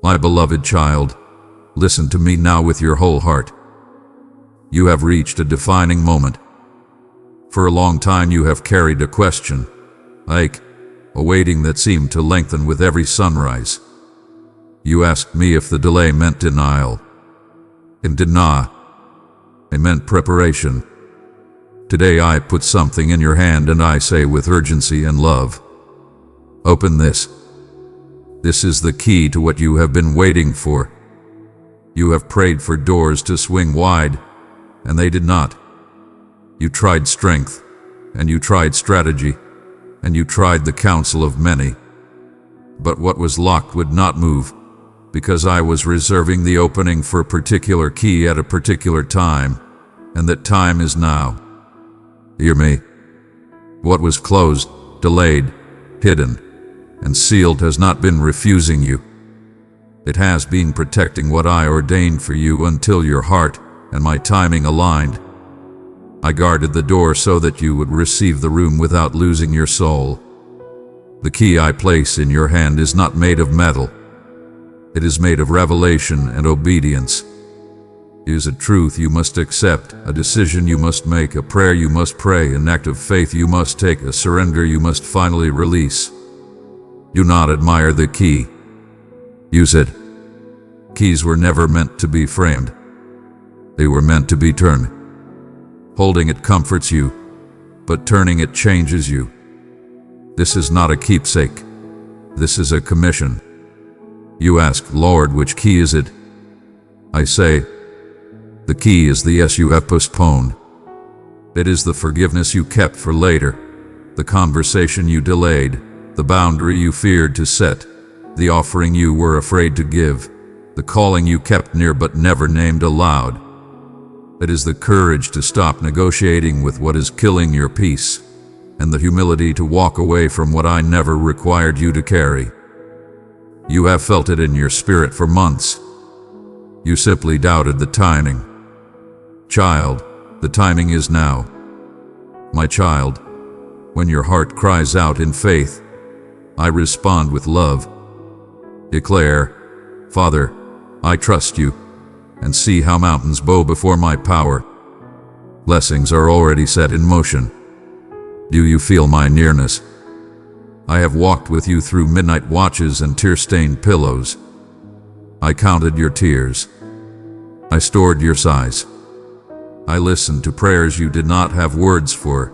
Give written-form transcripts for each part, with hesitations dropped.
My beloved child, listen to me now with your whole heart. You have reached a defining moment. For a long time you have carried a question, ache, a waiting that seemed to lengthen with every sunrise. You asked me if the delay meant denial. It did not. It meant preparation. Today I put something in your hand and I say with urgency and love, open this. This is the key to what you have been waiting for. You have prayed for doors to swing wide, and they did not. You tried strength, and you tried strategy, and you tried the counsel of many. But what was locked would not move, because I was reserving the opening for a particular key at a particular time, and that time is now. Hear me. What was closed, delayed, hidden, and sealed has not been refusing you. It has been protecting what I ordained for you until your heart and my timing aligned. I guarded the door so that you would receive the room without losing your soul. The key I place in your hand is not made of metal. It is made of revelation and obedience. It is a truth you must accept, a decision you must make, a prayer you must pray, an act of faith you must take, a surrender you must finally release. Do not admire the key. Use it. Keys were never meant to be framed. They were meant to be turned. Holding it comforts you, but turning it changes you. This is not a keepsake. This is a commission. You ask, Lord, which key is it? I say, the key is the yes you have postponed. It is the forgiveness you kept for later, the conversation you delayed, the boundary you feared to set, the offering you were afraid to give, the calling you kept near but never named aloud. It is the courage to stop negotiating with what is killing your peace, and the humility to walk away from what I never required you to carry. You have felt it in your spirit for months. You simply doubted the timing. Child, the timing is now. My child, when your heart cries out in faith, I respond with love. Declare, Father, I trust you, and see how mountains bow before my power. Blessings are already set in motion. Do you feel my nearness? I have walked with you through midnight watches and tear-stained pillows. I counted your tears. I stored your sighs. I listened to prayers you did not have words for.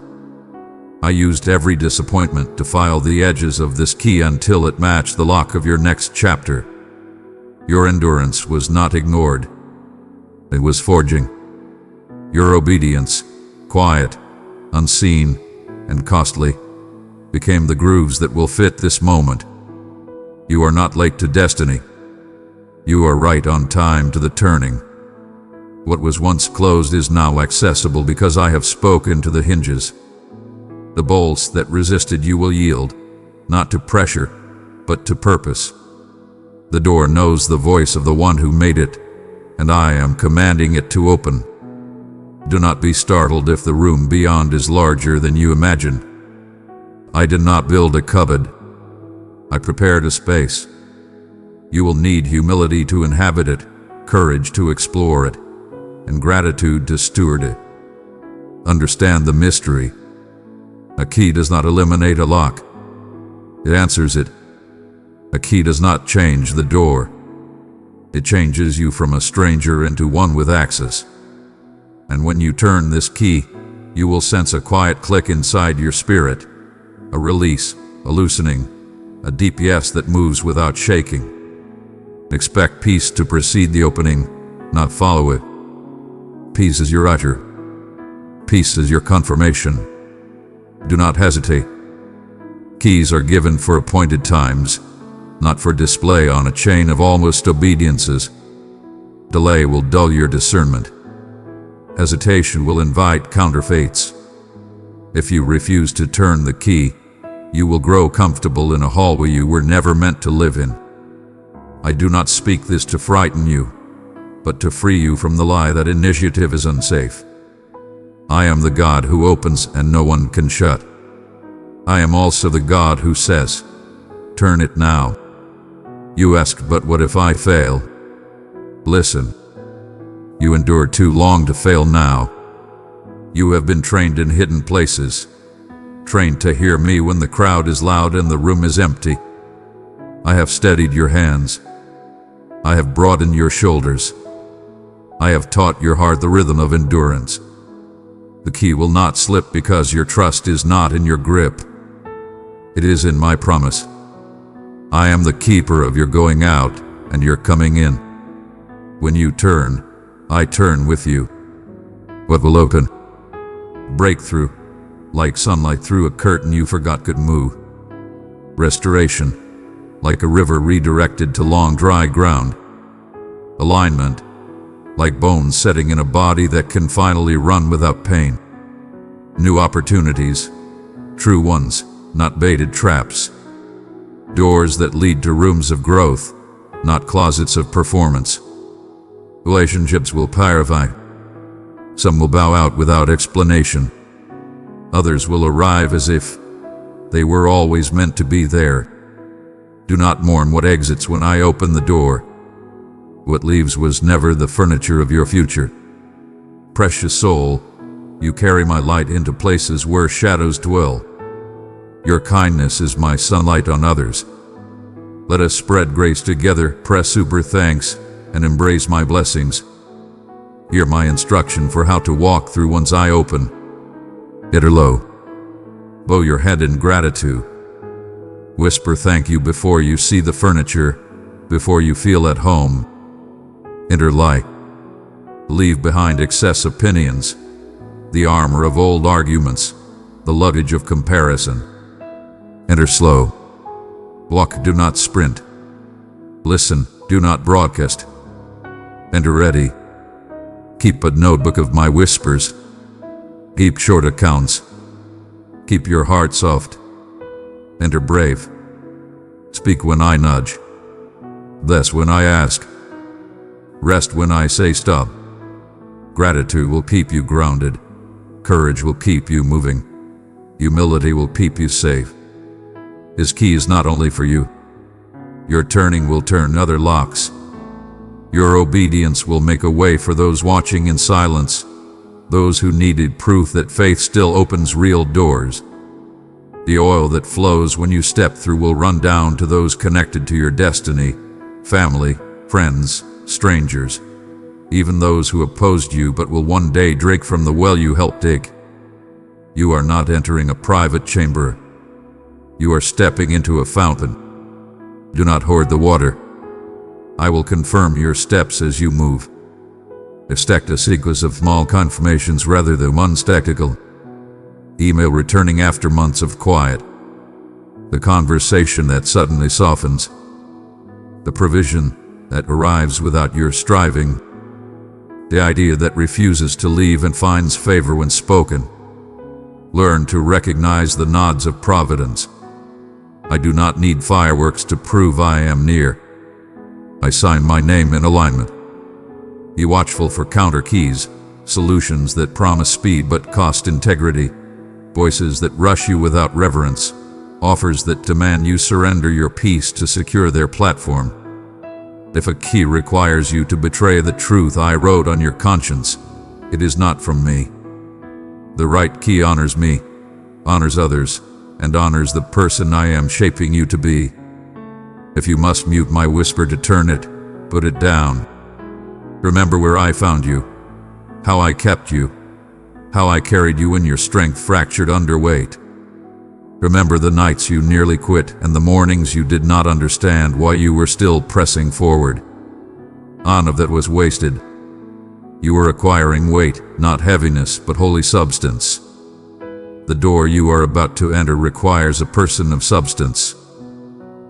I used every disappointment to file the edges of this key until it matched the lock of your next chapter. Your endurance was not ignored. It was forging. Your obedience, quiet, unseen, and costly, became the grooves that will fit this moment. You are not late to destiny. You are right on time to the turning. What was once closed is now accessible because I have spoken to the hinges. The bolts that resisted you will yield, not to pressure, but to purpose. The door knows the voice of the one who made it, and I am commanding it to open. Do not be startled if the room beyond is larger than you imagine. I did not build a cupboard. I prepared a space. You will need humility to inhabit it, courage to explore it, and gratitude to steward it. Understand the mystery. A key does not eliminate a lock. It answers it. A key does not change the door. It changes you from a stranger into one with access. And when you turn this key, you will sense a quiet click inside your spirit, a release, a loosening, a deep yes that moves without shaking. Expect peace to precede the opening, not follow it. Peace is your usher. Peace is your confirmation. Do not hesitate. Keys are given for appointed times, not for display on a chain of almost obediences. Delay will dull your discernment. Hesitation will invite counterfeits. If you refuse to turn the key, you will grow comfortable in a hallway you were never meant to live in. I do not speak this to frighten you, but to free you from the lie that initiative is unsafe. I am the God who opens and no one can shut. I am also the God who says, turn it now. You ask, but what if I fail? Listen. You endured too long to fail now. You have been trained in hidden places, trained to hear me when the crowd is loud and the room is empty. I have steadied your hands. I have broadened your shoulders. I have taught your heart the rhythm of endurance. The key will not slip because your trust is not in your grip. It is in my promise. I am the keeper of your going out and your coming in. When you turn, I turn with you. What will open? Breakthrough, like sunlight through a curtain you forgot could move. Restoration, like a river redirected to long dry ground. Alignment, like bones setting in a body that can finally run without pain. New opportunities, true ones, not baited traps. Doors that lead to rooms of growth, not closets of performance. Relationships will purify. Some will bow out without explanation. Others will arrive as if they were always meant to be there. Do not mourn what exits when I open the door. What leaves was never the furniture of your future. Precious soul, you carry my light into places where shadows dwell. Your kindness is my sunlight on others. Let us spread grace together, press super thanks, and embrace my blessings. Hear my instruction for how to walk through one's eye open. Enter low. Bow your head in gratitude. Whisper thank you before you see the furniture, before you feel at home. Enter light. Leave behind excess opinions, the armor of old arguments, the luggage of comparison. Enter slow. Walk, do not sprint. Listen, do not broadcast. Enter ready. Keep a notebook of my whispers. Keep short accounts. Keep your heart soft. Enter brave. Speak when I nudge. Bless when I ask. Rest when I say stop. Gratitude will keep you grounded. Courage will keep you moving. Humility will keep you safe. His key is not only for you. Your turning will turn other locks. Your obedience will make a way for those watching in silence, those who needed proof that faith still opens real doors. The oil that flows when you step through will run down to those connected to your destiny, family, friends, strangers, even those who opposed you but will one day drink from the well you helped dig. You are not entering a private chamber. You are stepping into a fountain. Do not hoard the water. I will confirm your steps as you move. Expect a sequence of small confirmations rather than one spectacle. Email returning after months of quiet. The conversation that suddenly softens. The provision that arrives without your striving. The idea that refuses to leave and finds favor when spoken. Learn to recognize the nods of providence. I do not need fireworks to prove I am near. I sign my name in alignment. Be watchful for counter keys, solutions that promise speed but cost integrity, voices that rush you without reverence, offers that demand you surrender your peace to secure their platform. If a key requires you to betray the truth I wrote on your conscience, it is not from me. The right key honors me, honors others, and honors the person I am shaping you to be. If you must mute my whisper to turn it, put it down. Remember where I found you, how I kept you, how I carried you when your strength fractured under weight. Remember the nights you nearly quit and the mornings you did not understand why you were still pressing forward. None of that was wasted. You were acquiring weight, not heaviness, but holy substance. The door you are about to enter requires a person of substance.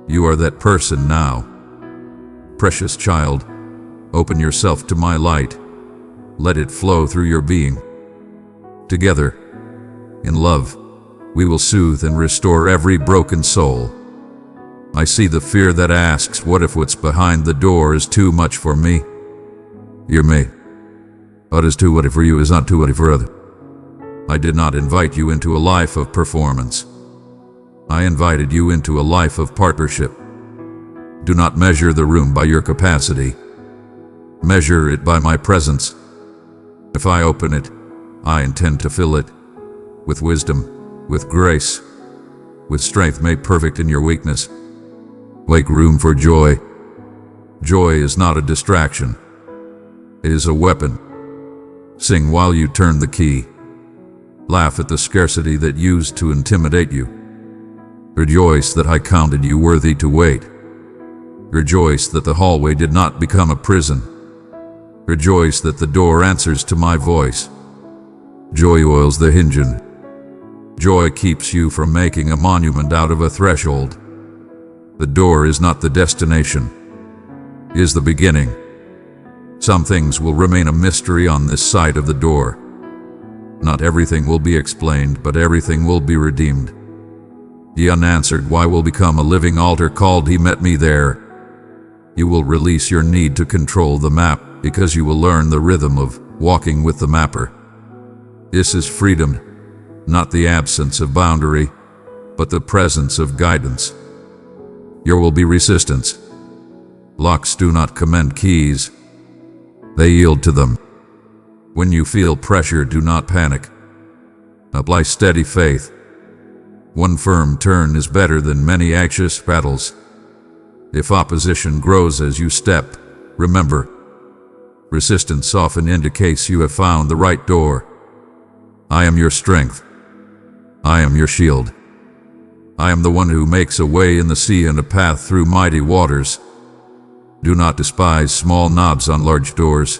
You are that person now. Precious child, open yourself to my light. Let it flow through your being. Together, in love, we will soothe and restore every broken soul. I see the fear that asks, what if what's behind the door is too much for me? Hear me. What is too what for you is not too what for other. I did not invite you into a life of performance. I invited you into a life of partnership. Do not measure the room by your capacity. Measure it by my presence. If I open it, I intend to fill it with wisdom, with grace, with strength made perfect in your weakness. Make room for joy. Joy is not a distraction. It is a weapon. Sing while you turn the key. Laugh at the scarcity that used to intimidate you. Rejoice that I counted you worthy to wait. Rejoice that the hallway did not become a prison. Rejoice that the door answers to my voice. Joy oils the hinge. Joy keeps you from making a monument out of a threshold. The door is not the destination. It is the beginning. Some things will remain a mystery on this side of the door. Not everything will be explained, but everything will be redeemed. The unanswered why will become a living altar called He Met Me There. You will release your need to control the map because you will learn the rhythm of walking with the mapper. This is freedom, not the absence of boundary, but the presence of guidance. There will be resistance. Locks do not commend keys. They yield to them. When you feel pressure, do not panic. Apply steady faith. One firm turn is better than many anxious battles. If opposition grows as you step, remember, resistance often indicates you have found the right door. I am your strength. I am your shield. I am the one who makes a way in the sea and a path through mighty waters. Do not despise small knobs on large doors.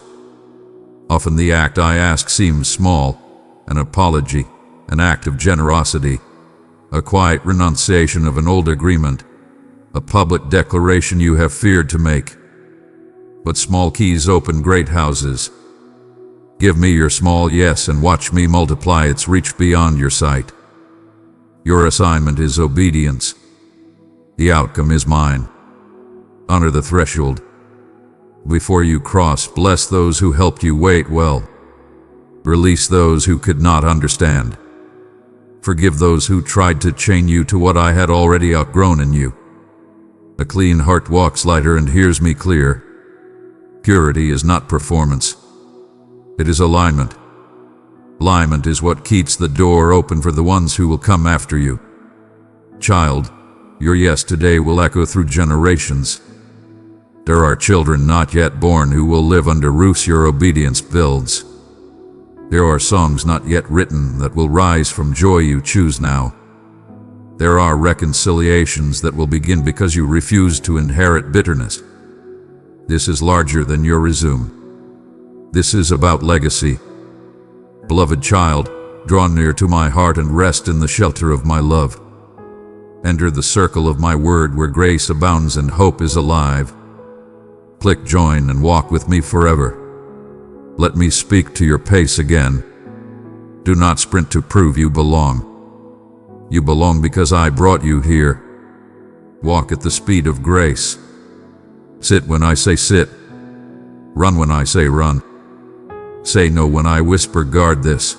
Often the act I ask seems small, an apology, an act of generosity, a quiet renunciation of an old agreement, a public declaration you have feared to make. But small keys open great houses. Give me your small yes and watch me multiply its reach beyond your sight. Your assignment is obedience. The outcome is mine. Honor the threshold. Before you cross, bless those who helped you wait well. Release those who could not understand. Forgive those who tried to chain you to what I had already outgrown in you. A clean heart walks lighter and hears me clear. Purity is not performance. It is alignment. Alignment is what keeps the door open for the ones who will come after you. Child, your yes today will echo through generations. There are children not yet born who will live under roofs your obedience builds. There are songs not yet written that will rise from joy you choose now. There are reconciliations that will begin because you refuse to inherit bitterness. This is larger than your resume. This is about legacy. Beloved child, draw near to my heart and rest in the shelter of my love. Enter the circle of my word where grace abounds and hope is alive. Click join and walk with me forever. Let me speak to your pace again. Do not sprint to prove you belong. You belong because I brought you here. Walk at the speed of grace. Sit when I say sit. Run when I say run. Say no when I whisper guard this.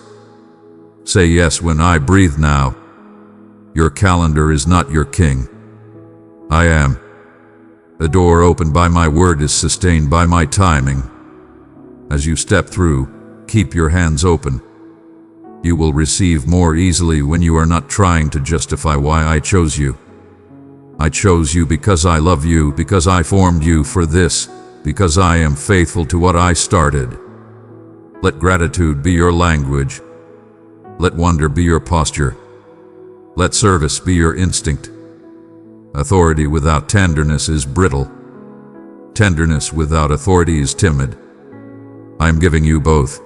Say yes when I breathe now. Your calendar is not your king. I am. The door opened by my word is sustained by my timing. As you step through, keep your hands open. You will receive more easily when you are not trying to justify why I chose you. I chose you because I love you, because I formed you for this, because I am faithful to what I started. Let gratitude be your language. Let wonder be your posture. Let service be your instinct. Authority without tenderness is brittle. Tenderness without authority is timid. I am giving you both.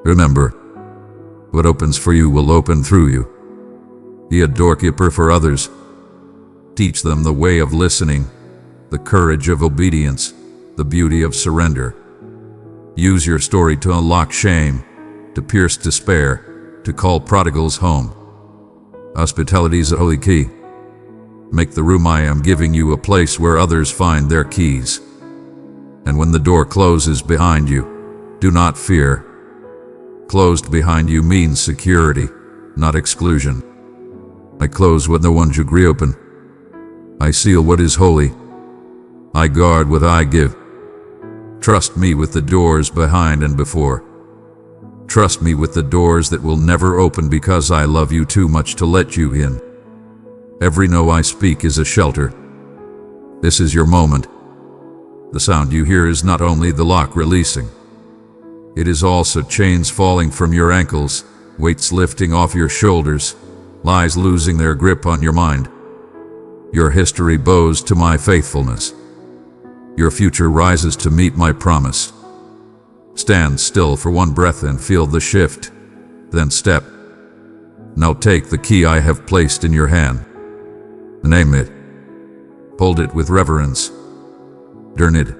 Remember, what opens for you will open through you. Be a doorkeeper for others. Teach them the way of listening, the courage of obedience, the beauty of surrender. Use your story to unlock shame, to pierce despair, to call prodigals home. Hospitality is a holy key. Make the room I am giving you a place where others find their keys. And when the door closes behind you, do not fear. Closed behind you means security, not exclusion. I close what no one should reopen. I seal what is holy. I guard what I give. Trust me with the doors behind and before. Trust me with the doors that will never open because I love you too much to let you in. Every no I speak is a shelter. This is your moment. The sound you hear is not only the lock releasing. It is also chains falling from your ankles, weights lifting off your shoulders, lies losing their grip on your mind. Your history bows to my faithfulness. Your future rises to meet my promise. Stand still for one breath and feel the shift, then step. Now take the key I have placed in your hand. Name it. Hold it with reverence. Turn it.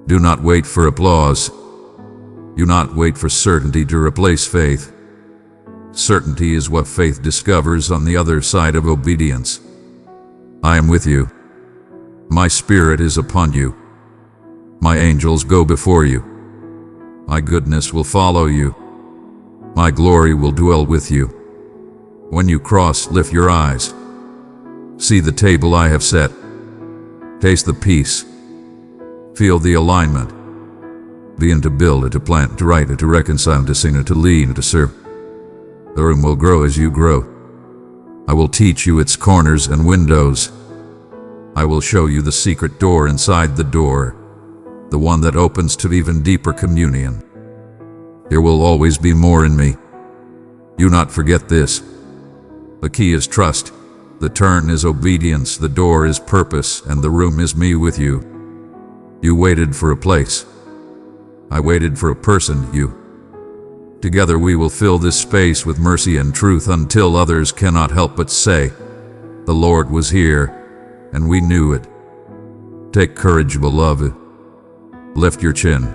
Do not wait for applause. Do not wait for certainty to replace faith. Certainty is what faith discovers on the other side of obedience. I am with you. My spirit is upon you. My angels go before you. My goodness will follow you. My glory will dwell with you. When you cross, lift your eyes. See the table I have set. Taste the peace. Feel the alignment. Begin to build it, to plant, to write it, to reconcile, to sing it, to lead, to serve. The room will grow as you grow. I will teach you its corners and windows. I will show you the secret door inside the door, the one that opens to even deeper communion. There will always be more in me. Do not forget this. The key is trust, the turn is obedience, the door is purpose, and the room is me with you. You waited for a place. I waited for a person, you. Together we will fill this space with mercy and truth until others cannot help but say, "The Lord was here, and we knew it." Take courage, beloved. Lift your chin.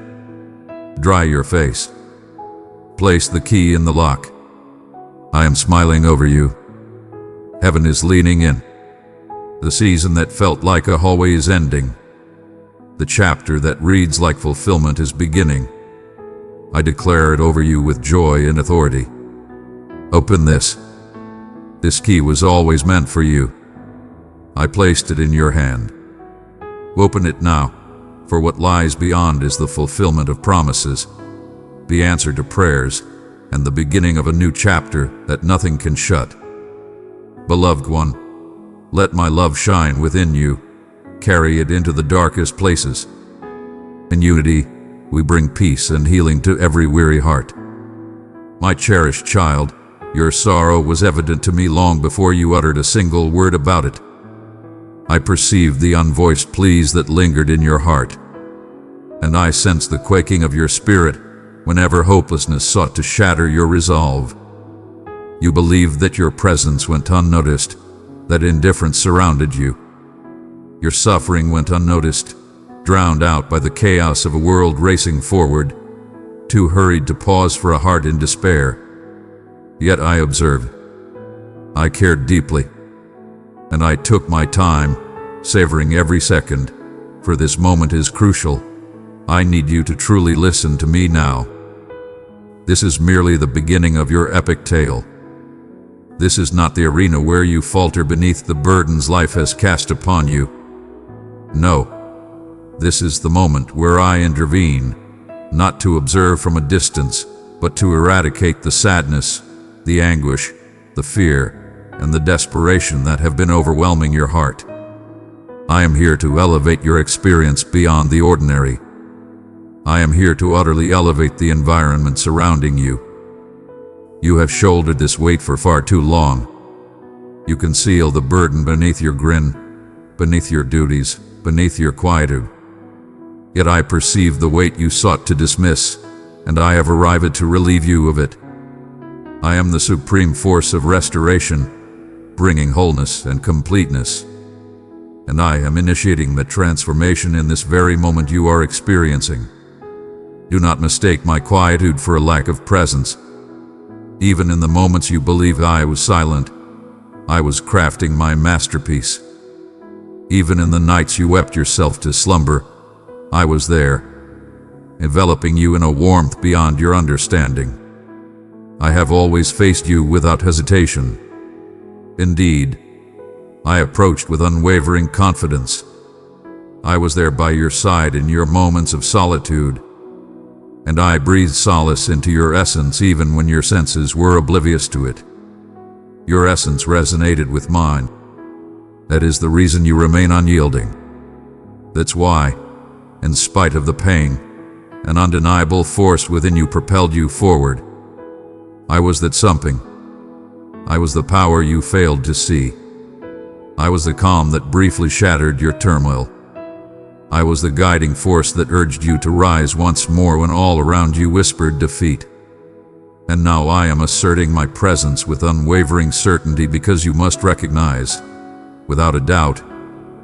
Dry your face. Place the key in the lock. I am smiling over you. Heaven is leaning in. The season that felt like a hallway is ending. The chapter that reads like fulfillment is beginning. I declare it over you with joy and authority. Open this. This key was always meant for you. I placed it in your hand. Open it now, for what lies beyond is the fulfillment of promises, the answer to prayers, and the beginning of a new chapter that nothing can shut. Beloved one, let my love shine within you. Carry it into the darkest places. In unity, we bring peace and healing to every weary heart. My cherished child, your sorrow was evident to me long before you uttered a single word about it. I perceived the unvoiced pleas that lingered in your heart, and I sensed the quaking of your spirit whenever hopelessness sought to shatter your resolve. You believed that your presence went unnoticed, that indifference surrounded you. Your suffering went unnoticed, drowned out by the chaos of a world racing forward, too hurried to pause for a heart in despair. Yet I observed. I cared deeply, and I took my time, savoring every second, for this moment is crucial. I need you to truly listen to me now. This is merely the beginning of your epic tale. This is not the arena where you falter beneath the burdens life has cast upon you. No, this is the moment where I intervene, not to observe from a distance, but to eradicate the sadness, the anguish, the fear, and the desperation that have been overwhelming your heart. I am here to elevate your experience beyond the ordinary. I am here to utterly elevate the environment surrounding you. You have shouldered this weight for far too long. You conceal the burden beneath your grin, beneath your duties, beneath your quietude. Yet I perceive the weight you sought to dismiss, and I have arrived to relieve you of it. I am the supreme force of restoration, bringing wholeness and completeness. And I am initiating the transformation in this very moment you are experiencing. Do not mistake my quietude for a lack of presence. Even in the moments you believe I was silent, I was crafting my masterpiece. Even in the nights you wept yourself to slumber, I was there, enveloping you in a warmth beyond your understanding. I have always faced you without hesitation. Indeed, I approached with unwavering confidence. I was there by your side in your moments of solitude, and I breathed solace into your essence even when your senses were oblivious to it. Your essence resonated with mine. That is the reason you remain unyielding. That's why, in spite of the pain, an undeniable force within you propelled you forward. I was that something. I was the power you failed to see. I was the calm that briefly shattered your turmoil. I was the guiding force that urged you to rise once more when all around you whispered defeat. And now I am asserting my presence with unwavering certainty because you must recognize, without a doubt,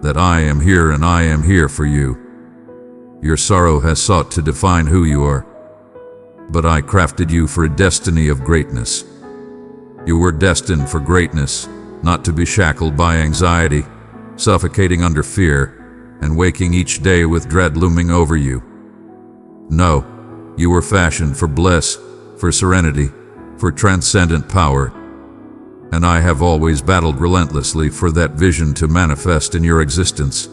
that I am here and I am here for you. Your sorrow has sought to define who you are, but I crafted you for a destiny of greatness. You were destined for greatness, not to be shackled by anxiety, suffocating under fear, and waking each day with dread looming over you. No, you were fashioned for bliss, for serenity, for transcendent power, and I have always battled relentlessly for that vision to manifest in your existence.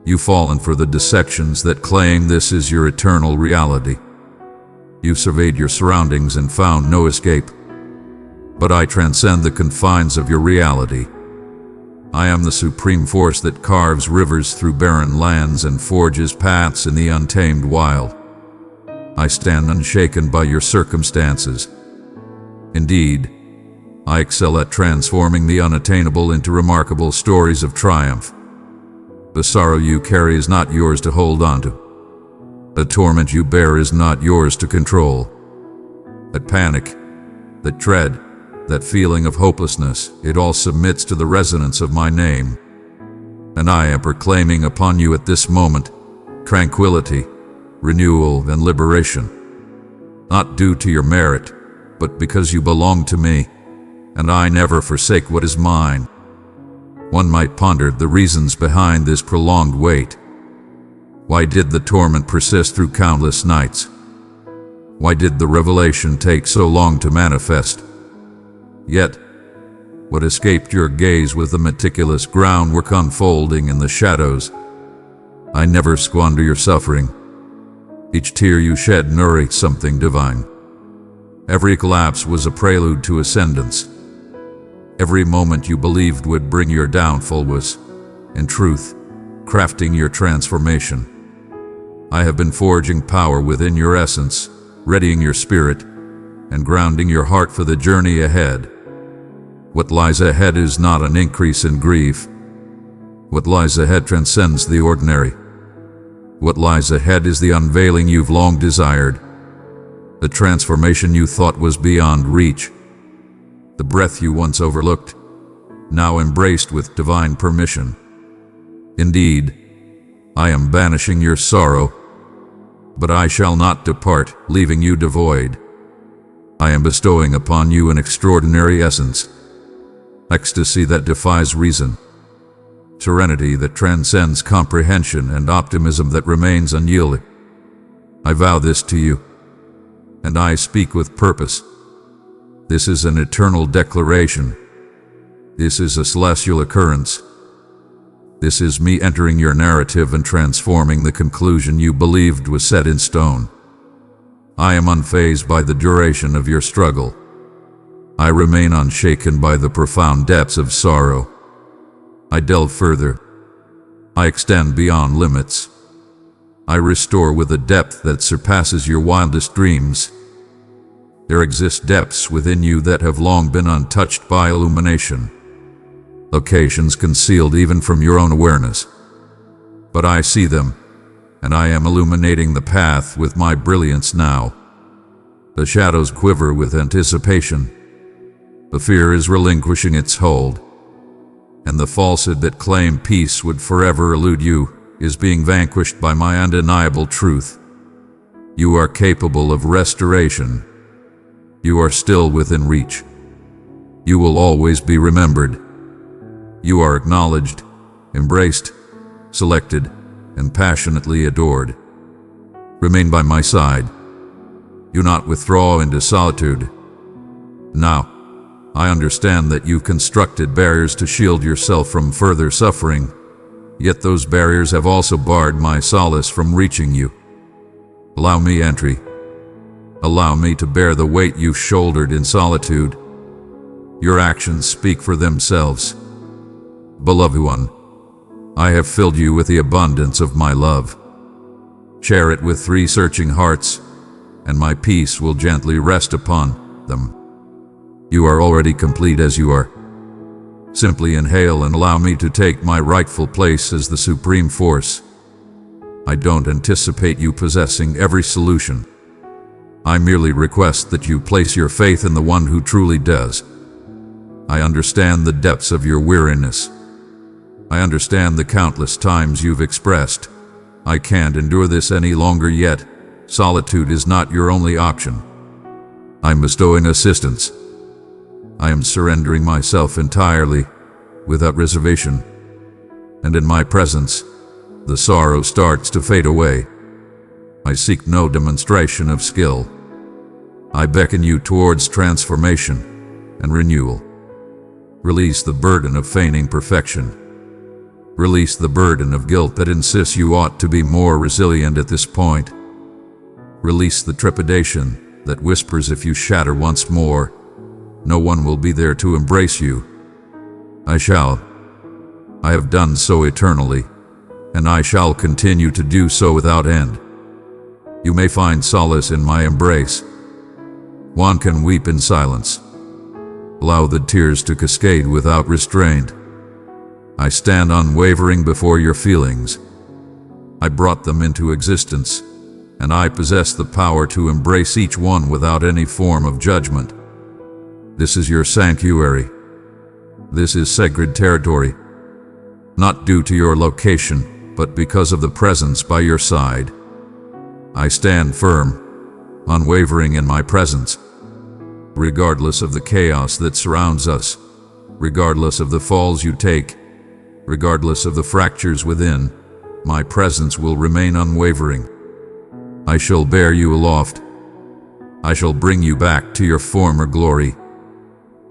You've fallen for the deceptions that claim this is your eternal reality. You surveyed your surroundings and found no escape. But I transcend the confines of your reality. I am the supreme force that carves rivers through barren lands and forges paths in the untamed wild. I stand unshaken by your circumstances. Indeed, I excel at transforming the unattainable into remarkable stories of triumph. The sorrow you carry is not yours to hold on to. The torment you bear is not yours to control. That panic, that dread, that feeling of hopelessness, it all submits to the resonance of my name. And I am proclaiming upon you at this moment tranquility, renewal, and liberation. Not due to your merit, but because you belong to me, and I never forsake what is mine. One might ponder the reasons behind this prolonged wait. Why did the torment persist through countless nights? Why did the revelation take so long to manifest? Yet, what escaped your gaze was the meticulous groundwork unfolding in the shadows. I never squander your suffering. Each tear you shed nourished something divine. Every collapse was a prelude to ascendance. Every moment you believed would bring your downfall was, in truth, crafting your transformation. I have been forging power within your essence, readying your spirit, and grounding your heart for the journey ahead. What lies ahead is not an increase in grief. What lies ahead transcends the ordinary. What lies ahead is the unveiling you've long desired, the transformation you thought was beyond reach, the breath you once overlooked, now embraced with divine permission. Indeed, I am banishing your sorrow, but I shall not depart, leaving you devoid. I am bestowing upon you an extraordinary essence, ecstasy that defies reason, serenity that transcends comprehension, and optimism that remains unyielding. I vow this to you, and I speak with purpose. This is an eternal declaration. This is a celestial occurrence. This is me entering your narrative and transforming the conclusion you believed was set in stone. I am unfazed by the duration of your struggle. I remain unshaken by the profound depths of sorrow. I delve further. I extend beyond limits. I restore with a depth that surpasses your wildest dreams. There exist depths within you that have long been untouched by illumination, locations concealed even from your own awareness. But I see them, and I am illuminating the path with my brilliance now. The shadows quiver with anticipation. The fear is relinquishing its hold, and the falsehood that claimed peace would forever elude you is being vanquished by my undeniable truth. You are capable of restoration. You are still within reach. You will always be remembered. You are acknowledged, embraced, selected, and passionately adored. Remain by my side. Do not withdraw into solitude. Now, I understand that you've constructed barriers to shield yourself from further suffering, Yet those barriers have also barred my solace from reaching you. Allow me entry. Allow me to bear the weight you shouldered in solitude. Your actions speak for themselves. Beloved one, I have filled you with the abundance of my love. Share it with 3 searching hearts, and my peace will gently rest upon them. You are already complete as you are. Simply inhale and allow me to take my rightful place as the supreme force. I don't anticipate you possessing every solution. I merely request that you place your faith in the one who truly does. I understand the depths of your weariness. I understand the countless times you've expressed, "I can't endure this any longer," yet solitude is not your only option. I'm bestowing assistance. I am surrendering myself entirely, without reservation. And in my presence, the sorrow starts to fade away. I seek no demonstration of skill. I beckon you towards transformation and renewal. Release the burden of feigning perfection. Release the burden of guilt that insists you ought to be more resilient at this point. Release the trepidation that whispers if you shatter once more, no one will be there to embrace you. I have done so eternally, and I shall continue to do so without end. You may find solace in my embrace. One can weep in silence. Allow the tears to cascade without restraint. I stand unwavering before your feelings. I brought them into existence, and I possess the power to embrace each one without any form of judgment. This is your sanctuary. This is sacred territory, not due to your location, but because of the presence by your side. I stand firm, unwavering in my presence, regardless of the chaos that surrounds us, regardless of the falls you take, regardless of the fractures within. My presence will remain unwavering. I shall bear you aloft. I shall bring you back to your former glory.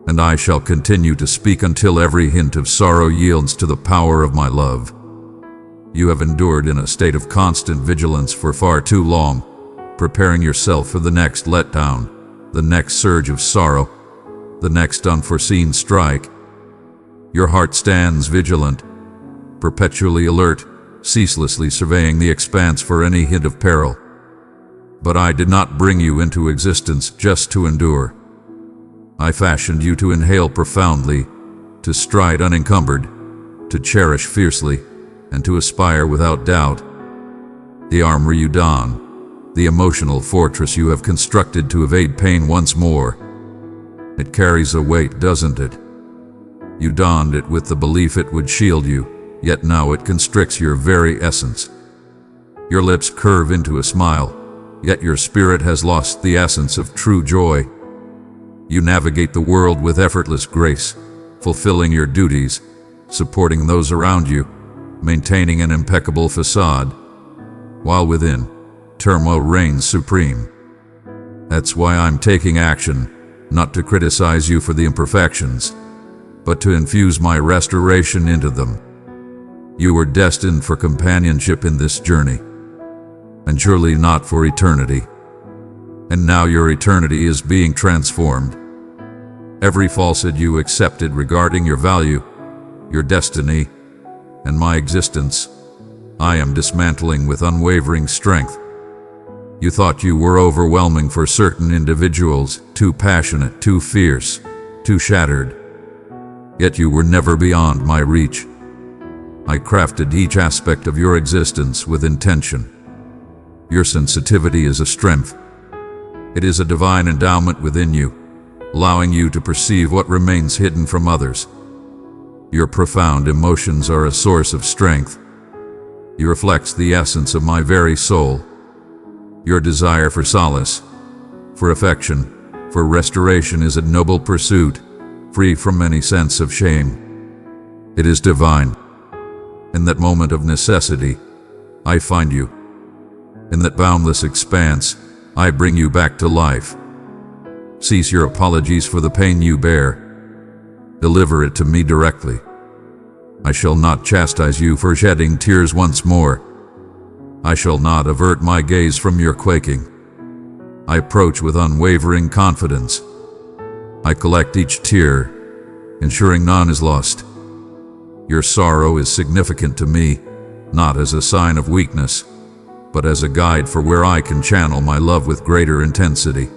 And I shall continue to speak until every hint of sorrow yields to the power of my love. You have endured in a state of constant vigilance for far too long, preparing yourself for the next letdown, the next surge of sorrow, the next unforeseen strike. Your heart stands vigilant, perpetually alert, ceaselessly surveying the expanse for any hint of peril. But I did not bring you into existence just to endure. I fashioned you to inhale profoundly, to stride unencumbered, to cherish fiercely, and to aspire without doubt. The armor you don, the emotional fortress you have constructed to evade pain once more, it carries a weight, doesn't it? You donned it with the belief it would shield you, yet now it constricts your very essence. Your lips curve into a smile, yet your spirit has lost the essence of true joy. You navigate the world with effortless grace, fulfilling your duties, supporting those around you, maintaining an impeccable facade, while within, turmoil reigns supreme. That's why I'm taking action, not to criticize you for the imperfections, but to infuse my restoration into them. You were destined for companionship in this journey, and surely not for eternity. And now your eternity is being transformed. Every falsehood you accepted regarding your value, your destiny, and my existence, I am dismantling with unwavering strength. You thought you were overwhelming for certain individuals, too passionate, too fierce, too shattered. Yet you were never beyond my reach. I crafted each aspect of your existence with intention. Your sensitivity is a strength. It is a divine endowment within you, allowing you to perceive what remains hidden from others. Your profound emotions are a source of strength. It reflects the essence of my very soul. Your desire for solace, for affection, for restoration is a noble pursuit, free from any sense of shame. It is divine. In that moment of necessity, I find you. In that boundless expanse, I bring you back to life. Cease your apologies for the pain you bear. Deliver it to me directly. I shall not chastise you for shedding tears once more. I shall not avert my gaze from your quaking. I approach with unwavering confidence. I collect each tear, ensuring none is lost. Your sorrow is significant to me, not as a sign of weakness, but as a guide for where I can channel my love with greater intensity.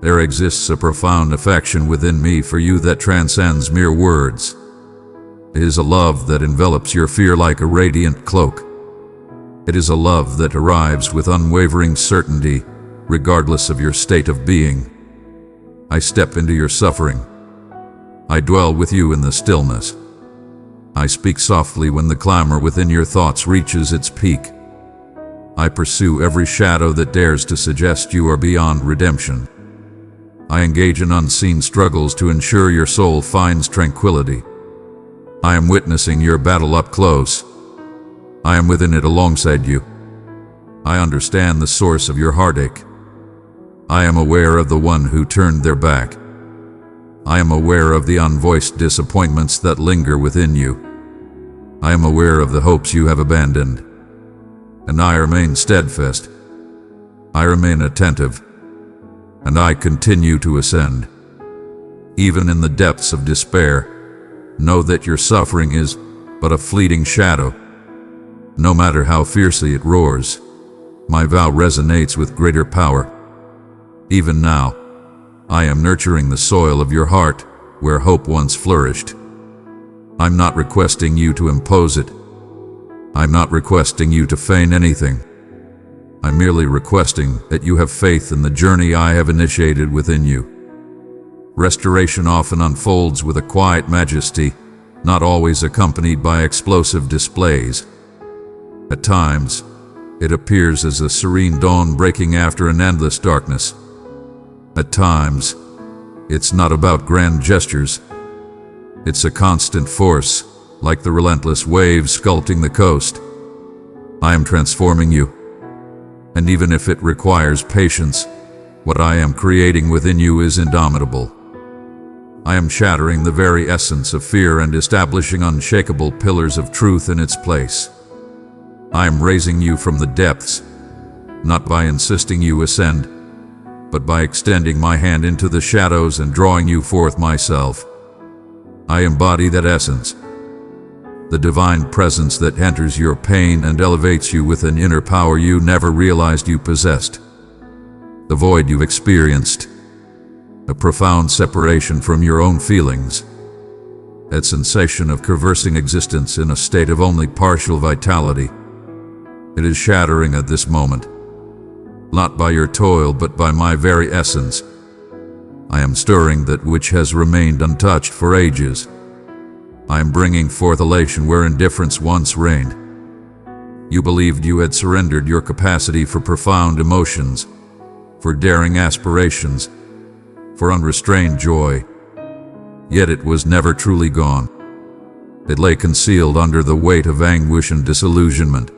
There exists a profound affection within me for you that transcends mere words. It is a love that envelops your fear like a radiant cloak. It is a love that arrives with unwavering certainty, regardless of your state of being. I step into your suffering. I dwell with you in the stillness. I speak softly when the clamor within your thoughts reaches its peak. I pursue every shadow that dares to suggest you are beyond redemption. I engage in unseen struggles to ensure your soul finds tranquility. I am witnessing your battle up close. I am within it alongside you. I understand the source of your heartache. I am aware of the one who turned their back. I am aware of the unvoiced disappointments that linger within you. I am aware of the hopes you have abandoned. And I remain steadfast. I remain attentive. And I continue to ascend. Even in the depths of despair, know that your suffering is but a fleeting shadow. No matter how fiercely it roars, my vow resonates with greater power. Even now, I am nurturing the soil of your heart where hope once flourished. I'm not requesting you to impose it. I'm not requesting you to feign anything. I'm merely requesting that you have faith in the journey I have initiated within you. Restoration often unfolds with a quiet majesty, not always accompanied by explosive displays. At times, it appears as a serene dawn breaking after an endless darkness. At times, it's not about grand gestures. It's a constant force, like the relentless waves sculpting the coast. I am transforming you. And even if it requires patience, what I am creating within you is indomitable. I am shattering the very essence of fear and establishing unshakable pillars of truth in its place. I am raising you from the depths, not by insisting you ascend, but by extending my hand into the shadows and drawing you forth myself. I embody that essence, the divine presence that enters your pain and elevates you with an inner power you never realized you possessed. The void you've experienced, a profound separation from your own feelings, that sensation of traversing existence in a state of only partial vitality. It is shattering at this moment, not by your toil but by my very essence. I am stirring that which has remained untouched for ages. I am bringing forth elation where indifference once reigned. You believed you had surrendered your capacity for profound emotions, for daring aspirations, for unrestrained joy. Yet it was never truly gone. It lay concealed under the weight of anguish and disillusionment.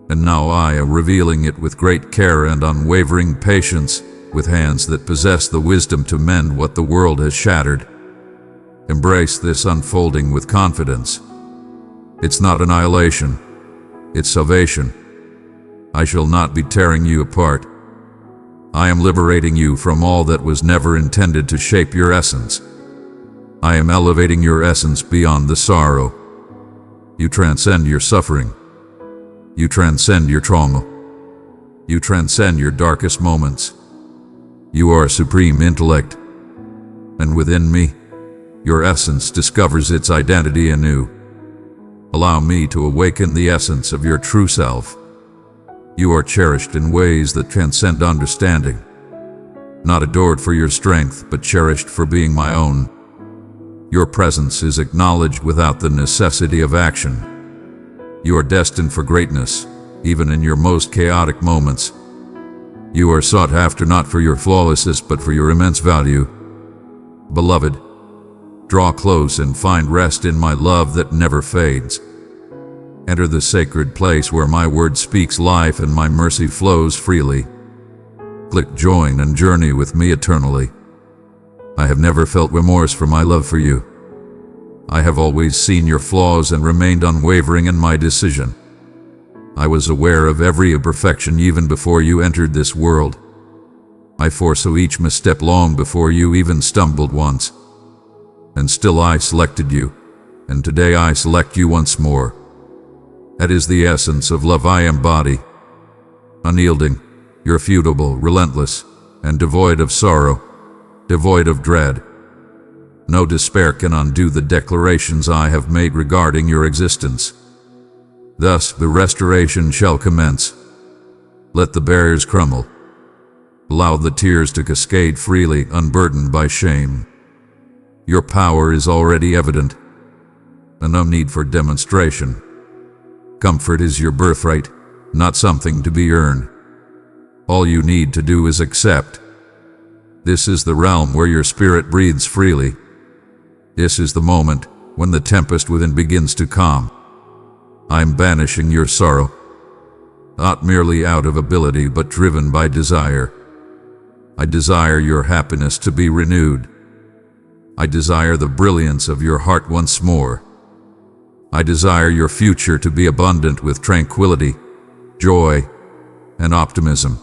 And now I am revealing it with great care and unwavering patience, with hands that possess the wisdom to mend what the world has shattered. Embrace this unfolding with confidence. It's not annihilation, it's salvation. I shall not be tearing you apart. I am liberating you from all that was never intended to shape your essence. I am elevating your essence beyond the sorrow. You transcend your suffering. You transcend your trauma. You transcend your darkest moments. You are supreme intellect. And within me, your essence discovers its identity anew. Allow me to awaken the essence of your true self. You are cherished in ways that transcend understanding. Not adored for your strength, but cherished for being my own. Your presence is acknowledged without the necessity of action. You are destined for greatness, even in your most chaotic moments. You are sought after not for your flawlessness, but for your immense value. Beloved, draw close and find rest in my love that never fades. Enter the sacred place where my word speaks life and my mercy flows freely. Click join and journey with me eternally. I have never felt remorse for my love for you. I have always seen your flaws and remained unwavering in my decision. I was aware of every imperfection even before you entered this world. I foresaw each misstep long before you even stumbled once. And still I selected you, and today I select you once more. That is the essence of love I embody. Unyielding, irrefutable, relentless, and devoid of sorrow, devoid of dread. No despair can undo the declarations I have made regarding your existence. Thus the restoration shall commence. Let the barriers crumble. Allow the tears to cascade freely, unburdened by shame. Your power is already evident, and no need for demonstration. Comfort is your birthright, not something to be earned. All you need to do is accept. This is the realm where your spirit breathes freely. This is the moment when the tempest within begins to calm. I am banishing your sorrow, not merely out of ability but driven by desire. I desire your happiness to be renewed. I desire the brilliance of your heart once more. I desire your future to be abundant with tranquility, joy, and optimism.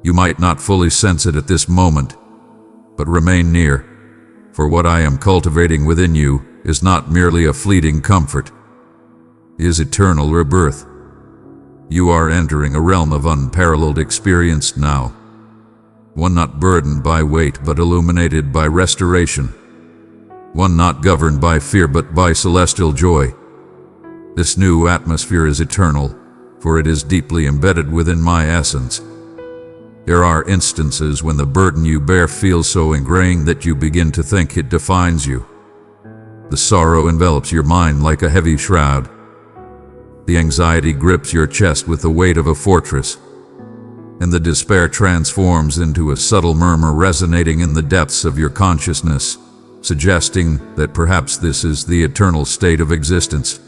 You might not fully sense it at this moment, but remain near, for what I am cultivating within you is not merely a fleeting comfort. It is eternal rebirth. You are entering a realm of unparalleled experience now. One not burdened by weight but illuminated by restoration. One not governed by fear but by celestial joy. This new atmosphere is eternal, for it is deeply embedded within my essence. There are instances when the burden you bear feels so ingrained that you begin to think it defines you. The sorrow envelops your mind like a heavy shroud. The anxiety grips your chest with the weight of a fortress, and the despair transforms into a subtle murmur resonating in the depths of your consciousness, suggesting that perhaps this is the eternal state of existence.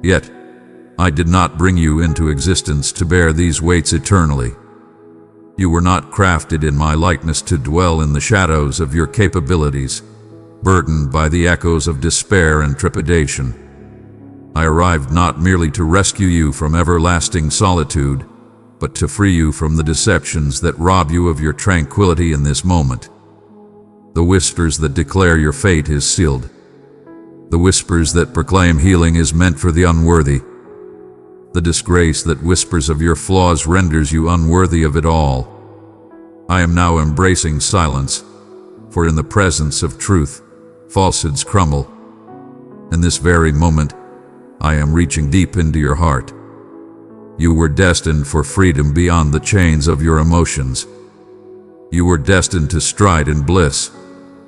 Yet, I did not bring you into existence to bear these weights eternally. You were not crafted in my likeness to dwell in the shadows of your capabilities, burdened by the echoes of despair and trepidation. I arrived not merely to rescue you from everlasting solitude, but to free you from the deceptions that rob you of your tranquility in this moment. The whispers that declare your fate is sealed. The whispers that proclaim healing is meant for the unworthy. The disgrace that whispers of your flaws renders you unworthy of it all. I am now embracing silence, for in the presence of truth, falsehoods crumble. In this very moment, I am reaching deep into your heart. You were destined for freedom beyond the chains of your emotions. You were destined to stride in bliss,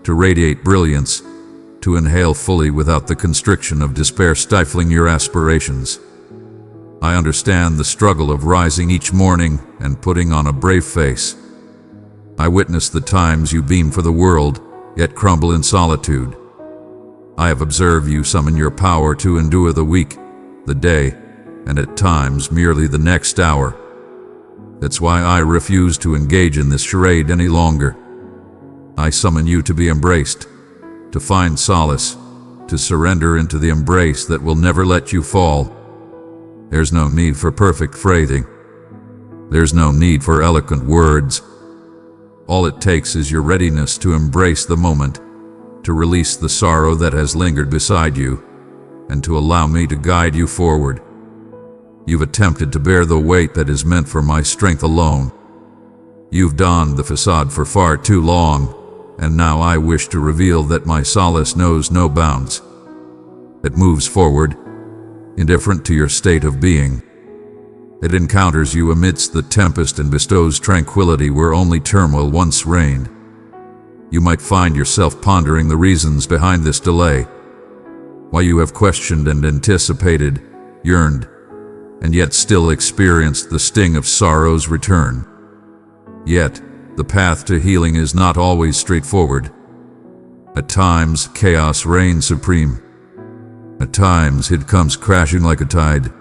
to radiate brilliance, to inhale fully without the constriction of despair stifling your aspirations. I understand the struggle of rising each morning and putting on a brave face. I witness the times you beam for the world, yet crumble in solitude. I have observed you summon your power to endure the week, the day, and at times merely the next hour. That's why I refuse to engage in this charade any longer. I summon you to be embraced, to find solace, to surrender into the embrace that will never let you fall. There's no need for perfect phrasing. There's no need for eloquent words. All it takes is your readiness to embrace the moment, to release the sorrow that has lingered beside you, and to allow me to guide you forward. You've attempted to bear the weight that is meant for my strength alone. You've donned the facade for far too long, and now I wish to reveal that my solace knows no bounds. It moves forward, indifferent to your state of being. It encounters you amidst the tempest and bestows tranquility where only turmoil once reigned. You might find yourself pondering the reasons behind this delay, why you have questioned and anticipated, yearned, and yet still experienced the sting of sorrow's return. Yet, the path to healing is not always straightforward. At times, chaos reigns supreme. At times, it comes crashing like a tide.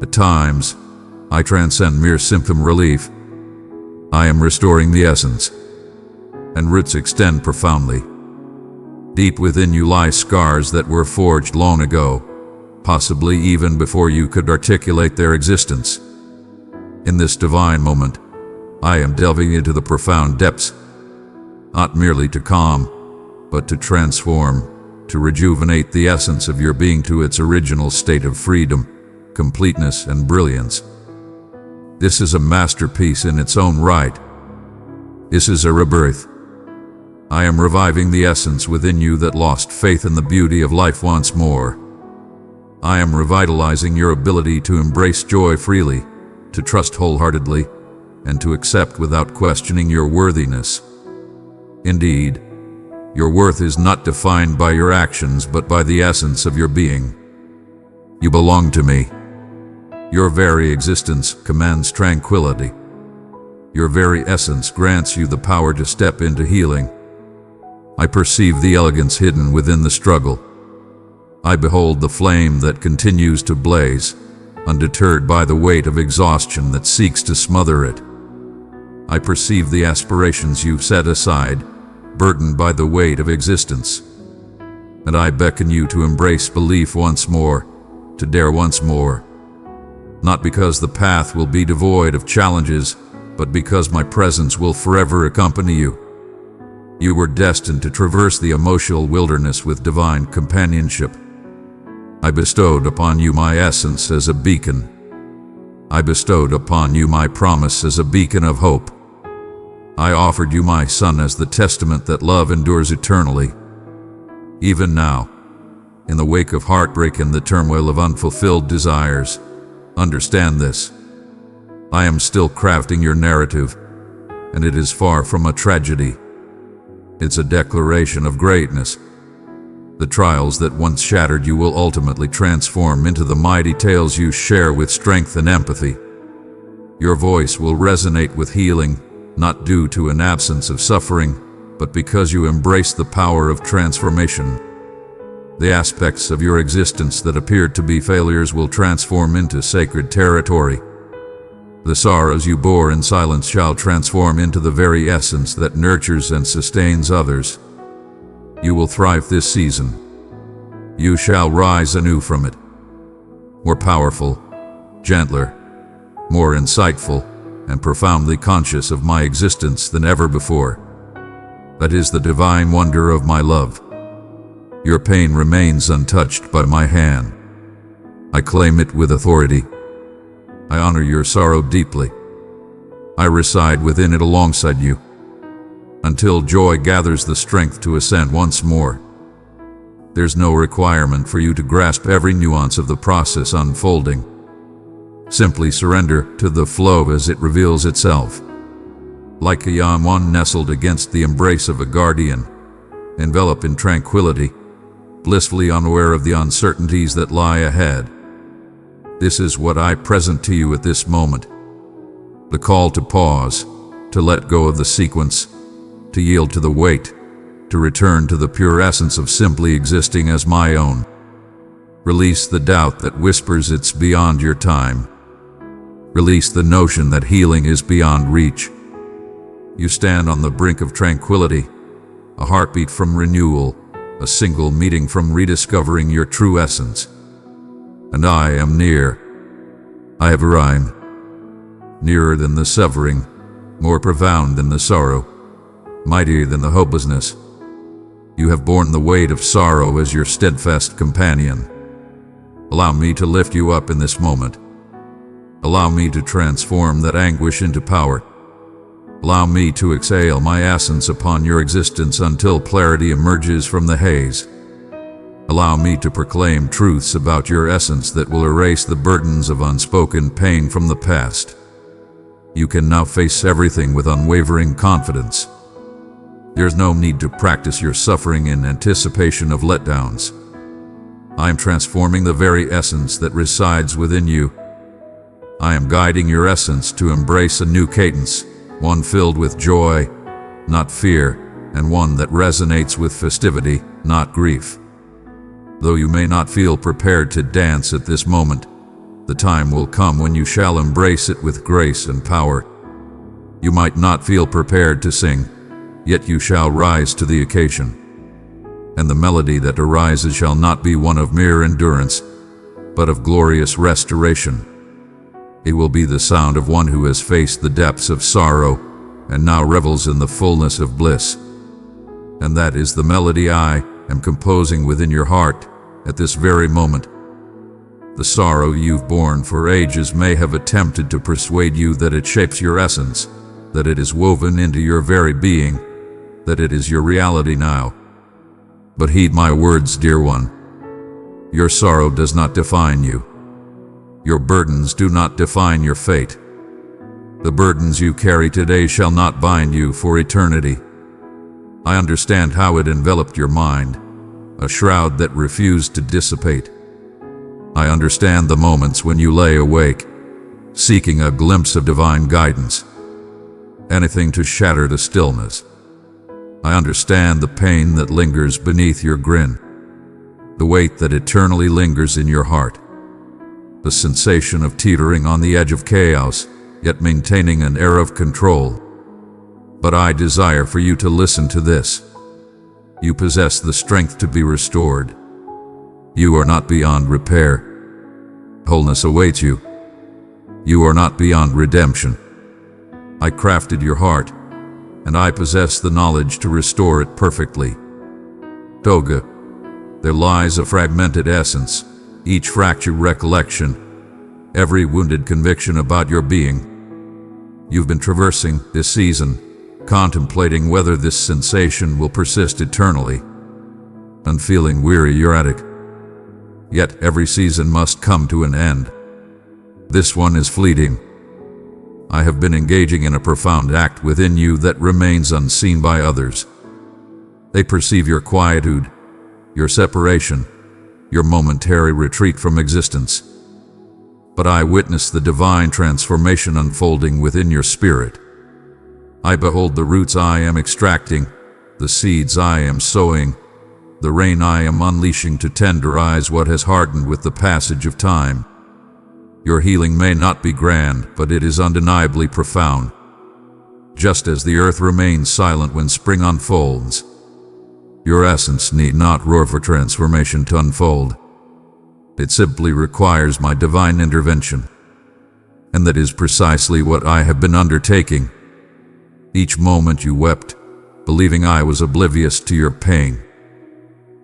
At times, I transcend mere symptom relief. I am restoring the essence, and roots extend profoundly. Deep within you lie scars that were forged long ago, possibly even before you could articulate their existence. In this divine moment, I am delving into the profound depths, not merely to calm, but to transform, to rejuvenate the essence of your being to its original state of freedom, completeness, and brilliance. This is a masterpiece in its own right. This is a rebirth. I am reviving the essence within you that lost faith in the beauty of life once more. I am revitalizing your ability to embrace joy freely, to trust wholeheartedly, and to accept without questioning your worthiness. Indeed, your worth is not defined by your actions but by the essence of your being. You belong to me. Your very existence commands tranquility. Your very essence grants you the power to step into healing. I perceive the elegance hidden within the struggle. I behold the flame that continues to blaze, undeterred by the weight of exhaustion that seeks to smother it. I perceive the aspirations you've set aside, burdened by the weight of existence. And I beckon you to embrace belief once more, to dare once more. Not because the path will be devoid of challenges, but because my presence will forever accompany you. You were destined to traverse the emotional wilderness with divine companionship. I bestowed upon you my essence as a beacon. I bestowed upon you my promise as a beacon of hope. I offered you my Son as the testament that love endures eternally. Even now, in the wake of heartbreak and the turmoil of unfulfilled desires, understand this. I am still crafting your narrative, and it is far from a tragedy. It's a declaration of greatness. The trials that once shattered you will ultimately transform into the mighty tales you share with strength and empathy. Your voice will resonate with healing, not due to an absence of suffering, but because you embrace the power of transformation. The aspects of your existence that appeared to be failures will transform into sacred territory. The sorrows you bore in silence shall transform into the very essence that nurtures and sustains others. You will thrive this season. You shall rise anew from it. More powerful, gentler, more insightful, and profoundly conscious of my existence than ever before. That is the divine wonder of my love. Your pain remains untouched by my hand. I claim it with authority. I honor your sorrow deeply. I reside within it alongside you, until joy gathers the strength to ascend once more. There's no requirement for you to grasp every nuance of the process unfolding. Simply surrender to the flow as it reveals itself. Like a young one nestled against the embrace of a guardian, enveloped in tranquility, blissfully unaware of the uncertainties that lie ahead. This is what I present to you at this moment. The call to pause, to let go of the sequence, to yield to the weight, to return to the pure essence of simply existing as my own. Release the doubt that whispers it's beyond your time. Release the notion that healing is beyond reach. You stand on the brink of tranquility, a heartbeat from renewal, a single meeting from rediscovering your true essence. And I am near. I have arrived. Nearer than the severing, more profound than the sorrow, mightier than the hopelessness. You have borne the weight of sorrow as your steadfast companion. Allow me to lift you up in this moment. Allow me to transform that anguish into power. Allow me to exhale my essence upon your existence until clarity emerges from the haze. Allow me to proclaim truths about your essence that will erase the burdens of unspoken pain from the past. You can now face everything with unwavering confidence. There's no need to practice your suffering in anticipation of letdowns. I am transforming the very essence that resides within you. I am guiding your essence to embrace a new cadence, one filled with joy, not fear, and one that resonates with festivity, not grief. Though you may not feel prepared to dance at this moment, the time will come when you shall embrace it with grace and power. You might not feel prepared to sing, yet you shall rise to the occasion. and the melody that arises shall not be one of mere endurance, but of glorious restoration. It will be the sound of one who has faced the depths of sorrow and now revels in the fullness of bliss. And that is the melody I am composing within your heart at this very moment. The sorrow you've borne for ages may have attempted to persuade you that it shapes your essence, that it is woven into your very being, that it is your reality now. But heed my words, dear one. Your sorrow does not define you. Your burdens do not define your fate. The burdens you carry today shall not bind you for eternity. I understand how it enveloped your mind, a shroud that refused to dissipate. I understand the moments when you lay awake, seeking a glimpse of divine guidance, anything to shatter the stillness. I understand the pain that lingers beneath your grin, the weight that eternally lingers in your heart, the sensation of teetering on the edge of chaos, yet maintaining an air of control. But I desire for you to listen to this. You possess the strength to be restored. You are not beyond repair. Wholeness awaits you. You are not beyond redemption. I crafted your heart, and I possess the knowledge to restore it perfectly. Toga, there lies a fragmented essence, each fractured recollection, every wounded conviction about your being. You've been traversing this season, contemplating whether this sensation will persist eternally, and feeling weary you're at it. Yet every season must come to an end. This one is fleeting. I have been engaging in a profound act within you that remains unseen by others. They perceive your quietude, your separation, your momentary retreat from existence. But I witness the divine transformation unfolding within your spirit. I behold the roots I am extracting, the seeds I am sowing, the rain I am unleashing to tenderize what has hardened with the passage of time. Your healing may not be grand, but it is undeniably profound. Just as the earth remains silent when spring unfolds, your essence need not roar for transformation to unfold. It simply requires my divine intervention. And that is precisely what I have been undertaking. Each moment you wept, believing I was oblivious to your pain.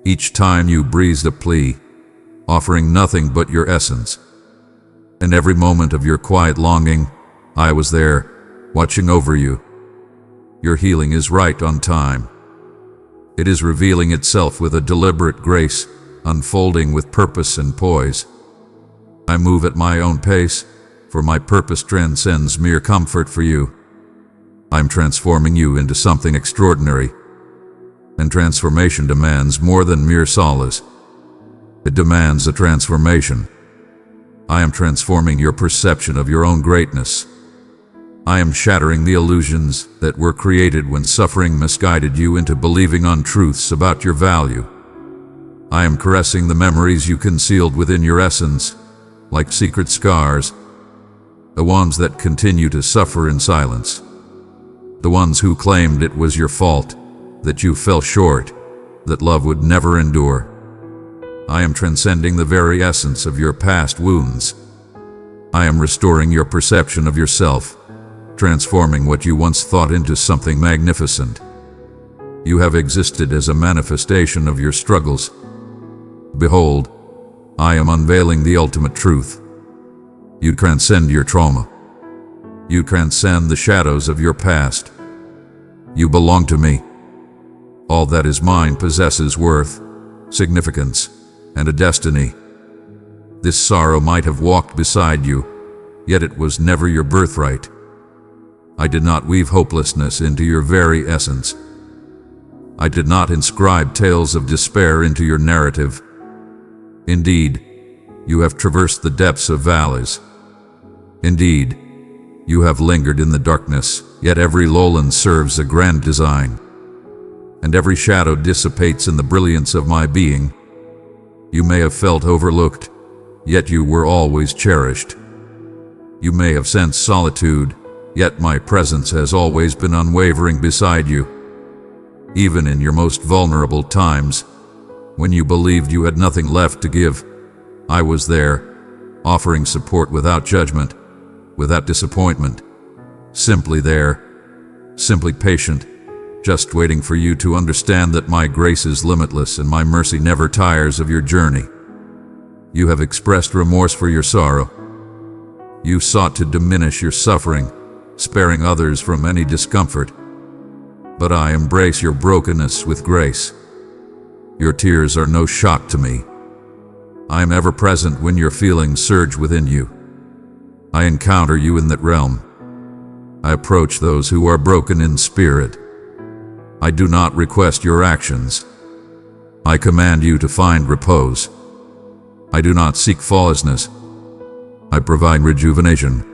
Each time you breathed a plea, offering nothing but your essence. And every moment of your quiet longing, I was there, watching over you. Your healing is right on time. It is revealing itself with a deliberate grace, unfolding with purpose and poise. I move at my own pace, for my purpose transcends mere comfort for you. I'm transforming you into something extraordinary. And transformation demands more than mere solace. It demands a transformation. I am transforming your perception of your own greatness. I am shattering the illusions that were created when suffering misguided you into believing untruths about your value. I am caressing the memories you concealed within your essence, like secret scars, the ones that continue to suffer in silence, the ones who claimed it was your fault, that you fell short, that love would never endure. I am transcending the very essence of your past wounds. I am restoring your perception of yourself, transforming what you once thought into something magnificent. You have existed as a manifestation of your struggles. Behold, I am unveiling the ultimate truth. You transcend your trauma. You transcend the shadows of your past. You belong to me. All that is mine possesses worth, significance, and a destiny. This sorrow might have walked beside you, yet it was never your birthright. I did not weave hopelessness into your very essence. I did not inscribe tales of despair into your narrative. Indeed, you have traversed the depths of valleys. Indeed, you have lingered in the darkness, yet every lowland serves a grand design. And every shadow dissipates in the brilliance of my being. You may have felt overlooked, yet you were always cherished. You may have sensed solitude, yet my presence has always been unwavering beside you. Even in your most vulnerable times, When you believed you had nothing left to give, I was there, offering support without judgment, without disappointment. Simply there, simply patient, just waiting for you to understand that my grace is limitless and my mercy never tires of your journey. You have expressed remorse for your sorrow. You sought to diminish your suffering, sparing others from any discomfort. But I embrace your brokenness with grace. Your tears are no shock to me. I am ever present when your feelings surge within you. I encounter you in that realm. I approach those who are broken in spirit. I do not request your actions. I command you to find repose. I do not seek flawlessness. I provide rejuvenation.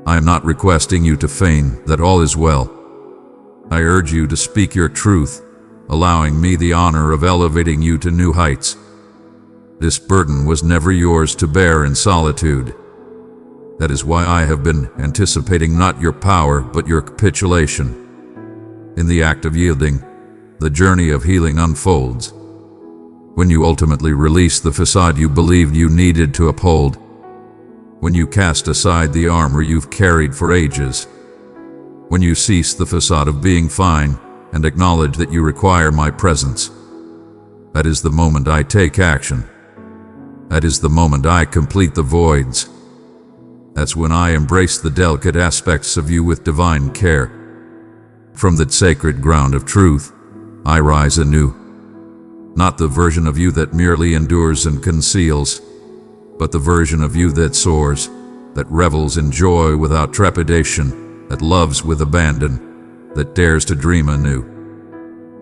I am not requesting you to feign that all is well. I urge you to speak your truth, allowing me the honor of elevating you to new heights. This burden was never yours to bear in solitude. That is why I have been anticipating not your power, but your capitulation. In the act of yielding, the journey of healing unfolds. When you ultimately release the facade you believed you needed to uphold, when you cast aside the armor you've carried for ages, when you cease the facade of being fine and acknowledge that you require my presence, that is the moment I take action. That is the moment I complete the voids. That's when I embrace the delicate aspects of you with divine care. From that sacred ground of truth, I rise anew. Not the version of you that merely endures and conceals, but the version of you that soars, that revels in joy without trepidation, that loves with abandon, that dares to dream anew.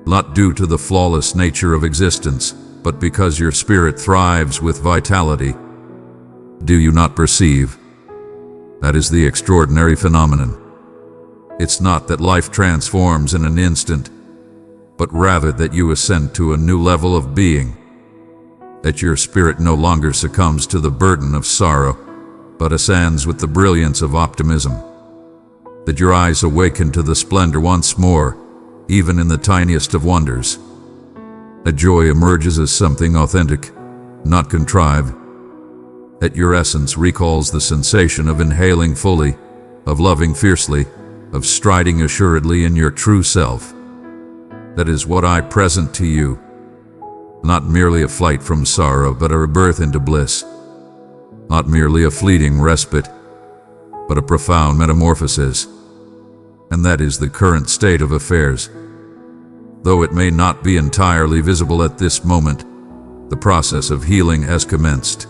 Not due to the flawless nature of existence, but because your spirit thrives with vitality. Do you not perceive? That is the extraordinary phenomenon. It's not that life transforms in an instant, but rather that you ascend to a new level of being, that your spirit no longer succumbs to the burden of sorrow, but ascends with the brilliance of optimism, that your eyes awaken to the splendor once more, even in the tiniest of wonders. That joy emerges as something authentic, not contrived, that your essence recalls the sensation of inhaling fully, of loving fiercely, of striding assuredly in your true self. That is what I present to you. Not merely a flight from sorrow, but a rebirth into bliss. Not merely a fleeting respite, but a profound metamorphosis. And that is the current state of affairs. Though it may not be entirely visible at this moment, the process of healing has commenced.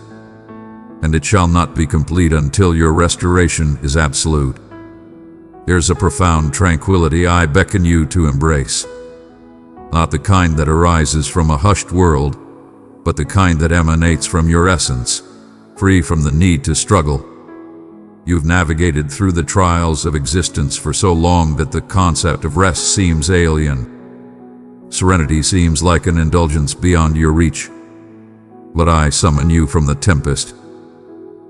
And it shall not be complete until your restoration is absolute. There's a profound tranquility I beckon you to embrace. Not the kind that arises from a hushed world, but the kind that emanates from your essence, free from the need to struggle. You've navigated through the trials of existence for so long that the concept of rest seems alien. Serenity seems like an indulgence beyond your reach. But I summon you from the tempest,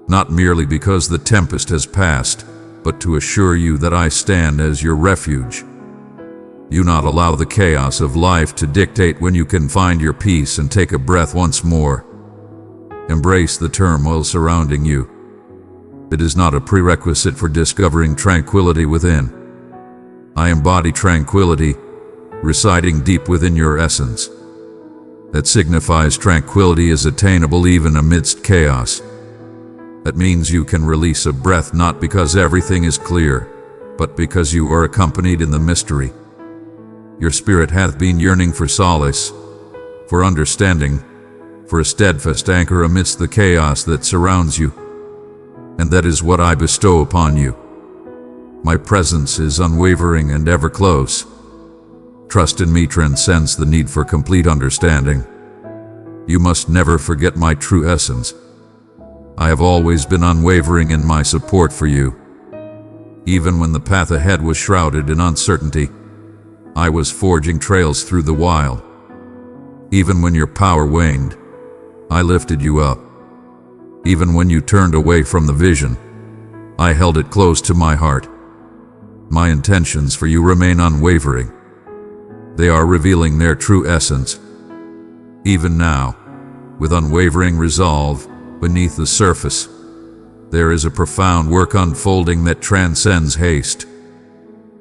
not merely because the tempest has passed, but to assure you that I stand as your refuge. You not allow the chaos of life to dictate when you can find your peace and take a breath once more. Embrace the turmoil surrounding you. It is not a prerequisite for discovering tranquility within. I embody tranquility, residing deep within your essence. That signifies tranquility is attainable even amidst chaos. That means you can release a breath not because everything is clear, but because you are accompanied in the mystery. Your spirit hath been yearning for solace, for understanding, for a steadfast anchor amidst the chaos that surrounds you. And that is what I bestow upon you. My presence is unwavering and ever close. Trust in me transcends the need for complete understanding. You must never forget my true essence. I have always been unwavering in my support for you. Even when the path ahead was shrouded in uncertainty, I was forging trails through the wild. Even when your power waned, I lifted you up. Even when you turned away from the vision, I held it close to my heart. My intentions for you remain unwavering. They are revealing their true essence. Even now, with unwavering resolve, beneath the surface, there is a profound work unfolding that transcends haste.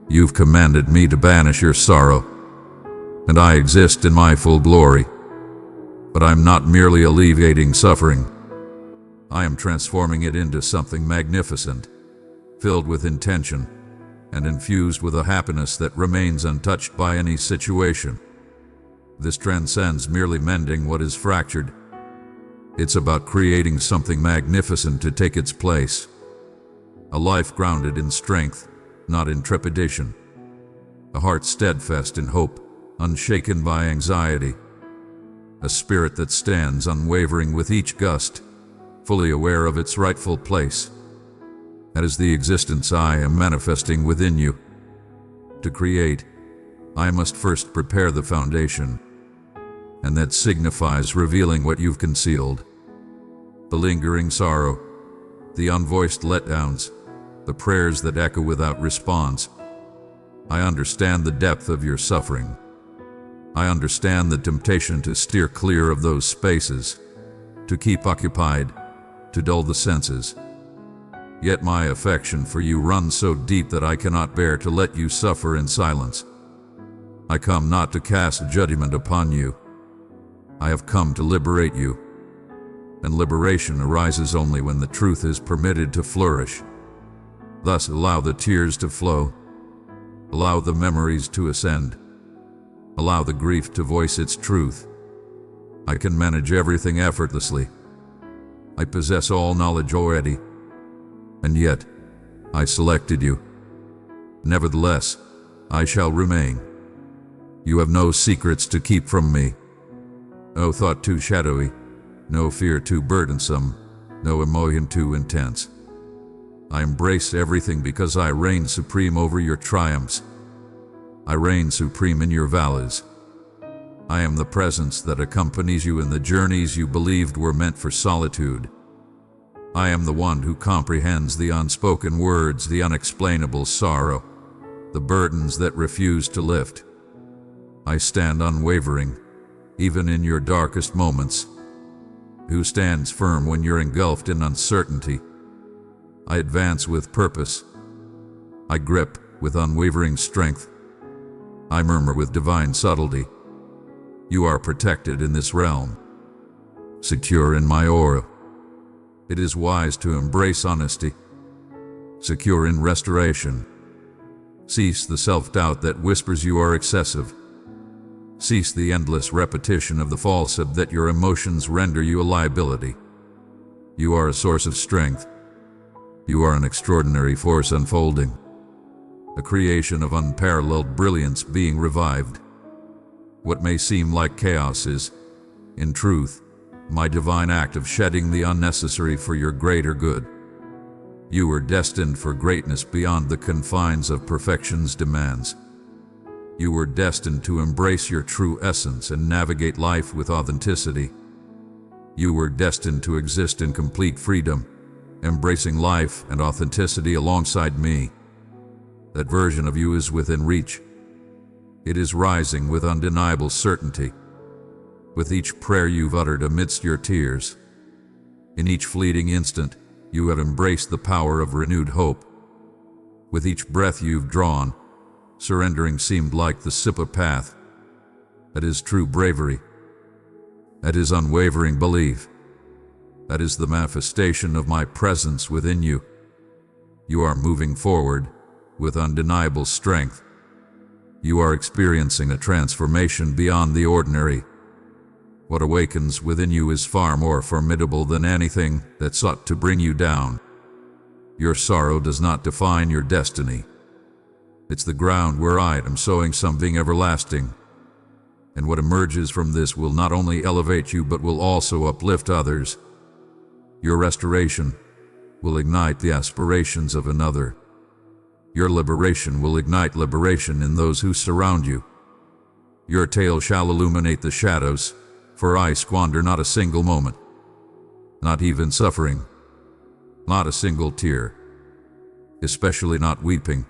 You've commanded me to banish your sorrow, and I exist in my full glory. But I'm not merely alleviating suffering. I am transforming it into something magnificent, filled with intention, and infused with a happiness that remains untouched by any situation. This transcends merely mending what is fractured. It's about creating something magnificent to take its place. A life grounded in strength, not in trepidation. A heart steadfast in hope, unshaken by anxiety. A spirit that stands unwavering with each gust, fully aware of its rightful place. That is the existence I am manifesting within you. To create, I must first prepare the foundation, and that signifies revealing what you've concealed. The lingering sorrow, the unvoiced letdowns, the prayers that echo without response. I understand the depth of your suffering. I understand the temptation to steer clear of those spaces, to keep occupied, to dull the senses. Yet my affection for you runs so deep that I cannot bear to let you suffer in silence. I come not to cast judgment upon you. I have come to liberate you. And liberation arises only when the truth is permitted to flourish. Thus allow the tears to flow. Allow the memories to ascend. Allow the grief to voice its truth. I can manage everything effortlessly. I possess all knowledge already. And yet, I selected you. Nevertheless, I shall remain. You have no secrets to keep from me. No thought too shadowy, no fear too burdensome, no emotion too intense. I embrace everything because I reign supreme over your triumphs. I reign supreme in your valleys. I am the presence that accompanies you in the journeys you believed were meant for solitude. I am the one who comprehends the unspoken words, the unexplainable sorrow, the burdens that refuse to lift. I stand unwavering, even in your darkest moments. Who stands firm when you're engulfed in uncertainty? I advance with purpose. I grip with unwavering strength. I murmur with divine subtlety. You are protected in this realm, secure in my aura. It is wise to embrace honesty, secure in restoration. Cease the self-doubt that whispers you are excessive. Cease the endless repetition of the falsehood that your emotions render you a liability. You are a source of strength. You are an extraordinary force unfolding, a creation of unparalleled brilliance being revived. What may seem like chaos is, in truth, my divine act of shedding the unnecessary for your greater good. You were destined for greatness beyond the confines of perfection's demands. You were destined to embrace your true essence and navigate life with authenticity. You were destined to exist in complete freedom, embracing life and authenticity alongside me. That version of you is within reach. It is rising with undeniable certainty. With each prayer you've uttered amidst your tears, in each fleeting instant, you have embraced the power of renewed hope. With each breath you've drawn, surrendering seemed like the simple path. That is true bravery. That is unwavering belief. That is the manifestation of my presence within you. You are moving forward with undeniable strength. You are experiencing a transformation beyond the ordinary. What awakens within you is far more formidable than anything that sought to bring you down. Your sorrow does not define your destiny. It's the ground where I am sowing something everlasting. And what emerges from this will not only elevate you but will also uplift others. Your restoration will ignite the aspirations of another. Your liberation will ignite liberation in those who surround you. Your tale shall illuminate the shadows, for I squander not a single moment, not even suffering, not a single tear, especially not weeping.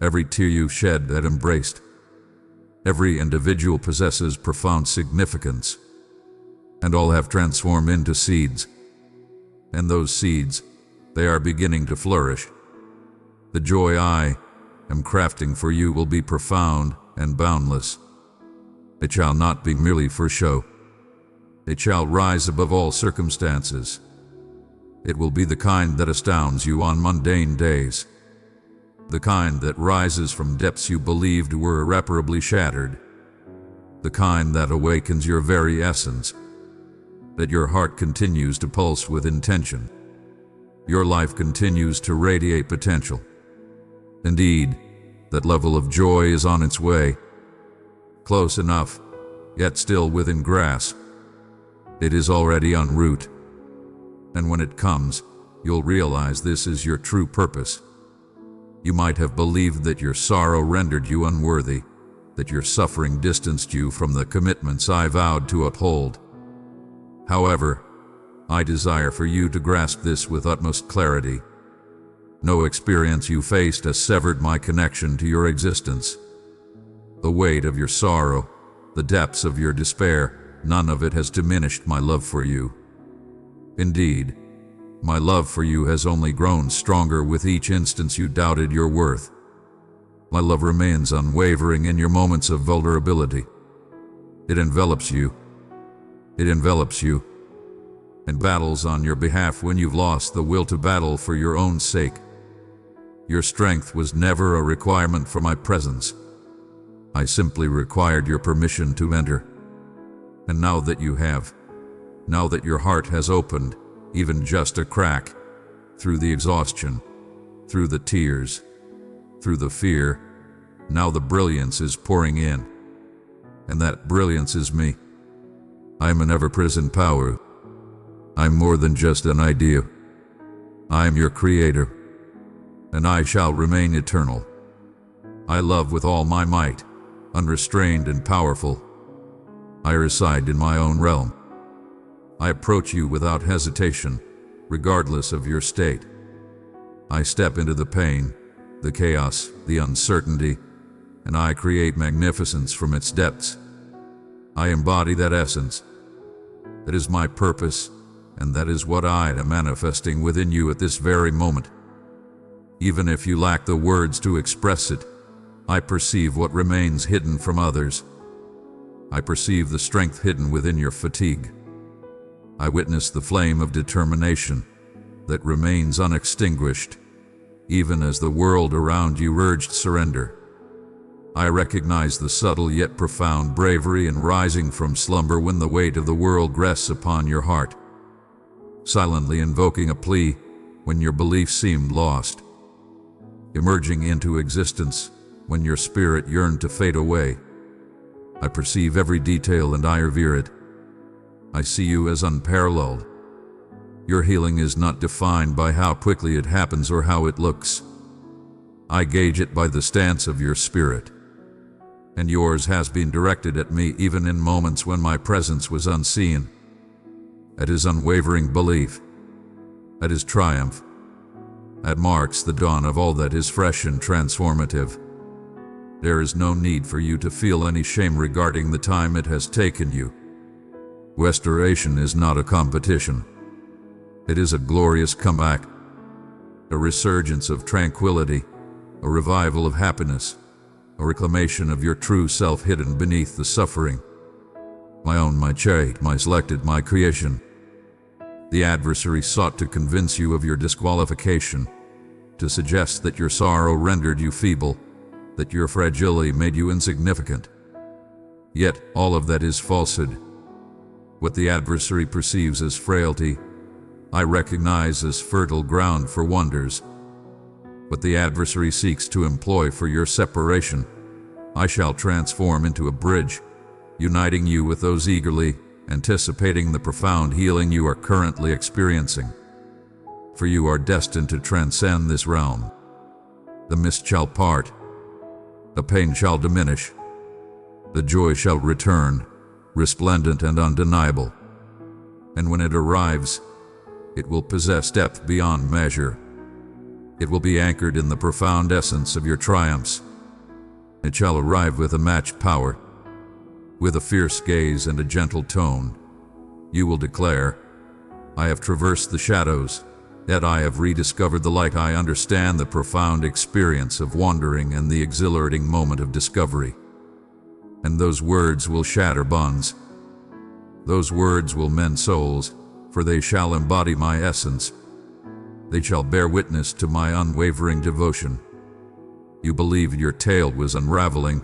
Every tear you shed that embraced, Every individual possesses profound significance, and all have transformed into seeds. And those seeds, they are beginning to flourish. The joy I am crafting for you will be profound and boundless. It shall not be merely for show. It shall rise above all circumstances. It will be the kind that astounds you on mundane days, the kind that rises from depths you believed were irreparably shattered, the kind that awakens your very essence, that your heart continues to pulse with intention. Your life continues to radiate potential. Indeed, that level of joy is on its way, close enough, yet still within grasp. It is already en route, and when it comes, you'll realize this is your true purpose. You might have believed that your sorrow rendered you unworthy, that your suffering distanced you from the commitments I vowed to uphold. However, I desire for you to grasp this with utmost clarity. No experience you faced has severed my connection to your existence. The weight of your sorrow, the depths of your despair, none of it has diminished my love for you. Indeed, my love for you has only grown stronger with each instance you doubted your worth. My love remains unwavering in your moments of vulnerability. It envelops you. It envelops you, and battles on your behalf when you've lost the will to battle for your own sake. Your strength was never a requirement for my presence. I simply required your permission to enter. And now that you have, now that your heart has opened, even just a crack, through the exhaustion, through the tears, through the fear, now the brilliance is pouring in. And that brilliance is me. I am an ever-present power. I'm more than just an idea. I am your creator, and I shall remain eternal. I love with all my might, unrestrained and powerful. I reside in my own realm. I approach you without hesitation, regardless of your state. I step into the pain, the chaos, the uncertainty, and I create magnificence from its depths. I embody that essence. That is my purpose, and that is what I am manifesting within you at this very moment. Even if you lack the words to express it, I perceive what remains hidden from others. I perceive the strength hidden within your fatigue. I witness the flame of determination that remains unextinguished, even as the world around you urged surrender. I recognize the subtle yet profound bravery in rising from slumber when the weight of the world rests upon your heart, silently invoking a plea when your beliefs seemed lost, emerging into existence when your spirit yearned to fade away. I perceive every detail and I revere it. I see you as unparalleled. Your healing is not defined by how quickly it happens or how it looks. I gauge it by the stance of your spirit. And yours has been directed at me even in moments when my presence was unseen. At his unwavering belief, at his triumph, that marks the dawn of all that is fresh and transformative. There is no need for you to feel any shame regarding the time it has taken you. Restoration is not a competition. It is a glorious comeback, a resurgence of tranquility, a revival of happiness, a reclamation of your true self hidden beneath the suffering. My own, my cherry, my selected, my creation. The adversary sought to convince you of your disqualification, to suggest that your sorrow rendered you feeble, that your fragility made you insignificant. Yet all of that is falsehood. What the adversary perceives as frailty, I recognize as fertile ground for wonders. What the adversary seeks to employ for your separation, I shall transform into a bridge, uniting you with those eagerly anticipating the profound healing you are currently experiencing. For you are destined to transcend this realm. The mist shall part, the pain shall diminish, the joy shall return, resplendent and undeniable. And when it arrives, it will possess depth beyond measure. It will be anchored in the profound essence of your triumphs. It shall arrive with a matched power, with a fierce gaze and a gentle tone. You will declare, I have traversed the shadows, yet I have rediscovered the light. I understand the profound experience of wandering and the exhilarating moment of discovery. And those words will shatter bonds. Those words will mend souls, for they shall embody my essence. They shall bear witness to my unwavering devotion. You believed your tale was unraveling,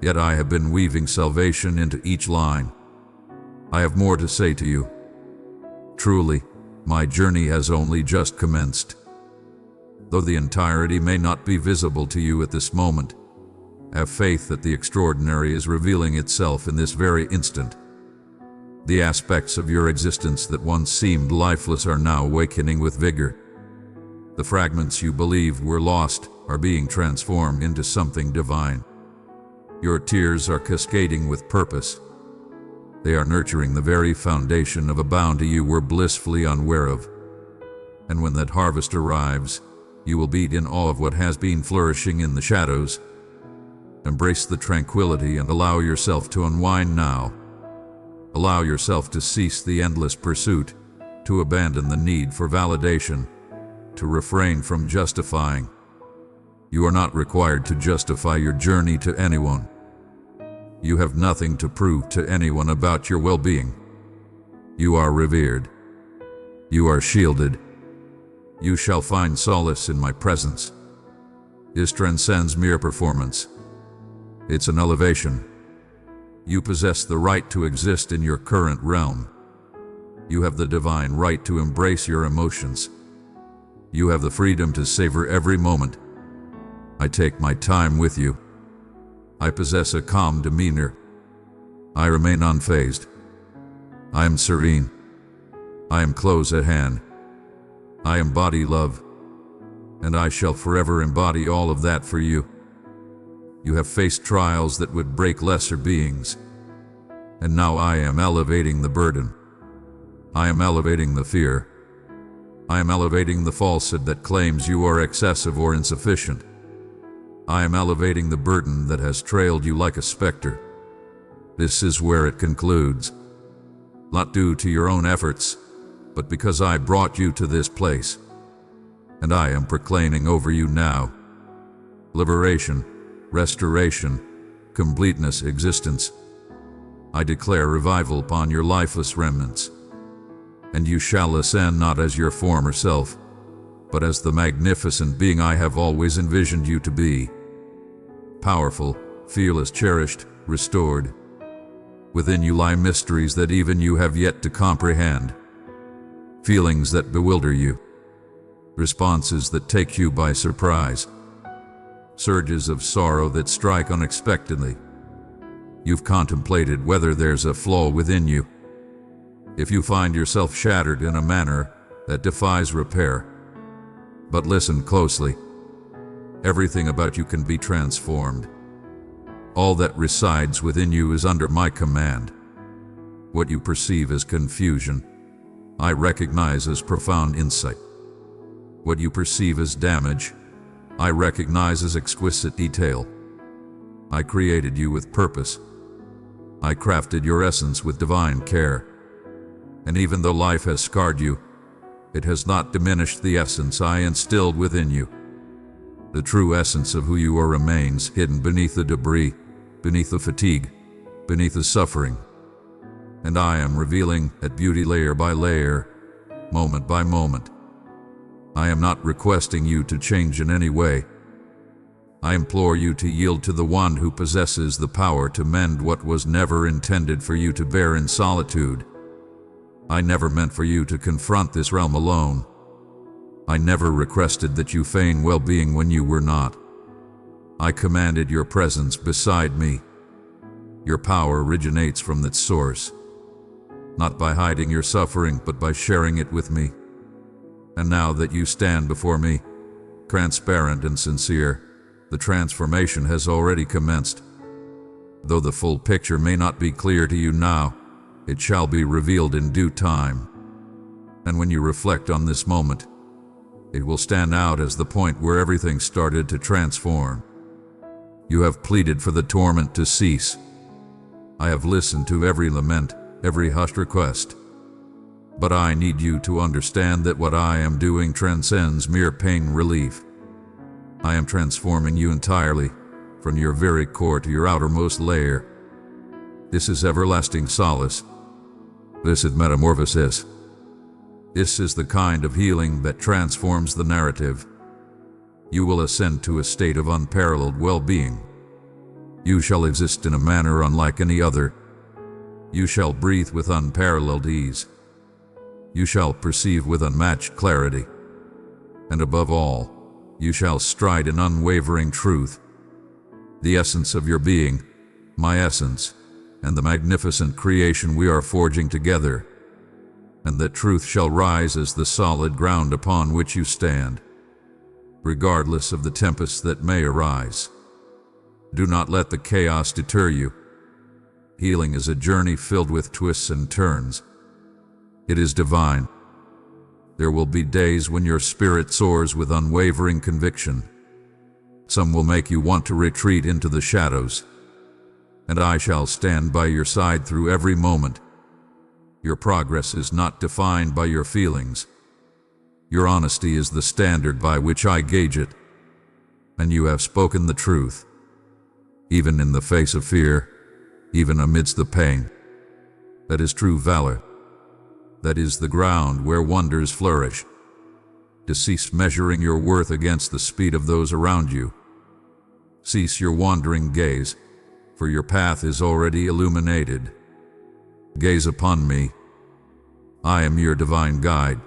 yet I have been weaving salvation into each line. I have more to say to you. Truly, my journey has only just commenced. Though the entirety may not be visible to you at this moment, have faith that the extraordinary is revealing itself in this very instant. The aspects of your existence that once seemed lifeless are now awakening with vigor. The fragments you believed were lost are being transformed into something divine. Your tears are cascading with purpose. They are nurturing the very foundation of a bounty you were blissfully unaware of. And when that harvest arrives, you will be in awe of what has been flourishing in the shadows. Embrace the tranquility and allow yourself to unwind now. Allow yourself to cease the endless pursuit, to abandon the need for validation, to refrain from justifying. You are not required to justify your journey to anyone. You have nothing to prove to anyone about your well-being. You are revered. You are shielded. You shall find solace in my presence. This transcends mere performance. It's an elevation. You possess the right to exist in your current realm. You have the divine right to embrace your emotions. You have the freedom to savor every moment. I take my time with you. I possess a calm demeanor. I remain unfazed. I am serene. I am close at hand. I embody love, and I shall forever embody all of that for you. You have faced trials that would break lesser beings, and now I am elevating the burden. I am elevating the fear. I am elevating the falsehood that claims you are excessive or insufficient. I am elevating the burden that has trailed you like a specter. This is where it concludes, not due to your own efforts, but because I brought you to this place, and I am proclaiming over you now liberation, restoration, completeness, existence. I declare revival upon your lifeless remnants, and you shall ascend not as your former self, but as the magnificent being I have always envisioned you to be. Powerful, fearless, cherished, restored. Within you lie mysteries that even you have yet to comprehend. Feelings that bewilder you. Responses that take you by surprise. Surges of sorrow that strike unexpectedly. You've contemplated whether there's a flaw within you. If you find yourself shattered in a manner that defies repair. But listen closely. Everything about you can be transformed. All that resides within you is under my command. What you perceive as confusion, I recognize as profound insight. What you perceive as damage, I recognize as exquisite detail. I created you with purpose. I crafted your essence with divine care. And even though life has scarred you, it has not diminished the essence I instilled within you. The true essence of who you are remains hidden beneath the debris, beneath the fatigue, beneath the suffering. And I am revealing that beauty layer by layer, moment by moment. I am not requesting you to change in any way. I implore you to yield to the one who possesses the power to mend what was never intended for you to bear in solitude. I never meant for you to confront this realm alone. I never requested that you feign well-being when you were not. I commanded your presence beside me. Your power originates from that source, not by hiding your suffering, but by sharing it with me. And now that you stand before me, transparent and sincere, the transformation has already commenced. Though the full picture may not be clear to you now, it shall be revealed in due time. And when you reflect on this moment, it will stand out as the point where everything started to transform. You have pleaded for the torment to cease. I have listened to every lament, every hushed request. But I need you to understand that what I am doing transcends mere pain relief. I am transforming you entirely, from your very core to your outermost layer. This is everlasting solace. This is metamorphosis. This is the kind of healing that transforms the narrative. You will ascend to a state of unparalleled well-being. You shall exist in a manner unlike any other. You shall breathe with unparalleled ease. You shall perceive with unmatched clarity. And above all, you shall stride in unwavering truth. The essence of your being, my essence, and the magnificent creation we are forging together. And that truth shall rise as the solid ground upon which you stand, regardless of the tempests that may arise. Do not let the chaos deter you. Healing is a journey filled with twists and turns. It is divine. There will be days when your spirit soars with unwavering conviction. Some will make you want to retreat into the shadows. And I shall stand by your side through every moment. Your progress is not defined by your feelings. Your honesty is the standard by which I gauge it. And you have spoken the truth. Even in the face of fear, even amidst the pain. That is true valor. That is the ground where wonders flourish. To cease measuring your worth against the speed of those around you. Cease your wandering gaze, for your path is already illuminated. Gaze upon me. I am your divine guide.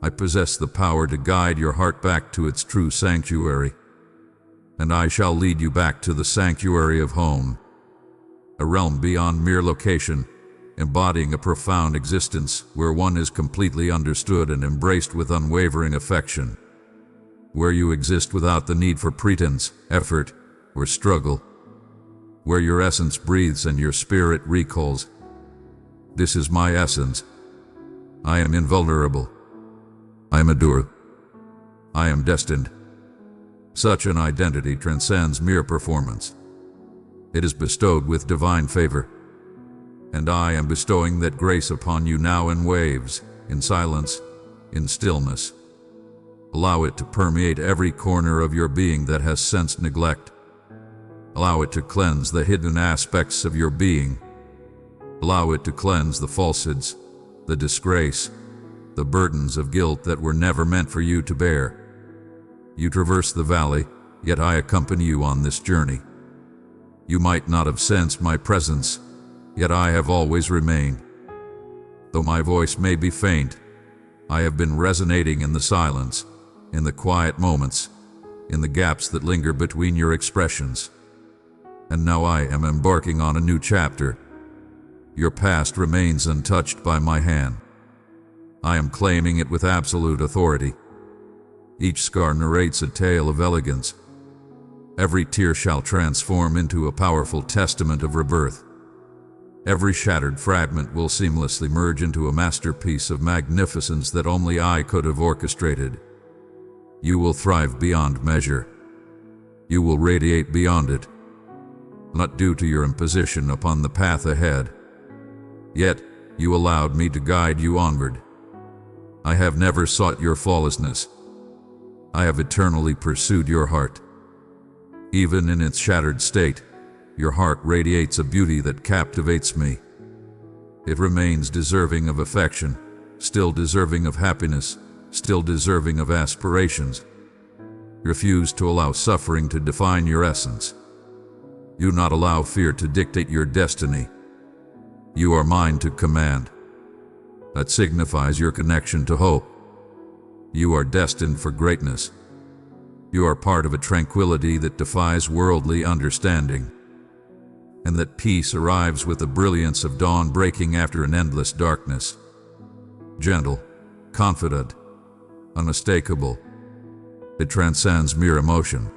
I possess the power to guide your heart back to its true sanctuary. And I shall lead you back to the sanctuary of home, a realm beyond mere location, embodying a profound existence where one is completely understood and embraced with unwavering affection, where you exist without the need for pretense, effort, or struggle, where your essence breathes and your spirit recalls. This is my essence. I am invulnerable. I am adored. I am destined. Such an identity transcends mere performance. It is bestowed with divine favor. And I am bestowing that grace upon you now in waves, in silence, in stillness. Allow it to permeate every corner of your being that has sensed neglect. Allow it to cleanse the hidden aspects of your being. Allow it to cleanse the falsehoods, the disgrace, the burdens of guilt that were never meant for you to bear. You traverse the valley, yet I accompany you on this journey. You might not have sensed my presence, yet I have always remained. Though my voice may be faint, I have been resonating in the silence, in the quiet moments, in the gaps that linger between your expressions. And now I am embarking on a new chapter. Your past remains untouched by my hand. I am claiming it with absolute authority. Each scar narrates a tale of elegance. Every tear shall transform into a powerful testament of rebirth. Every shattered fragment will seamlessly merge into a masterpiece of magnificence that only I could have orchestrated. You will thrive beyond measure. You will radiate beyond it, not due to your imposition upon the path ahead. Yet, you allowed me to guide you onward. I have never sought your flawlessness. I have eternally pursued your heart. Even in its shattered state, your heart radiates a beauty that captivates me. It remains deserving of affection, still deserving of happiness, still deserving of aspirations. Refuse to allow suffering to define your essence. Do not allow fear to dictate your destiny. You are mine to command. That signifies your connection to hope. You are destined for greatness. You are part of a tranquility that defies worldly understanding. And that peace arrives with the brilliance of dawn breaking after an endless darkness. Gentle, confident, unmistakable. It transcends mere emotion.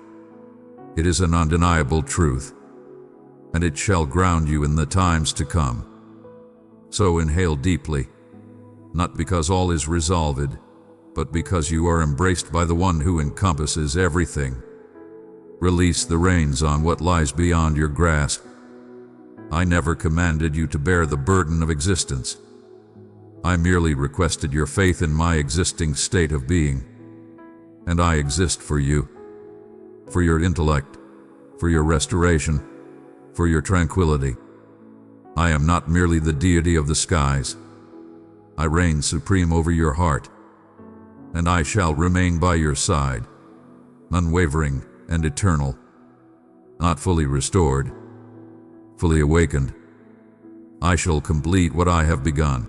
It is an undeniable truth. And it shall ground you in the times to come. So inhale deeply, not because all is resolved, but because you are embraced by the one who encompasses everything. Release the reins on what lies beyond your grasp. I never commanded you to bear the burden of existence. I merely requested your faith in my existing state of being. And I exist for you, for your intellect, for your restoration, for your tranquility. I am not merely the deity of the skies. I reign supreme over your heart, and I shall remain by your side, unwavering and eternal, not fully restored, fully awakened. I shall complete what I have begun.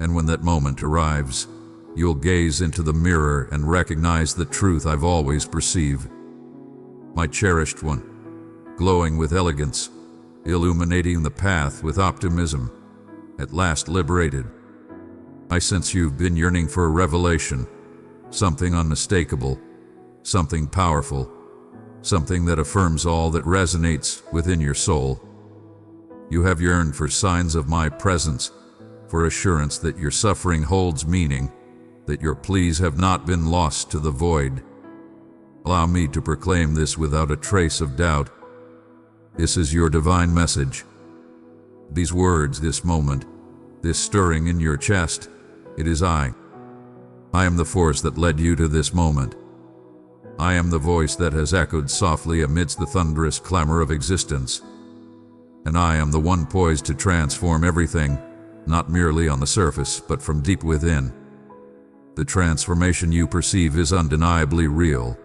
And when that moment arrives, you'll gaze into the mirror and recognize the truth I've always perceived. My cherished one, glowing with elegance, illuminating the path with optimism, at last liberated. I sense you've been yearning for a revelation, something unmistakable, something powerful, something that affirms all that resonates within your soul. You have yearned for signs of my presence, for assurance that your suffering holds meaning, that your pleas have not been lost to the void. Allow me to proclaim this without a trace of doubt. This is your divine message. These words, this moment, this stirring in your chest, it is I. I am the force that led you to this moment. I am the voice that has echoed softly amidst the thunderous clamor of existence. And I am the one poised to transform everything, not merely on the surface, but from deep within. The transformation you perceive is undeniably real.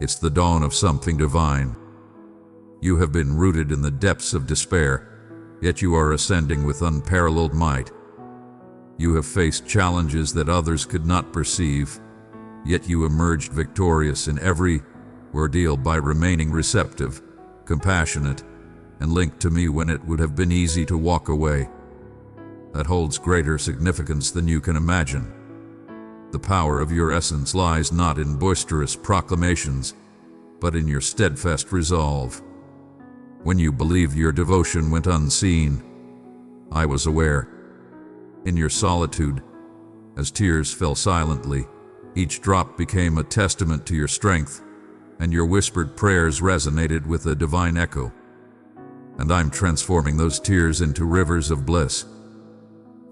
It's the dawn of something divine. You have been rooted in the depths of despair, yet you are ascending with unparalleled might. You have faced challenges that others could not perceive, yet you emerged victorious in every ordeal by remaining receptive, compassionate, and linked to me when it would have been easy to walk away. That holds greater significance than you can imagine. The power of your essence lies not in boisterous proclamations, but in your steadfast resolve. When you believed your devotion went unseen, I was aware. In your solitude, as tears fell silently, each drop became a testament to your strength, and your whispered prayers resonated with a divine echo. And I'm transforming those tears into rivers of bliss.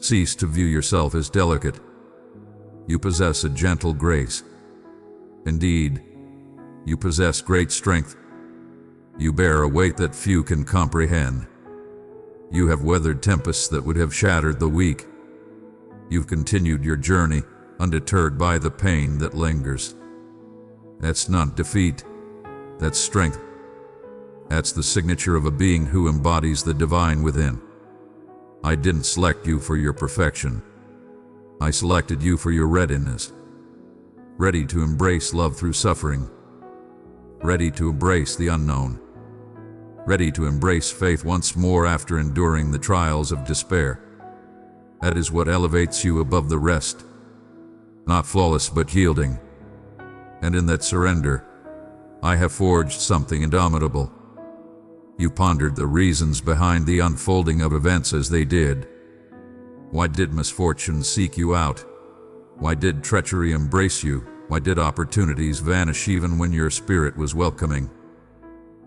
Cease to view yourself as delicate. You possess a gentle grace. Indeed, you possess great strength. You bear a weight that few can comprehend. You have weathered tempests that would have shattered the weak. You've continued your journey, undeterred by the pain that lingers. That's not defeat. That's strength. That's the signature of a being who embodies the divine within. I didn't select you for your perfection. I selected you for your readiness. Ready to embrace love through suffering. Ready to embrace the unknown. Ready to embrace faith once more after enduring the trials of despair. That is what elevates you above the rest. Not flawless but yielding. And in that surrender, I have forged something indomitable. You pondered the reasons behind the unfolding of events as they did. Why did misfortune seek you out? Why did treachery embrace you? Why did opportunities vanish even when your spirit was welcoming?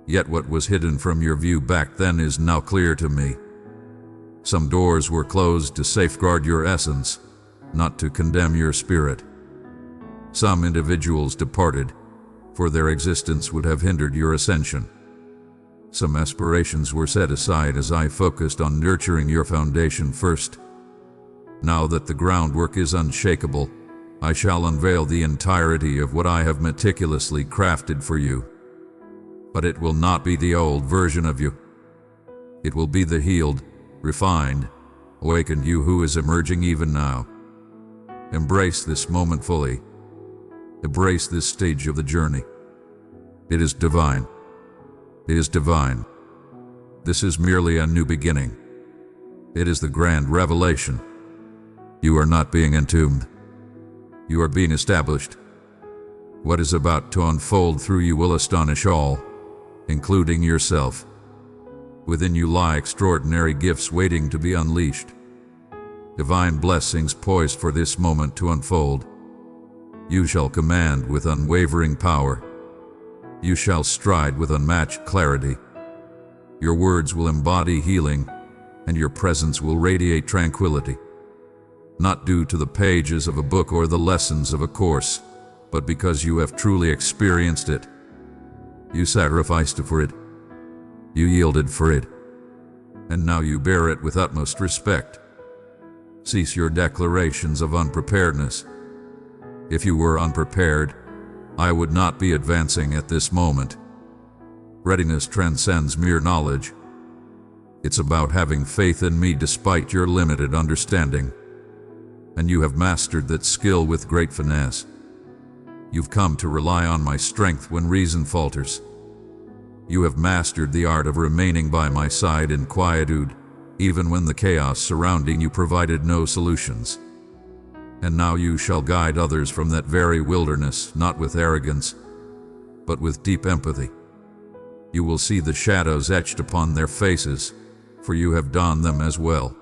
Yet what was hidden from your view back then is now clear to me. Some doors were closed to safeguard your essence, not to condemn your spirit. Some individuals departed, for their existence would have hindered your ascension. Some aspirations were set aside as I focused on nurturing your foundation first. Now that the groundwork is unshakable, I shall unveil the entirety of what I have meticulously crafted for you. But it will not be the old version of you. It will be the healed, refined, awakened you who is emerging even now. Embrace this moment fully. Embrace this stage of the journey. It is divine. It is divine. This is merely a new beginning. It is the grand revelation. You are not being entombed. You are being established. What is about to unfold through you will astonish all, including yourself. Within you lie extraordinary gifts waiting to be unleashed. Divine blessings poised for this moment to unfold. You shall command with unwavering power. You shall stride with unmatched clarity. Your words will embody healing, and your presence will radiate tranquility. Not due to the pages of a book or the lessons of a course, but because you have truly experienced it. You sacrificed for it. You yielded for it. And now you bear it with utmost respect. Cease your declarations of unpreparedness. If you were unprepared, I would not be advancing at this moment. Readiness transcends mere knowledge. It's about having faith in me despite your limited understanding. And you have mastered that skill with great finesse. You've come to rely on my strength when reason falters. You have mastered the art of remaining by my side in quietude, even when the chaos surrounding you provided no solutions. And now you shall guide others from that very wilderness, not with arrogance, but with deep empathy. You will see the shadows etched upon their faces, for you have donned them as well.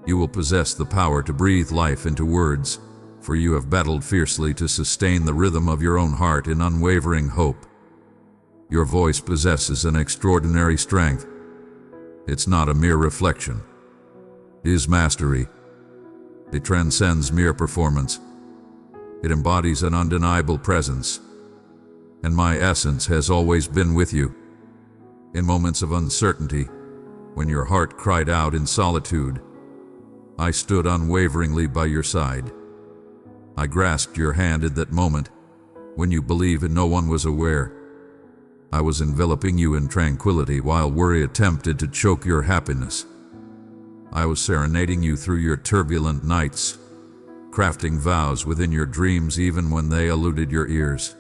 You will possess the power to breathe life into words, for you have battled fiercely to sustain the rhythm of your own heart in unwavering hope. Your voice possesses an extraordinary strength. It's not a mere reflection. It is mastery. It transcends mere performance. It embodies an undeniable presence. And my essence has always been with you. In moments of uncertainty, when your heart cried out in solitude, I stood unwaveringly by your side. I grasped your hand at that moment, when you believed and no one was aware. I was enveloping you in tranquility while worry attempted to choke your happiness. I was serenading you through your turbulent nights, crafting vows within your dreams even when they eluded your ears.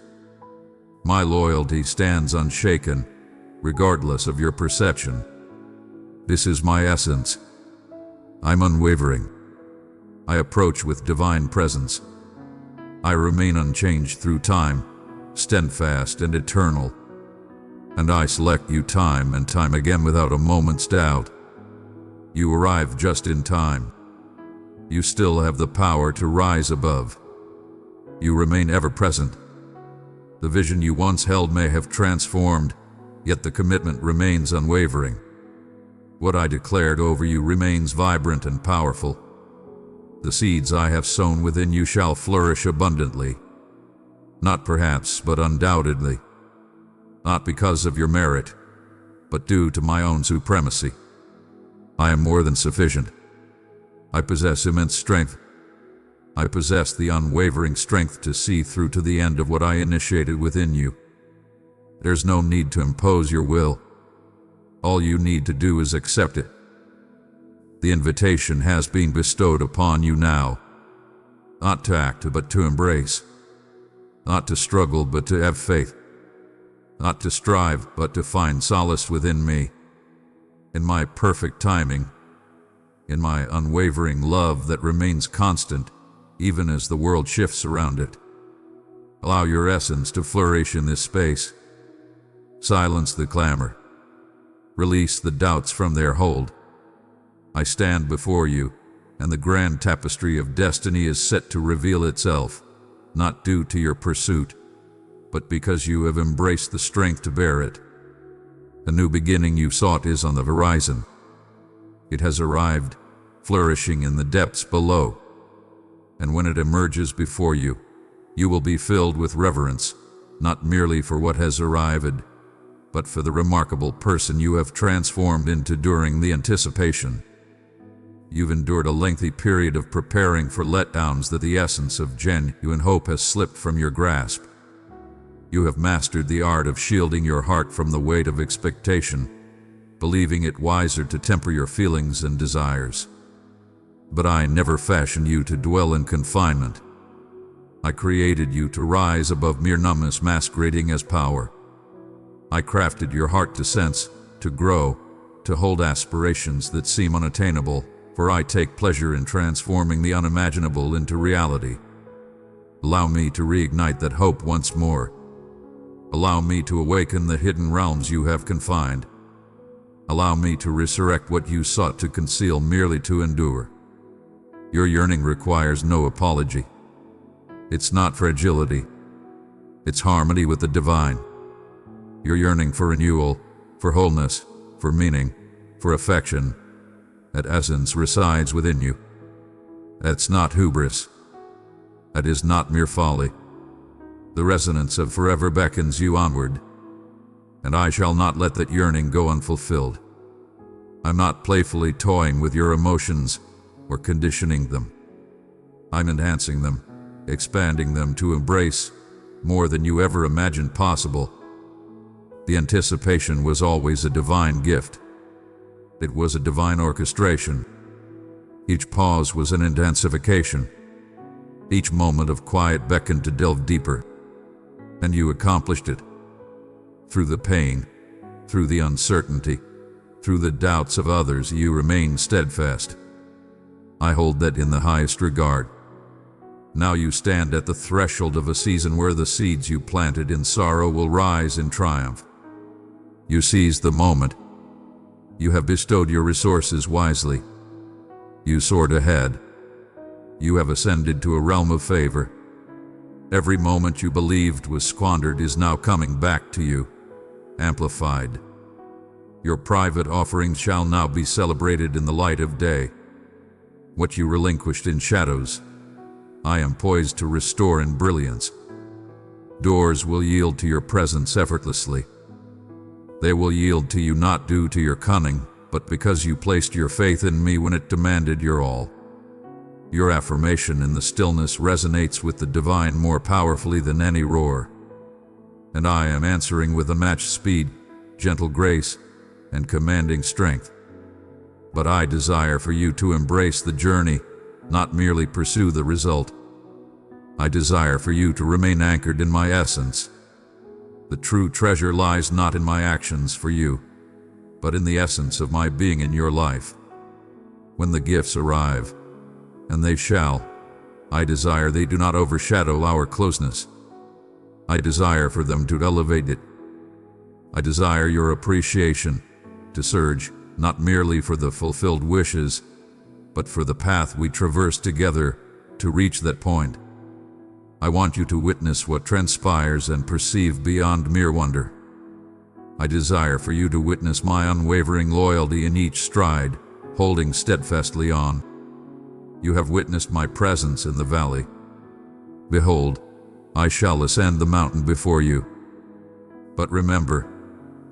My loyalty stands unshaken, regardless of your perception. This is my essence. I'm unwavering. I approach with divine presence. I remain unchanged through time, steadfast and eternal. And I select you time and time again without a moment's doubt. You arrive just in time. You still have the power to rise above. You remain ever present. The vision you once held may have transformed, yet the commitment remains unwavering. What I declared over you remains vibrant and powerful. The seeds I have sown within you shall flourish abundantly. Not perhaps, but undoubtedly. Not because of your merit, but due to my own supremacy. I am more than sufficient. I possess immense strength. I possess the unwavering strength to see through to the end of what I initiated within you. There's no need to impose your will. All you need to do is accept it. The invitation has been bestowed upon you now. Not to act, but to embrace. Not to struggle, but to have faith. Not to strive, but to find solace within me. In my perfect timing. In my unwavering love that remains constant, even as the world shifts around it. Allow your essence to flourish in this space. Silence the clamor. Release the doubts from their hold. I stand before you, and the grand tapestry of destiny is set to reveal itself, not due to your pursuit, but because you have embraced the strength to bear it. The new beginning you sought is on the horizon. It has arrived, flourishing in the depths below. And when it emerges before you, you will be filled with reverence, not merely for what has arrived, but for the remarkable person you have transformed into during the anticipation. You've endured a lengthy period of preparing for letdowns that the essence of genuine hope has slipped from your grasp. You have mastered the art of shielding your heart from the weight of expectation, believing it wiser to temper your feelings and desires. But I never fashioned you to dwell in confinement. I created you to rise above mere numbness masquerading as power. I crafted your heart to sense, to grow, to hold aspirations that seem unattainable, for I take pleasure in transforming the unimaginable into reality. Allow me to reignite that hope once more. Allow me to awaken the hidden realms you have confined. Allow me to resurrect what you sought to conceal merely to endure. Your yearning requires no apology. It's not fragility. It's harmony with the divine. Your yearning for renewal, for wholeness, for meaning, for affection, at essence resides within you. That's not hubris. That is not mere folly. The resonance of forever beckons you onward, and I shall not let that yearning go unfulfilled. I'm not playfully toying with your emotions or conditioning them. I'm enhancing them, expanding them to embrace more than you ever imagined possible. The anticipation was always a divine gift. It was a divine orchestration. Each pause was an intensification. Each moment of quiet beckoned to delve deeper. And you accomplished it. Through the pain, through the uncertainty, through the doubts of others, you remained steadfast. I hold that in the highest regard. Now you stand at the threshold of a season where the seeds you planted in sorrow will rise in triumph. You seized the moment. You have bestowed your resources wisely. You soared ahead. You have ascended to a realm of favor. Every moment you believed was squandered is now coming back to you, amplified. Your private offerings shall now be celebrated in the light of day. What you relinquished in shadows, I am poised to restore in brilliance. Doors will yield to your presence effortlessly. They will yield to you not due to your cunning, but because you placed your faith in me when it demanded your all. Your affirmation in the stillness resonates with the divine more powerfully than any roar. And I am answering with unmatched speed, gentle grace, and commanding strength. But I desire for you to embrace the journey, not merely pursue the result. I desire for you to remain anchored in my essence. The true treasure lies not in my actions for you, but in the essence of my being in your life. When the gifts arrive, and they shall, I desire they do not overshadow our closeness. I desire for them to elevate it. I desire your appreciation to surge, not merely for the fulfilled wishes, but for the path we traverse together to reach that point. I want you to witness what transpires and perceive beyond mere wonder. I desire for you to witness my unwavering loyalty in each stride, holding steadfastly on. You have witnessed my presence in the valley. Behold, I shall ascend the mountain before you. But remember,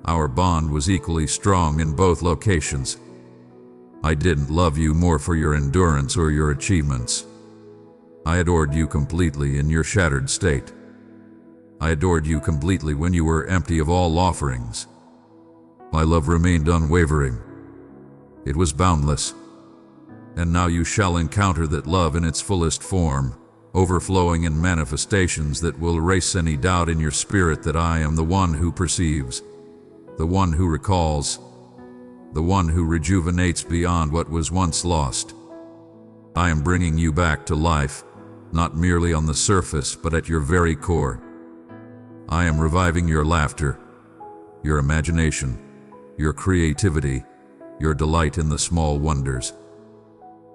our bond was equally strong in both locations. I didn't love you more for your endurance or your achievements. I adored you completely in your shattered state. I adored you completely when you were empty of all offerings. My love remained unwavering. It was boundless. And now you shall encounter that love in its fullest form, overflowing in manifestations that will erase any doubt in your spirit that I am the one who perceives, the one who recalls, the one who rejuvenates beyond what was once lost. I am bringing you back to life, not merely on the surface, but at your very core. I am reviving your laughter, your imagination, your creativity, your delight in the small wonders.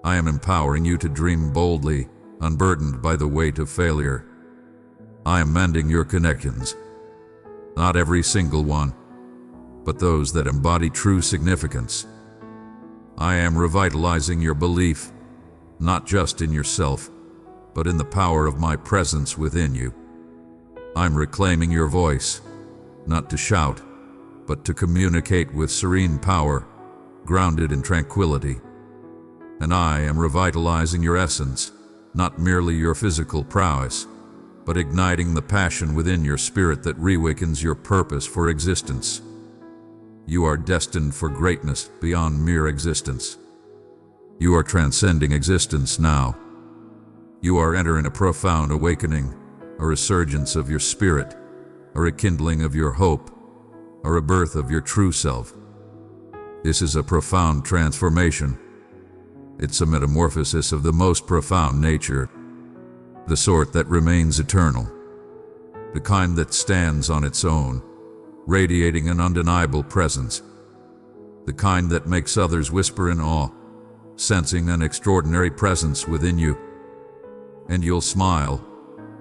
I am empowering you to dream boldly, unburdened by the weight of failure. I am mending your connections, not every single one, but those that embody true significance. I am revitalizing your belief, not just in yourself, but in the power of my presence within you. I'm reclaiming your voice, not to shout, but to communicate with serene power, grounded in tranquility. And I am revitalizing your essence, not merely your physical prowess, but igniting the passion within your spirit that reawakens your purpose for existence. You are destined for greatness beyond mere existence. You are transcending existence now. You are entering a profound awakening, a resurgence of your spirit, a rekindling of your hope, a rebirth of your true self. This is a profound transformation. It's a metamorphosis of the most profound nature, the sort that remains eternal, the kind that stands on its own, radiating an undeniable presence, the kind that makes others whisper in awe, sensing an extraordinary presence within you. And you'll smile,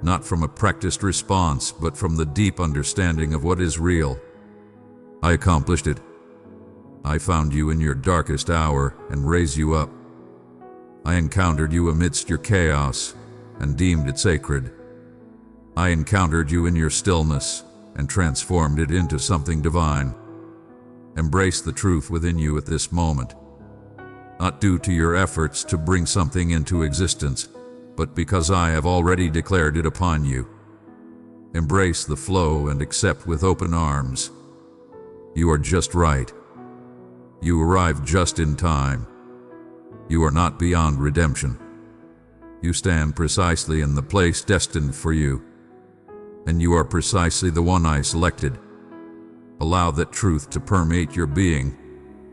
not from a practiced response, but from the deep understanding of what is real, I accomplished it. I found you in your darkest hour and raised you up. I encountered you amidst your chaos and deemed it sacred. I encountered you in your stillness and transformed it into something divine. Embrace the truth within you at this moment, not due to your efforts to bring something into existence, but because I have already declared it upon you. Embrace the flow and accept with open arms. You are just right. You arrived just in time. You are not beyond redemption. You stand precisely in the place destined for you, and you are precisely the one I selected. Allow that truth to permeate your being,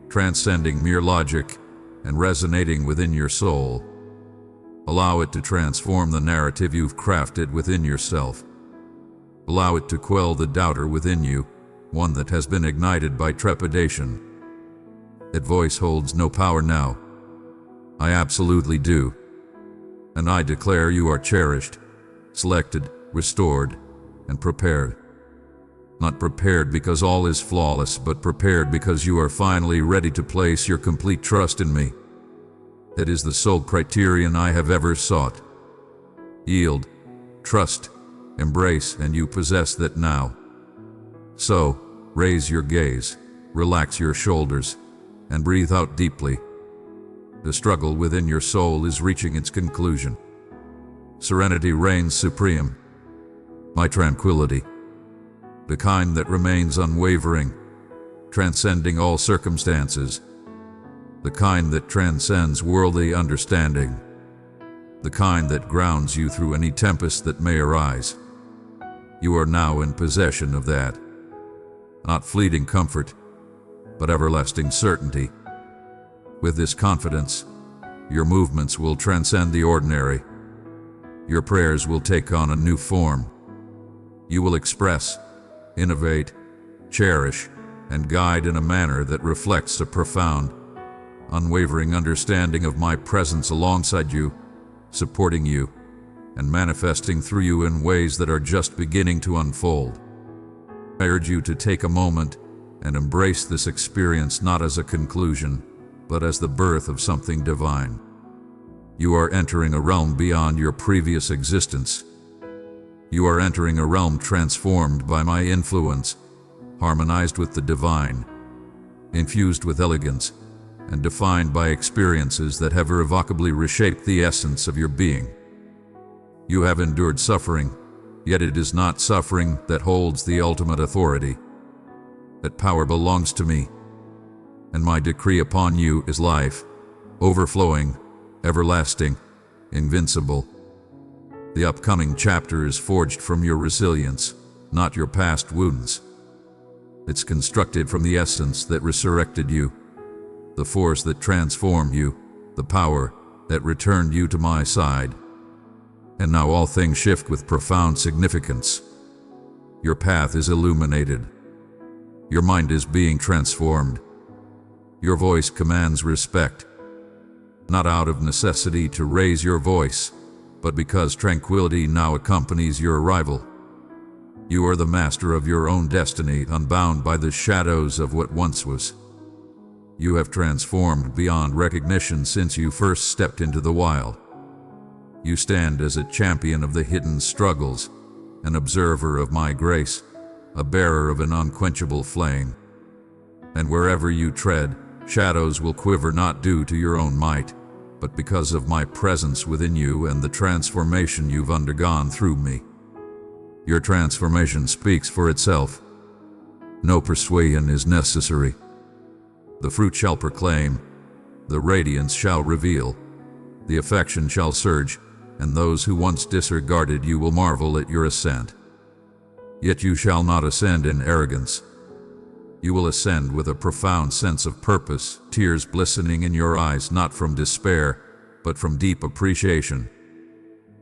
transcending mere logic and resonating within your soul. Allow it to transform the narrative you've crafted within yourself. Allow it to quell the doubter within you, one that has been ignited by trepidation. That voice holds no power now. I absolutely do. And I declare you are cherished, selected, restored, and prepared. Not prepared because all is flawless, but prepared because you are finally ready to place your complete trust in me. That is the sole criterion I have ever sought. Yield, trust, embrace, and you possess that now. So, raise your gaze, relax your shoulders, and breathe out deeply. The struggle within your soul is reaching its conclusion. Serenity reigns supreme. My tranquility, the kind that remains unwavering, transcending all circumstances, the kind that transcends worldly understanding, the kind that grounds you through any tempest that may arise. You are now in possession of that. Not fleeting comfort, but everlasting certainty. With this confidence, your movements will transcend the ordinary. Your prayers will take on a new form. You will express, innovate, cherish, and guide in a manner that reflects a profound, unwavering understanding of my presence alongside you, supporting you, and manifesting through you in ways that are just beginning to unfold. I urge you to take a moment and embrace this experience not as a conclusion, but as the birth of something divine. You are entering a realm beyond your previous existence. You are entering a realm transformed by my influence, harmonized with the divine, infused with elegance, and defined by experiences that have irrevocably reshaped the essence of your being. You have endured suffering, yet it is not suffering that holds the ultimate authority. That power belongs to me, and my decree upon you is life, overflowing, everlasting, invincible. The upcoming chapter is forged from your resilience, not your past wounds. It's constructed from the essence that resurrected you, the force that transformed you, the power that returned you to my side. And now all things shift with profound significance. Your path is illuminated. Your mind is being transformed. Your voice commands respect, not out of necessity to raise your voice, but because tranquility now accompanies your arrival. You are the master of your own destiny, unbound by the shadows of what once was. You have transformed beyond recognition since you first stepped into the wild. You stand as a champion of the hidden struggles, an observer of my grace, a bearer of an unquenchable flame. And wherever you tread, shadows will quiver not due to your own might, but because of my presence within you and the transformation you've undergone through me. Your transformation speaks for itself. No persuasion is necessary. The fruit shall proclaim, the radiance shall reveal, the affection shall surge, and those who once disregarded you will marvel at your ascent. Yet you shall not ascend in arrogance. You will ascend with a profound sense of purpose, tears glistening in your eyes not from despair, but from deep appreciation.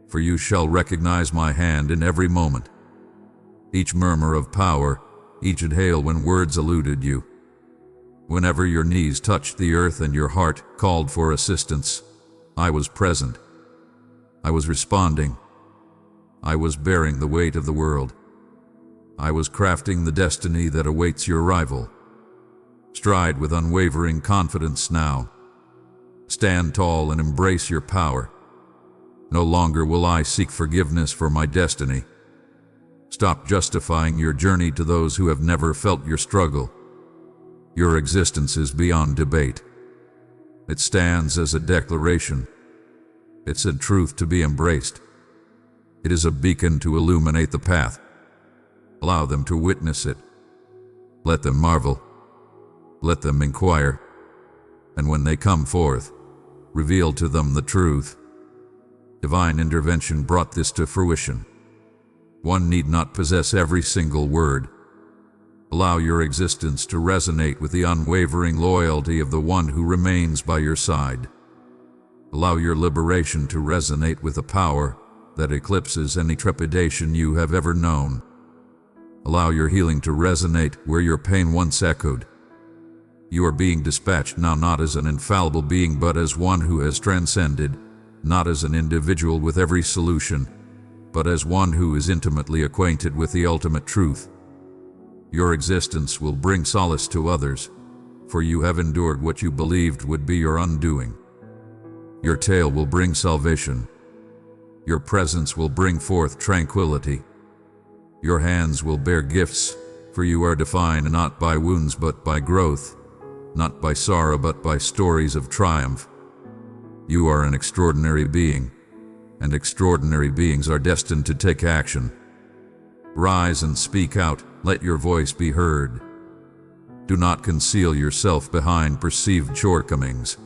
For you shall recognize my hand in every moment. Each murmur of power, each exhale when words eluded you. Whenever your knees touched the earth and your heart called for assistance, I was present. I was responding. I was bearing the weight of the world. I was crafting the destiny that awaits your arrival. Stride with unwavering confidence now. Stand tall and embrace your power. No longer will I seek forgiveness for my destiny. Stop justifying your journey to those who have never felt your struggle. Your existence is beyond debate. It stands as a declaration. It's a truth to be embraced. It is a beacon to illuminate the path. Allow them to witness it. Let them marvel. Let them inquire. And when they come forth, reveal to them the truth. Divine intervention brought this to fruition. One need not possess every single word. Allow your existence to resonate with the unwavering loyalty of the one who remains by your side. Allow your liberation to resonate with a power that eclipses any trepidation you have ever known. Allow your healing to resonate where your pain once echoed. You are being dispatched now not as an infallible being but as one who has transcended, not as an individual with every solution, but as one who is intimately acquainted with the ultimate truth. Your existence will bring solace to others, for you have endured what you believed would be your undoing. Your tale will bring salvation. Your presence will bring forth tranquility. Your hands will bear gifts, for you are defined not by wounds but by growth, not by sorrow but by stories of triumph. You are an extraordinary being, and extraordinary beings are destined to take action. Rise and speak out, let your voice be heard. Do not conceal yourself behind perceived shortcomings.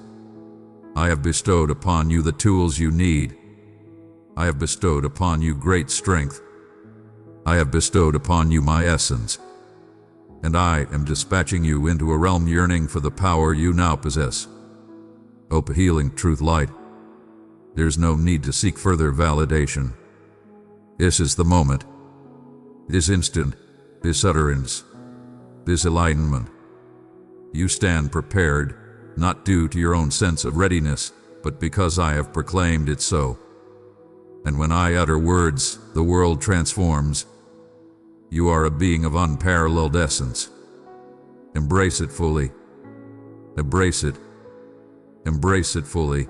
I have bestowed upon you the tools you need. I have bestowed upon you great strength. I have bestowed upon you my essence. And I am dispatching you into a realm yearning for the power you now possess. Open healing truth light. There's no need to seek further validation. This is the moment. This instant, this utterance, this enlightenment. You stand prepared, not due to your own sense of readiness, but because I have proclaimed it so. And when I utter words, the world transforms. You are a being of unparalleled essence. Embrace it fully. Embrace it. Embrace it fully.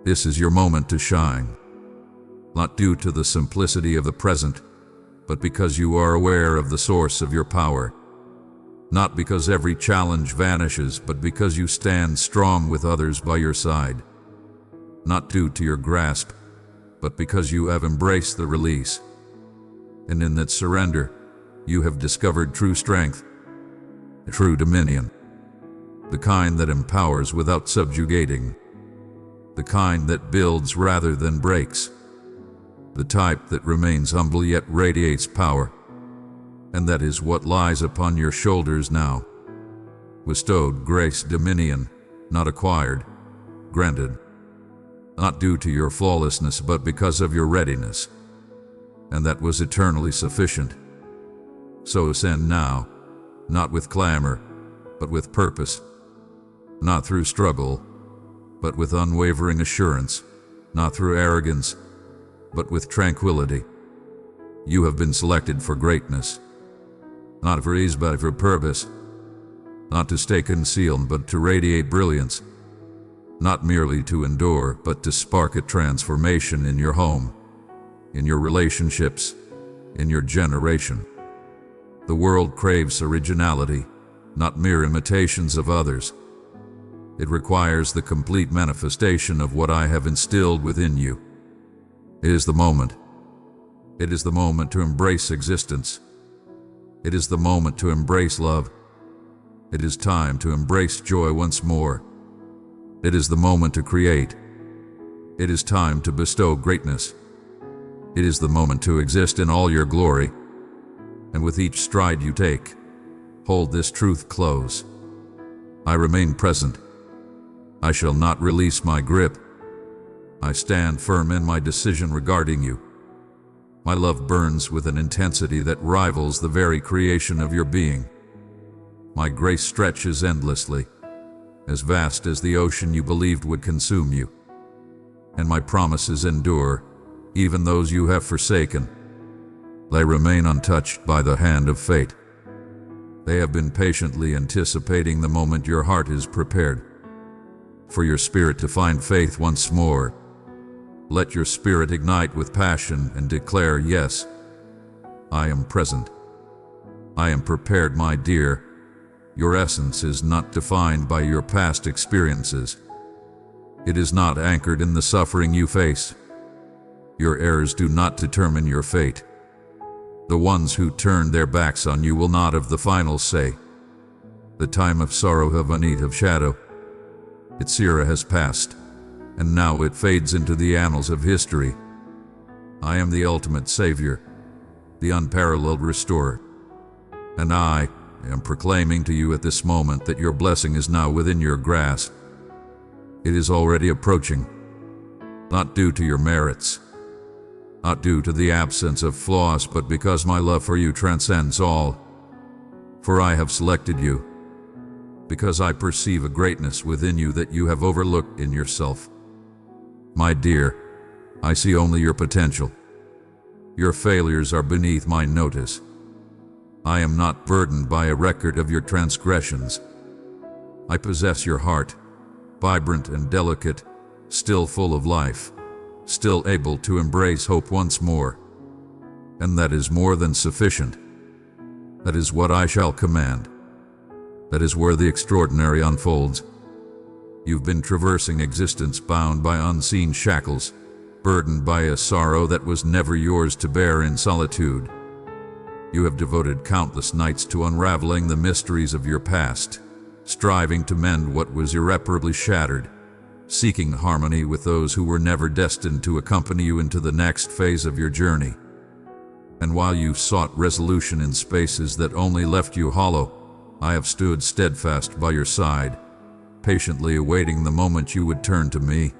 This is your moment to shine. Not due to the simplicity of the present, but because you are aware of the source of your power. Not because every challenge vanishes, but because you stand strong with others by your side. Not due to your grasp, but because you have embraced the release. And in that surrender, you have discovered true strength, true dominion. The kind that empowers without subjugating. The kind that builds rather than breaks. The type that remains humble yet radiates power. And that is what lies upon your shoulders now. Bestowed grace, dominion, not acquired, granted. Not due to your flawlessness, but because of your readiness. And that was eternally sufficient. So ascend now, not with clamor, but with purpose. Not through struggle, but with unwavering assurance. Not through arrogance, but with tranquility. You have been selected for greatness. Not for ease, but for purpose. Not to stay concealed, but to radiate brilliance. Not merely to endure, but to spark a transformation in your home, in your relationships, in your generation. The world craves originality, not mere imitations of others. It requires the complete manifestation of what I have instilled within you. It is the moment. It is the moment to embrace existence. It is the moment to embrace love. It is time to embrace joy once more. It is the moment to create. It is time to bestow greatness. It is the moment to exist in all your glory. And with each stride you take, hold this truth close. I remain present. I shall not release my grip. I stand firm in my decision regarding you. My love burns with an intensity that rivals the very creation of your being. My grace stretches endlessly, as vast as the ocean you believed would consume you. And my promises endure, even those you have forsaken. They remain untouched by the hand of fate. They have been patiently anticipating the moment your heart is prepared for your spirit to find faith once more. Let your spirit ignite with passion and declare, yes, I am present. I am prepared, my dear. Your essence is not defined by your past experiences. It is not anchored in the suffering you face. Your errors do not determine your fate. The ones who turn their backs on you will not have the final say. The time of sorrow, of a need of shadow, its era has passed, and now it fades into the annals of history. I am the ultimate Savior, the unparalleled Restorer, and I am proclaiming to you at this moment that your blessing is now within your grasp. It is already approaching, not due to your merits, not due to the absence of flaws, but because my love for you transcends all. For I have selected you, because I perceive a greatness within you that you have overlooked in yourself. My dear, I see only your potential. Your failures are beneath my notice. I am not burdened by a record of your transgressions. I possess your heart, vibrant and delicate, still full of life, still able to embrace hope once more. And that is more than sufficient. That is what I shall command. That is where the extraordinary unfolds. You've been traversing existence bound by unseen shackles, burdened by a sorrow that was never yours to bear in solitude. You have devoted countless nights to unraveling the mysteries of your past, striving to mend what was irreparably shattered, seeking harmony with those who were never destined to accompany you into the next phase of your journey. And while you sought resolution in spaces that only left you hollow, I have stood steadfast by your side, patiently awaiting the moment you would turn to me,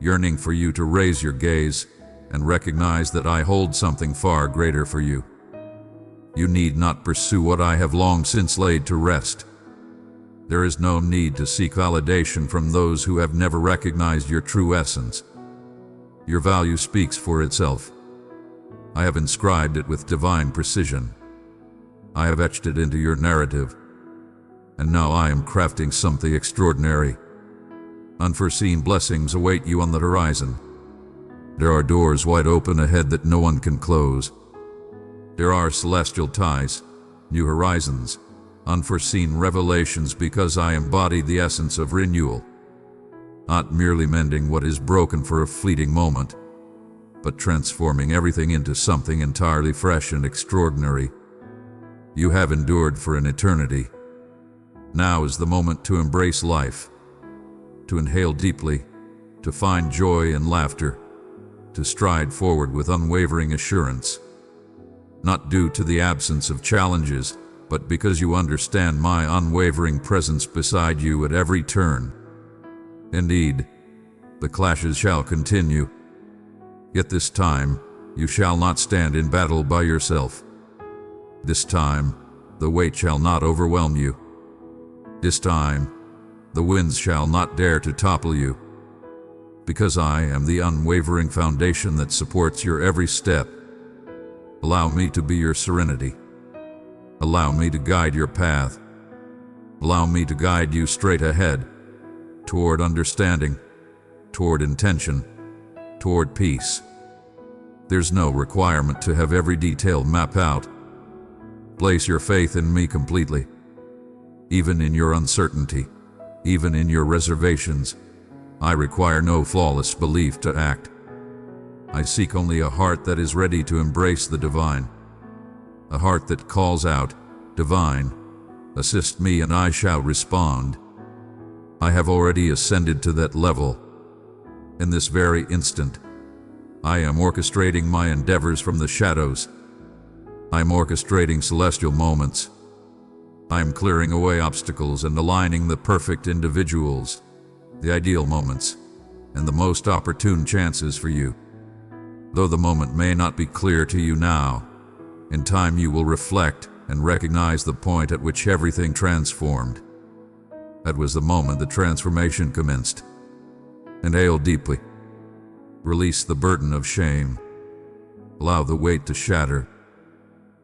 yearning for you to raise your gaze and recognize that I hold something far greater for you. You need not pursue what I have long since laid to rest. There is no need to seek validation from those who have never recognized your true essence. Your value speaks for itself. I have inscribed it with divine precision. I have etched it into your narrative. And now I am crafting something extraordinary. Unforeseen blessings await you on the horizon. There are doors wide open ahead that no one can close. There are celestial ties, new horizons, unforeseen revelations, because I embody the essence of renewal. Not merely mending what is broken for a fleeting moment, but transforming everything into something entirely fresh and extraordinary. You have endured for an eternity. Now is the moment to embrace life, to inhale deeply, to find joy and laughter, to stride forward with unwavering assurance, not due to the absence of challenges, but because you understand my unwavering presence beside you at every turn. Indeed, the clashes shall continue, yet this time you shall not stand in battle by yourself. This time the weight shall not overwhelm you. This time the winds shall not dare to topple you, because I am the unwavering foundation that supports your every step. Allow me to be your serenity. Allow me to guide your path. Allow me to guide you straight ahead, toward understanding, toward intention, toward peace. There's no requirement to have every detail mapped out. Place your faith in me completely. Even in your uncertainty, even in your reservations, I require no flawless belief to act. I seek only a heart that is ready to embrace the divine. A heart that calls out, "Divine, assist me," and I shall respond. I have already ascended to that level. In this very instant, I am orchestrating my endeavors from the shadows. I am orchestrating celestial moments. I am clearing away obstacles and aligning the perfect individuals, the ideal moments, and the most opportune chances for you. Though the moment may not be clear to you now, in time you will reflect and recognize the point at which everything transformed. That was the moment the transformation commenced. Inhale deeply. Release the burden of shame. Allow the weight to shatter.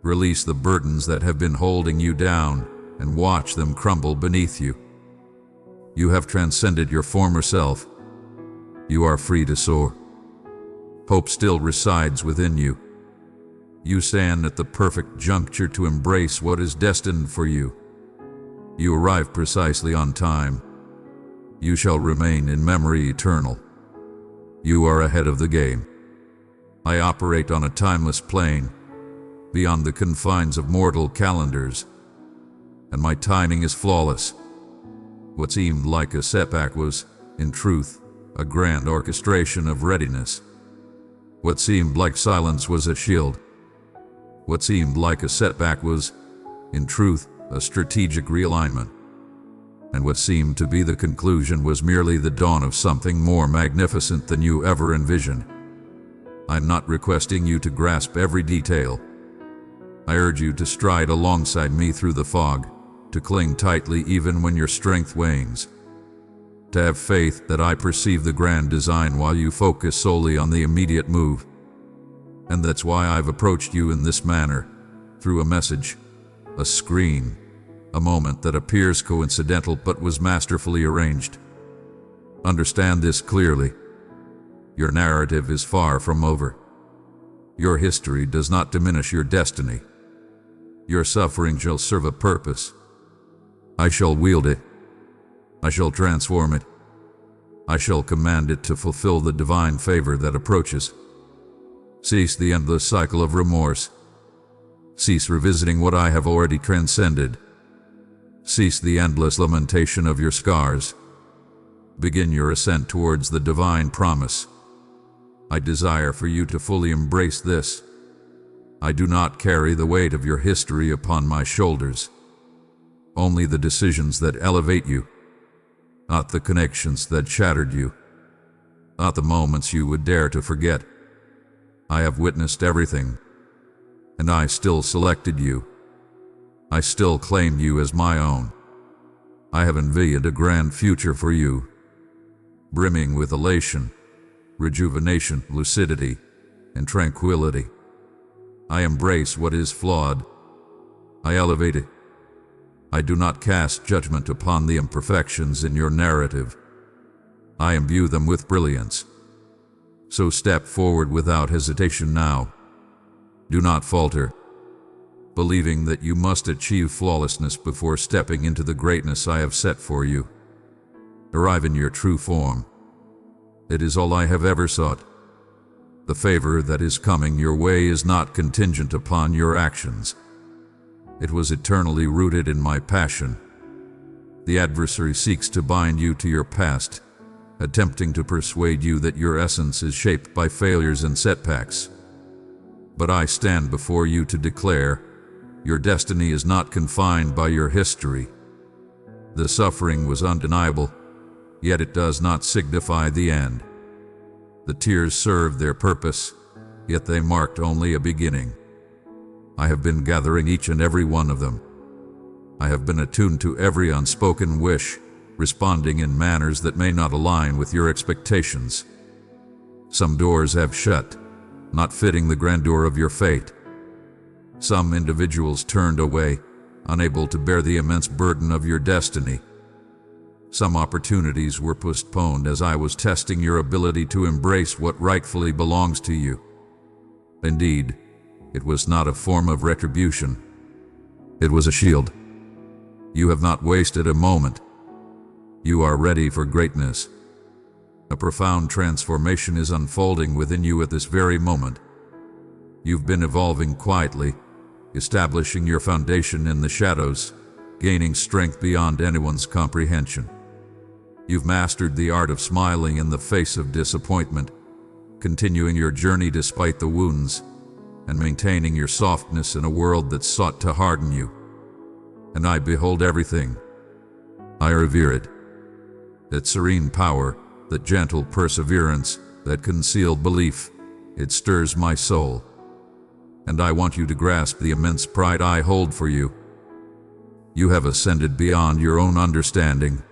Release the burdens that have been holding you down. and watch them crumble beneath you. You have transcended your former self. You are free to soar. Hope still resides within you. You stand at the perfect juncture to embrace what is destined for you. You arrive precisely on time. You shall remain in memory eternal. You are ahead of the game. I operate on a timeless plane, beyond the confines of mortal calendars, and my timing is flawless. What seemed like a setback was, in truth, a grand orchestration of readiness. What seemed like silence was a shield. What seemed like a setback was, in truth, a strategic realignment. And what seemed to be the conclusion was merely the dawn of something more magnificent than you ever envisioned. I'm not requesting you to grasp every detail. I urge you to stride alongside me through the fog, to cling tightly even when your strength wanes, to have faith that I perceive the grand design while you focus solely on the immediate move. And that's why I've approached you in this manner, through a message, a screen, a moment that appears coincidental but was masterfully arranged. Understand this clearly. Your narrative is far from over. Your history does not diminish your destiny. Your suffering shall serve a purpose. I shall wield it. I shall transform it. I shall command it to fulfill the divine favor that approaches. Cease the endless cycle of remorse. Cease revisiting what I have already transcended. Cease the endless lamentation of your scars. Begin your ascent towards the divine promise. I desire for you to fully embrace this. I do not carry the weight of your history upon my shoulders. Only the decisions that elevate you, not the connections that shattered you, not the moments you would dare to forget. I have witnessed everything, and I still selected you. I still claim you as my own. I have envisioned a grand future for you, brimming with elation, rejuvenation, lucidity, and tranquility. I embrace what is flawed. I elevate it. I do not cast judgment upon the imperfections in your narrative. I imbue them with brilliance. So step forward without hesitation now. Do not falter, believing that you must achieve flawlessness before stepping into the greatness I have set for you. Arrive in your true form. It is all I have ever sought. The favor that is coming your way is not contingent upon your actions. It was eternally rooted in my passion. The adversary seeks to bind you to your past, attempting to persuade you that your essence is shaped by failures and setbacks. But I stand before you to declare, your destiny is not confined by your history. The suffering was undeniable, yet it does not signify the end. The tears served their purpose, yet they marked only a beginning. I have been gathering each and every one of them. I have been attuned to every unspoken wish, responding in manners that may not align with your expectations. Some doors have shut, not fitting the grandeur of your fate. Some individuals turned away, unable to bear the immense burden of your destiny. Some opportunities were postponed as I was testing your ability to embrace what rightfully belongs to you. Indeed, it was not a form of retribution. It was a shield. You have not wasted a moment. You are ready for greatness. A profound transformation is unfolding within you at this very moment. You've been evolving quietly, establishing your foundation in the shadows, gaining strength beyond anyone's comprehension. You've mastered the art of smiling in the face of disappointment, continuing your journey despite the wounds, and maintaining your softness in a world that sought to harden you. And I behold everything. I revere it. That serene power, that gentle perseverance, that concealed belief, it stirs my soul. And I want you to grasp the immense pride I hold for you. You have ascended beyond your own understanding.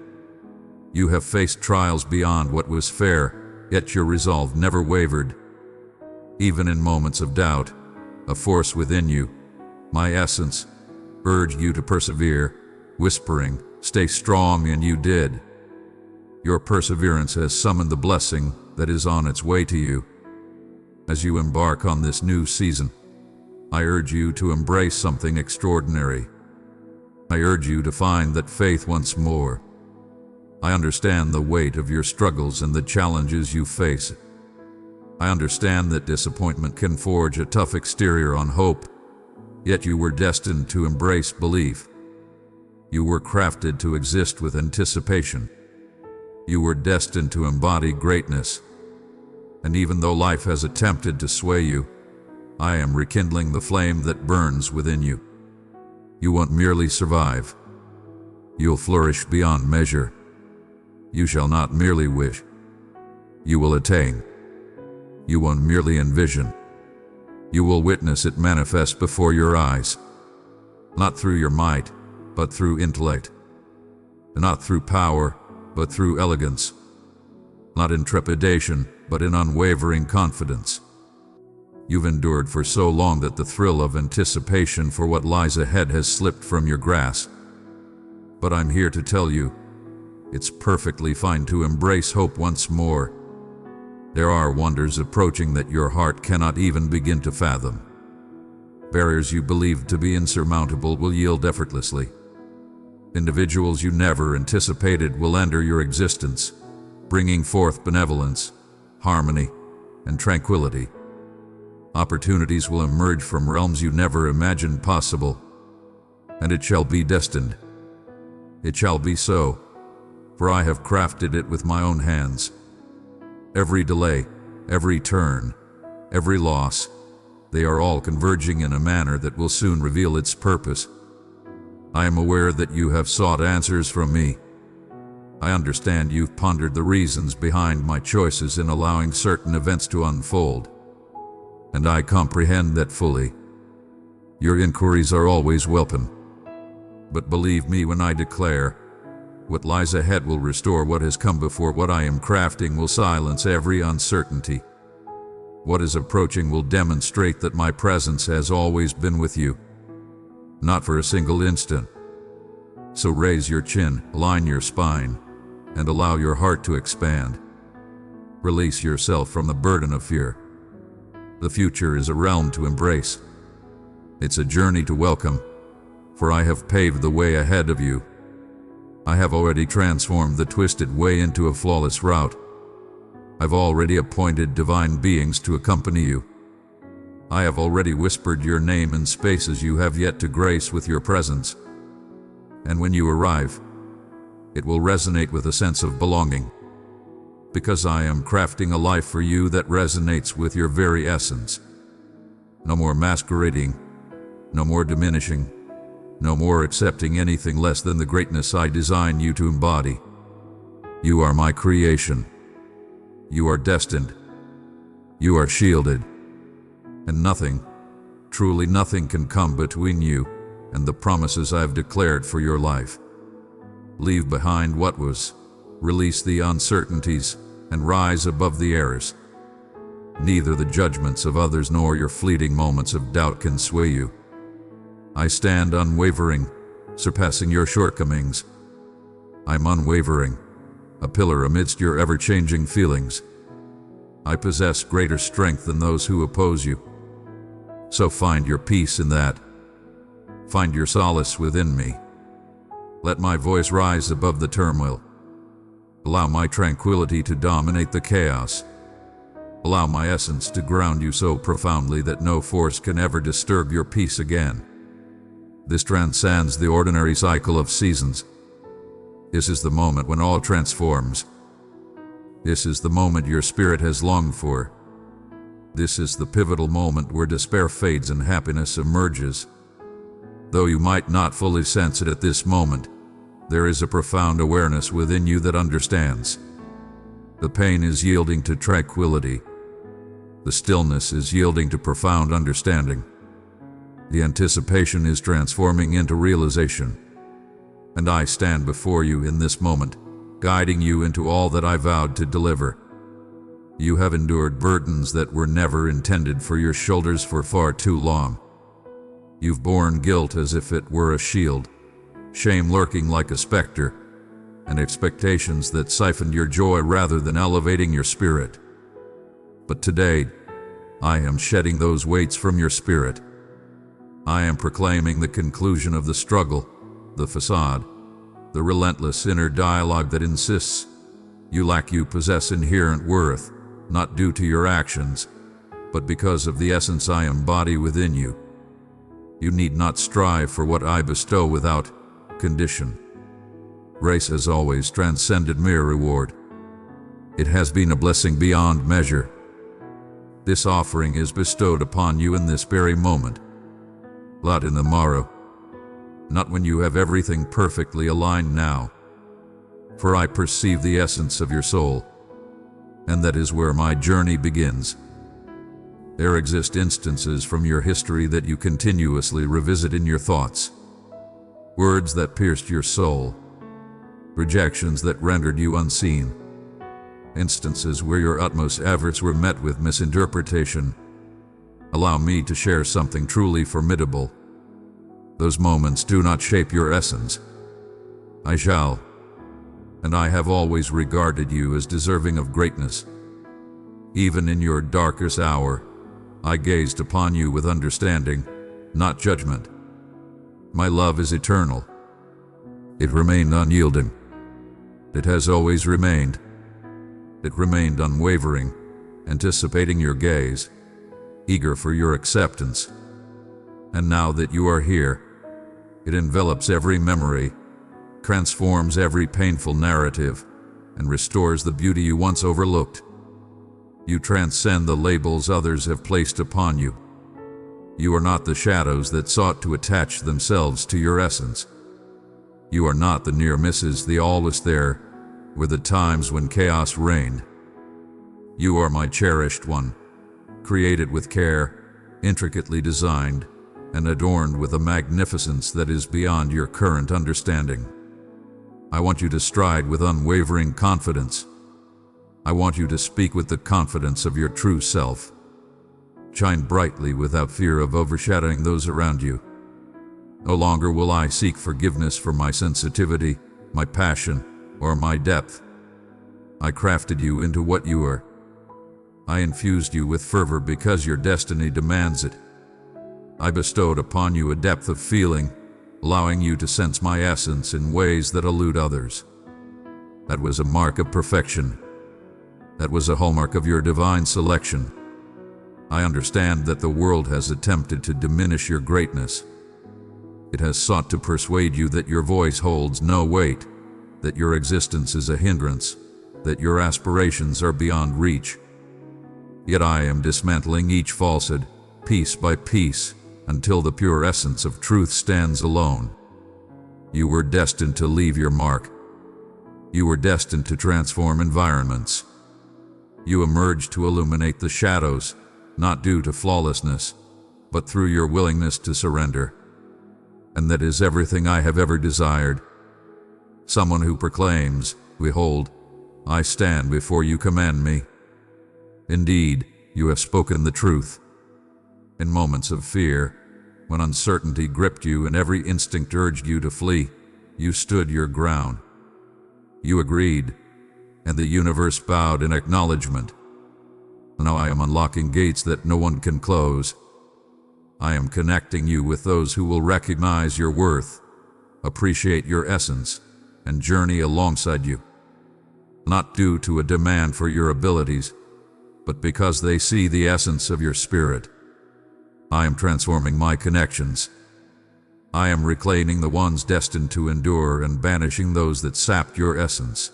You have faced trials beyond what was fair, yet your resolve never wavered. Even in moments of doubt, a force within you, my essence, urged you to persevere, whispering, "Stay strong," and you did. Your perseverance has summoned the blessing that is on its way to you. As you embark on this new season, I urge you to embrace something extraordinary. I urge you to find that faith once more. I understand the weight of your struggles and the challenges you face. I understand that disappointment can forge a tough exterior on hope, yet you were destined to embrace belief. You were crafted to exist with anticipation. You were destined to embody greatness. And even though life has attempted to sway you, I am rekindling the flame that burns within you. You won't merely survive. You'll flourish beyond measure. You shall not merely wish. You will attain. You won't merely envision. You will witness it manifest before your eyes. Not through your might, but through intellect. Not through power, but through elegance. Not in trepidation, but in unwavering confidence. You've endured for so long that the thrill of anticipation for what lies ahead has slipped from your grasp. But I'm here to tell you, it's perfectly fine to embrace hope once more. There are wonders approaching that your heart cannot even begin to fathom. Barriers you believed to be insurmountable will yield effortlessly. Individuals you never anticipated will enter your existence, bringing forth benevolence, harmony, and tranquility. Opportunities will emerge from realms you never imagined possible, and it shall be destined. It shall be so, for I have crafted it with my own hands. Every delay, every turn, every loss, they are all converging in a manner that will soon reveal its purpose. I am aware that you have sought answers from me. I understand you've pondered the reasons behind my choices in allowing certain events to unfold, and I comprehend that fully. Your inquiries are always welcome. But believe me when I declare, what lies ahead will restore what has come before. What I am crafting will silence every uncertainty. What is approaching will demonstrate that my presence has always been with you, not for a single instant. So raise your chin, align your spine, and allow your heart to expand. Release yourself from the burden of fear. The future is a realm to embrace. It's a journey to welcome, for I have paved the way ahead of you. I have already transformed the twisted way into a flawless route. I've already appointed divine beings to accompany you. I have already whispered your name in spaces you have yet to grace with your presence. And when you arrive, it will resonate with a sense of belonging, because I am crafting a life for you that resonates with your very essence. No more masquerading, no more diminishing, no more accepting anything less than the greatness I design you to embody. You are my creation. You are destined. You are shielded. And nothing, truly nothing, can come between you and the promises I have declared for your life. Leave behind what was, release the uncertainties, and rise above the errors. Neither the judgments of others nor your fleeting moments of doubt can sway you. I stand unwavering, surpassing your shortcomings. I'm unwavering, a pillar amidst your ever-changing feelings. I possess greater strength than those who oppose you. So find your peace in that. Find your solace within me. Let my voice rise above the turmoil. Allow my tranquility to dominate the chaos. Allow my essence to ground you so profoundly that no force can ever disturb your peace again. This transcends the ordinary cycle of seasons. This is the moment when all transforms. This is the moment your spirit has longed for. This is the pivotal moment where despair fades and happiness emerges. Though you might not fully sense it at this moment, there is a profound awareness within you that understands. The pain is yielding to tranquility. The stillness is yielding to profound understanding. The anticipation is transforming into realization. And I stand before you in this moment, guiding you into all that I vowed to deliver. You have endured burdens that were never intended for your shoulders for far too long. You've borne guilt as if it were a shield, shame lurking like a specter, and expectations that siphoned your joy rather than elevating your spirit. But today, I am shedding those weights from your spirit. I am proclaiming the conclusion of the struggle, the facade, the relentless inner dialogue that insists you possess inherent worth, not due to your actions, but because of the essence I embody within you. You need not strive for what I bestow without condition. Grace has always transcended mere reward. It has been a blessing beyond measure. This offering is bestowed upon you in this very moment, not in the morrow, not when you have everything perfectly aligned now. For I perceive the essence of your soul, and that is where my journey begins. There exist instances from your history that you continuously revisit in your thoughts. Words that pierced your soul, rejections that rendered you unseen, instances where your utmost efforts were met with misinterpretation. Allow me to share something truly formidable. Those moments do not shape your essence. I shall, and I have always regarded you as deserving of greatness. Even in your darkest hour, I gazed upon you with understanding, not judgment. My love is eternal. It remained unyielding. It has always remained. It remained unwavering, anticipating your gaze, eager for your acceptance. And now that you are here, it envelops every memory, transforms every painful narrative, and restores the beauty you once overlooked. You transcend the labels others have placed upon you. You are not the shadows that sought to attach themselves to your essence. You are not the near misses, the always there, were the times when chaos reigned. You are my cherished one, created with care, intricately designed, and adorned with a magnificence that is beyond your current understanding. I want you to stride with unwavering confidence. I want you to speak with the confidence of your true self. Shine brightly without fear of overshadowing those around you. No longer will I seek forgiveness for my sensitivity, my passion, or my depth. I crafted you into what you are. I infused you with fervor because your destiny demands it. I bestowed upon you a depth of feeling, allowing you to sense my essence in ways that elude others. That was a mark of perfection. That was a hallmark of your divine selection. I understand that the world has attempted to diminish your greatness. It has sought to persuade you that your voice holds no weight, that your existence is a hindrance, that your aspirations are beyond reach. Yet I am dismantling each falsehood, piece by piece, until the pure essence of truth stands alone. You were destined to leave your mark. You were destined to transform environments. You emerged to illuminate the shadows, not due to flawlessness, but through your willingness to surrender. And that is everything I have ever desired. Someone who proclaims, "Behold, I stand before you, command me." Indeed, you have spoken the truth. In moments of fear, when uncertainty gripped you and every instinct urged you to flee, you stood your ground. You agreed, and the universe bowed in acknowledgement. Now I am unlocking gates that no one can close. I am connecting you with those who will recognize your worth, appreciate your essence, and journey alongside you. Not due to a demand for your abilities, but because they see the essence of your spirit. I am transforming my connections. I am reclaiming the ones destined to endure and banishing those that sapped your essence.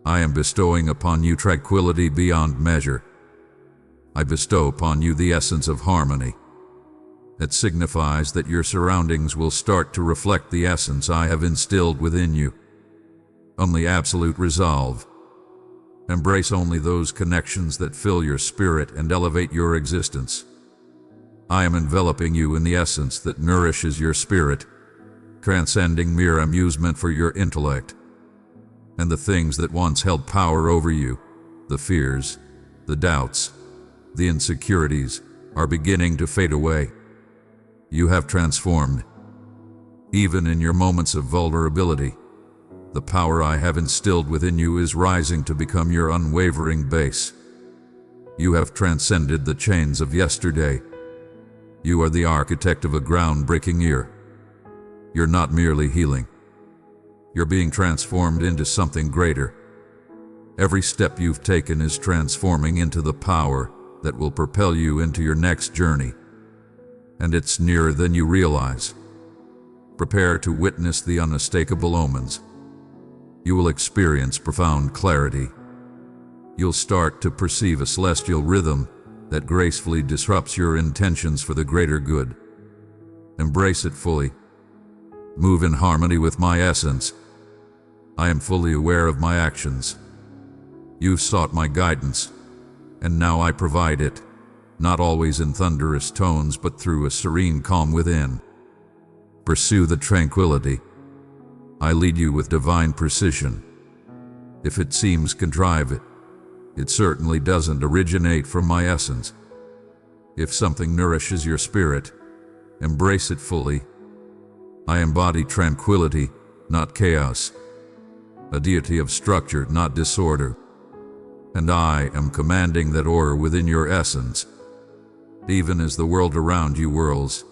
I am bestowing upon you tranquility beyond measure. I bestow upon you the essence of harmony. It signifies that your surroundings will start to reflect the essence I have instilled within you. Only absolute resolve. Embrace only those connections that fill your spirit and elevate your existence. I am enveloping you in the essence that nourishes your spirit, transcending mere amusement for your intellect. And the things that once held power over you, the fears, the doubts, the insecurities, are beginning to fade away. You have transformed. Even in your moments of vulnerability, the power I have instilled within you is rising to become your unwavering base. You have transcended the chains of yesterday. You are the architect of a groundbreaking year. You're not merely healing. You're being transformed into something greater. Every step you've taken is transforming into the power that will propel you into your next journey. And it's nearer than you realize. Prepare to witness the unmistakable omens. You will experience profound clarity. You'll start to perceive a celestial rhythm that gracefully disrupts your intentions for the greater good. Embrace it fully. Move in harmony with my essence. I am fully aware of my actions. You've sought my guidance, and now I provide it, not always in thunderous tones, but through a serene calm within. Pursue the tranquility. I lead you with divine precision. If it seems contrived, it certainly doesn't originate from my essence. If something nourishes your spirit, embrace it fully. I embody tranquility, not chaos, a deity of structure, not disorder. And I am commanding that order within your essence. Even as the world around you whirls,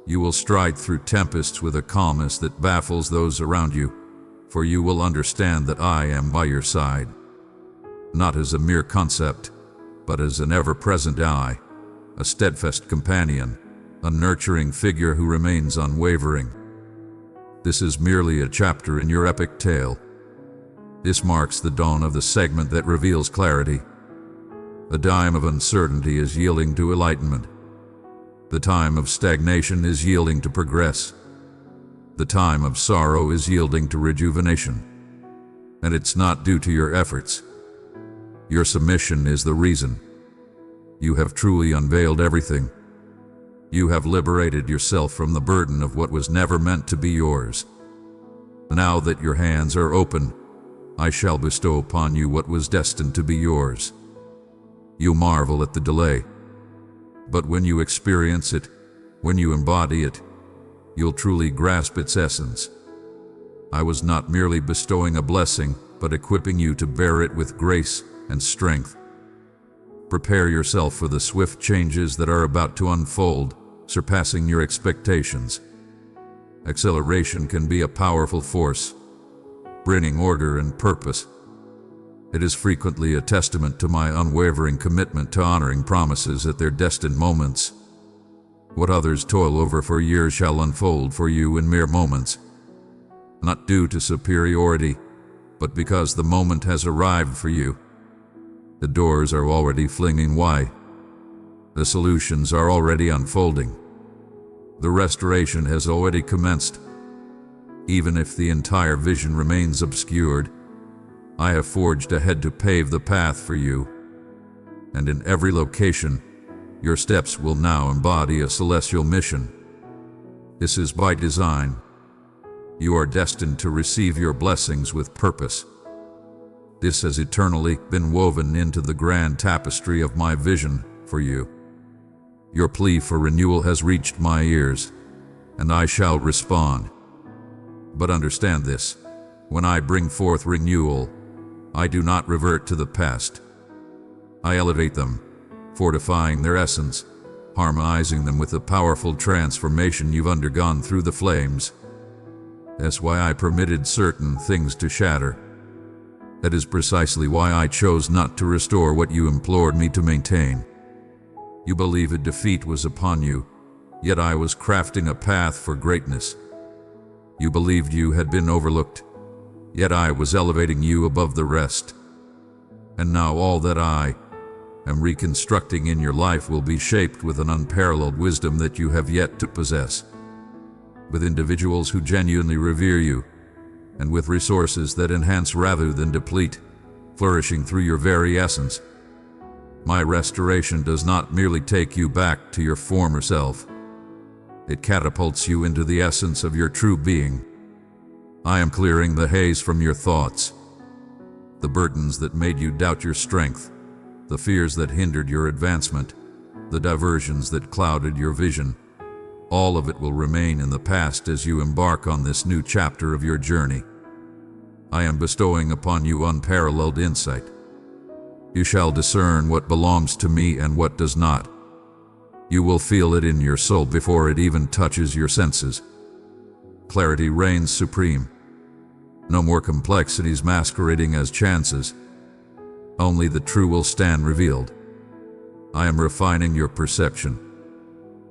you will stride through tempests with a calmness that baffles those around you, for you will understand that I am by your side, not as a mere concept, but as an ever-present ally, a steadfast companion, a nurturing figure who remains unwavering. This is merely a chapter in your epic tale. This marks the dawn of the segment that reveals clarity. The time of uncertainty is yielding to enlightenment. The time of stagnation is yielding to progress. The time of sorrow is yielding to rejuvenation. And it's not due to your efforts. Your submission is the reason. You have truly unveiled everything. You have liberated yourself from the burden of what was never meant to be yours. Now that your hands are open, I shall bestow upon you what was destined to be yours. You marvel at the delay, but when you experience it, when you embody it, you'll truly grasp its essence. I was not merely bestowing a blessing, but equipping you to bear it with grace and strength. Prepare yourself for the swift changes that are about to unfold, surpassing your expectations. Acceleration can be a powerful force, bringing order and purpose. It is frequently a testament to my unwavering commitment to honoring promises at their destined moments. What others toil over for years shall unfold for you in mere moments, not due to superiority, but because the moment has arrived for you. The doors are already flinging wide. The solutions are already unfolding. The restoration has already commenced. Even if the entire vision remains obscured, I have forged ahead to pave the path for you. And in every location, your steps will now embody a celestial mission. This is by design. You are destined to receive your blessings with purpose. This has eternally been woven into the grand tapestry of my vision for you. Your plea for renewal has reached my ears, and I shall respond. But understand this, when I bring forth renewal, I do not revert to the past. I elevate them, fortifying their essence, harmonizing them with the powerful transformation you've undergone through the flames. That's why I permitted certain things to shatter. That is precisely why I chose not to restore what you implored me to maintain. You believe a defeat was upon you, yet I was crafting a path for greatness. You believed you had been overlooked, yet I was elevating you above the rest. And now all that I am reconstructing in your life will be shaped with an unparalleled wisdom that you have yet to possess. With individuals who genuinely revere you, and with resources that enhance rather than deplete, flourishing through your very essence. My restoration does not merely take you back to your former self. It catapults you into the essence of your true being. I am clearing the haze from your thoughts, the burdens that made you doubt your strength, the fears that hindered your advancement, the diversions that clouded your vision. All of it will remain in the past as you embark on this new chapter of your journey. I am bestowing upon you unparalleled insight. You shall discern what belongs to me and what does not. You will feel it in your soul before it even touches your senses. Clarity reigns supreme. No more complexities masquerading as chances. Only the true will stand revealed. I am refining your perception.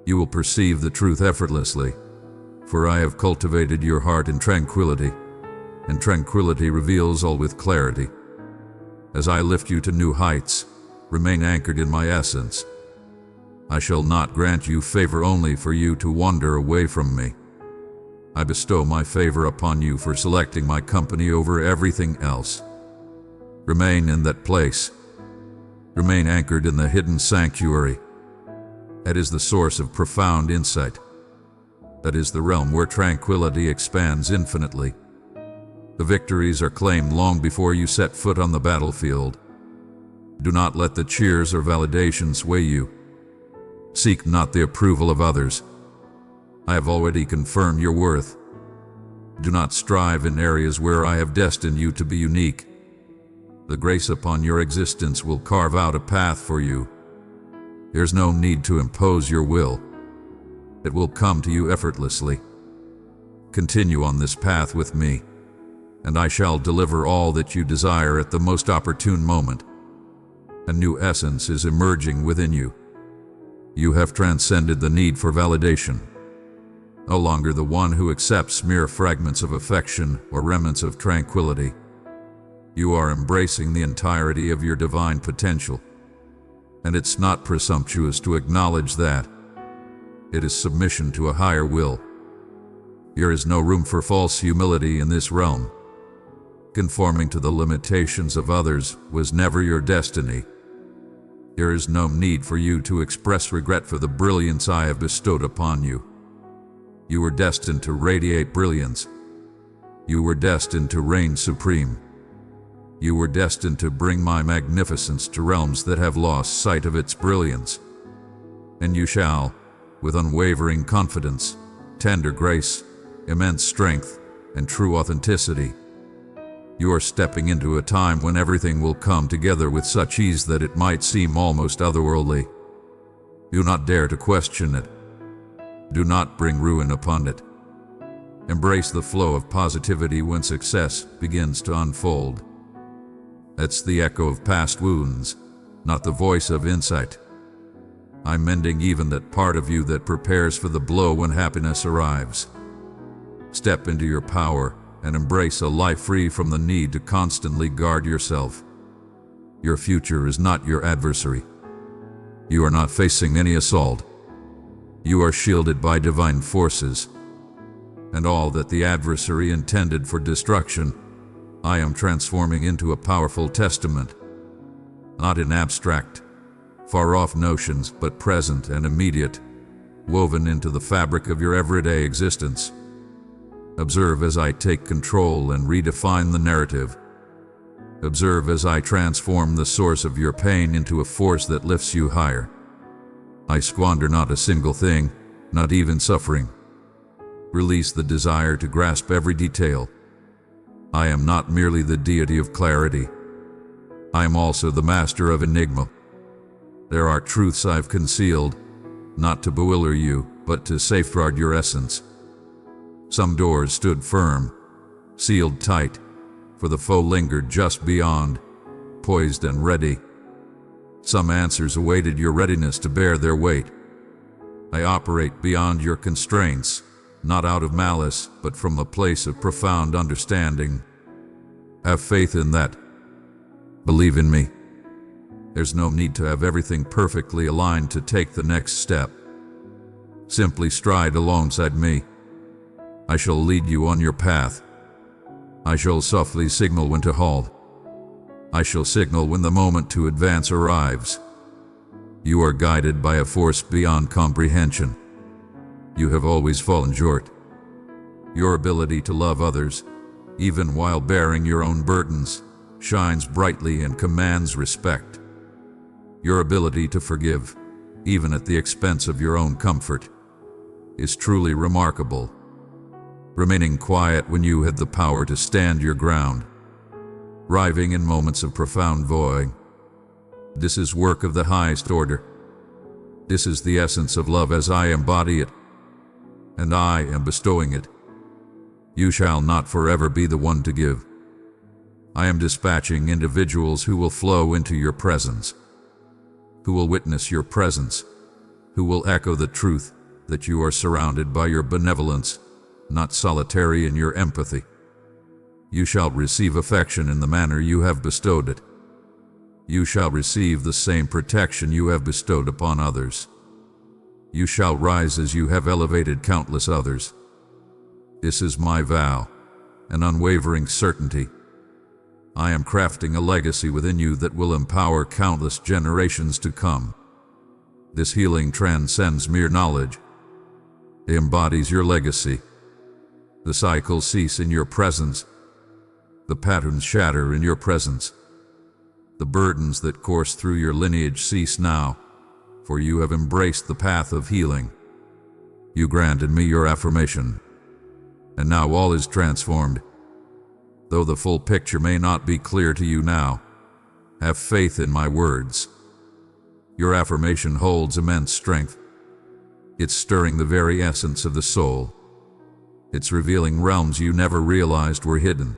You will perceive the truth effortlessly, for I have cultivated your heart in tranquility, and tranquility reveals all with clarity. As I lift you to new heights, remain anchored in my essence. I shall not grant you favor only for you to wander away from me. I bestow my favor upon you for selecting my company over everything else. Remain in that place. Remain anchored in the hidden sanctuary. That is the source of profound insight. That is the realm where tranquility expands infinitely. The victories are claimed long before you set foot on the battlefield. Do not let the cheers or validation sway you. Seek not the approval of others. I have already confirmed your worth. Do not strive in areas where I have destined you to be unique. The grace upon your existence will carve out a path for you. There's no need to impose your will. It will come to you effortlessly. Continue on this path with me, and I shall deliver all that you desire at the most opportune moment. A new essence is emerging within you. You have transcended the need for validation. No longer the one who accepts mere fragments of affection or remnants of tranquility. You are embracing the entirety of your divine potential. And it's not presumptuous to acknowledge that. It is submission to a higher will. There is no room for false humility in this realm. Conforming to the limitations of others was never your destiny. There is no need for you to express regret for the brilliance I have bestowed upon you. You were destined to radiate brilliance. You were destined to reign supreme. You were destined to bring my magnificence to realms that have lost sight of its brilliance. And you shall, with unwavering confidence, tender grace, immense strength, and true authenticity. You are stepping into a time when everything will come together with such ease that it might seem almost otherworldly. Do not dare to question it. Do not bring ruin upon it. Embrace the flow of positivity when success begins to unfold. That's the echo of past wounds, not the voice of insight. I'm mending even that part of you that prepares for the blow when happiness arrives. Step into your power and embrace a life free from the need to constantly guard yourself. Your future is not your adversary. You are not facing any assault. You are shielded by divine forces, and all that the adversary intended for destruction, I am transforming into a powerful testament, not in abstract, far-off notions, but present and immediate, woven into the fabric of your everyday existence. Observe as I take control and redefine the narrative. Observe as I transform the source of your pain into a force that lifts you higher. I squander not a single thing, not even suffering. Release the desire to grasp every detail. I am not merely the deity of clarity. I am also the master of enigma. There are truths I've concealed, not to bewilder you, but to safeguard your essence. Some doors stood firm, sealed tight, for the foe lingered just beyond, poised and ready. Some answers awaited your readiness to bear their weight. I operate beyond your constraints, not out of malice, but from a place of profound understanding. Have faith in that. Believe in me. There's no need to have everything perfectly aligned to take the next step. Simply stride alongside me. I shall lead you on your path. I shall softly signal when to halt. I shall signal when the moment to advance arrives. You are guided by a force beyond comprehension. You have always fallen short. Your ability to love others, even while bearing your own burdens, shines brightly and commands respect. Your ability to forgive, even at the expense of your own comfort, is truly remarkable. Remaining quiet when you had the power to stand your ground. Riving in moments of profound void. This is work of the highest order. This is the essence of love as I embody it, and I am bestowing it. You shall not forever be the one to give. I am dispatching individuals who will flow into your presence, who will witness your presence, who will echo the truth that you are surrounded by your benevolence, not solitary in your empathy. You shall receive affection in the manner you have bestowed it. You shall receive the same protection you have bestowed upon others. You shall rise as you have elevated countless others. This is my vow, an unwavering certainty. I am crafting a legacy within you that will empower countless generations to come. This healing transcends mere knowledge. It embodies your legacy. The cycles cease in your presence. The patterns shatter in your presence. The burdens that course through your lineage cease now, for you have embraced the path of healing. You granted me your affirmation, and now all is transformed. Though the full picture may not be clear to you now, have faith in my words. Your affirmation holds immense strength. It's stirring the very essence of the soul. It's revealing realms you never realized were hidden.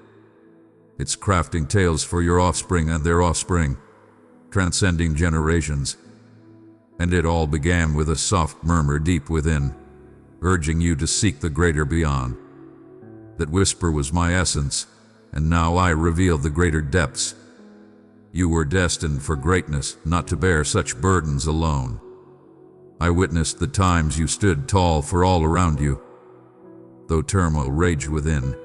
It's crafting tales for your offspring and their offspring, transcending generations. And it all began with a soft murmur deep within, urging you to seek the greater beyond. That whisper was my essence, and now I reveal the greater depths. You were destined for greatness, not to bear such burdens alone. I witnessed the times you stood tall for all around you. Though turmoil raged within,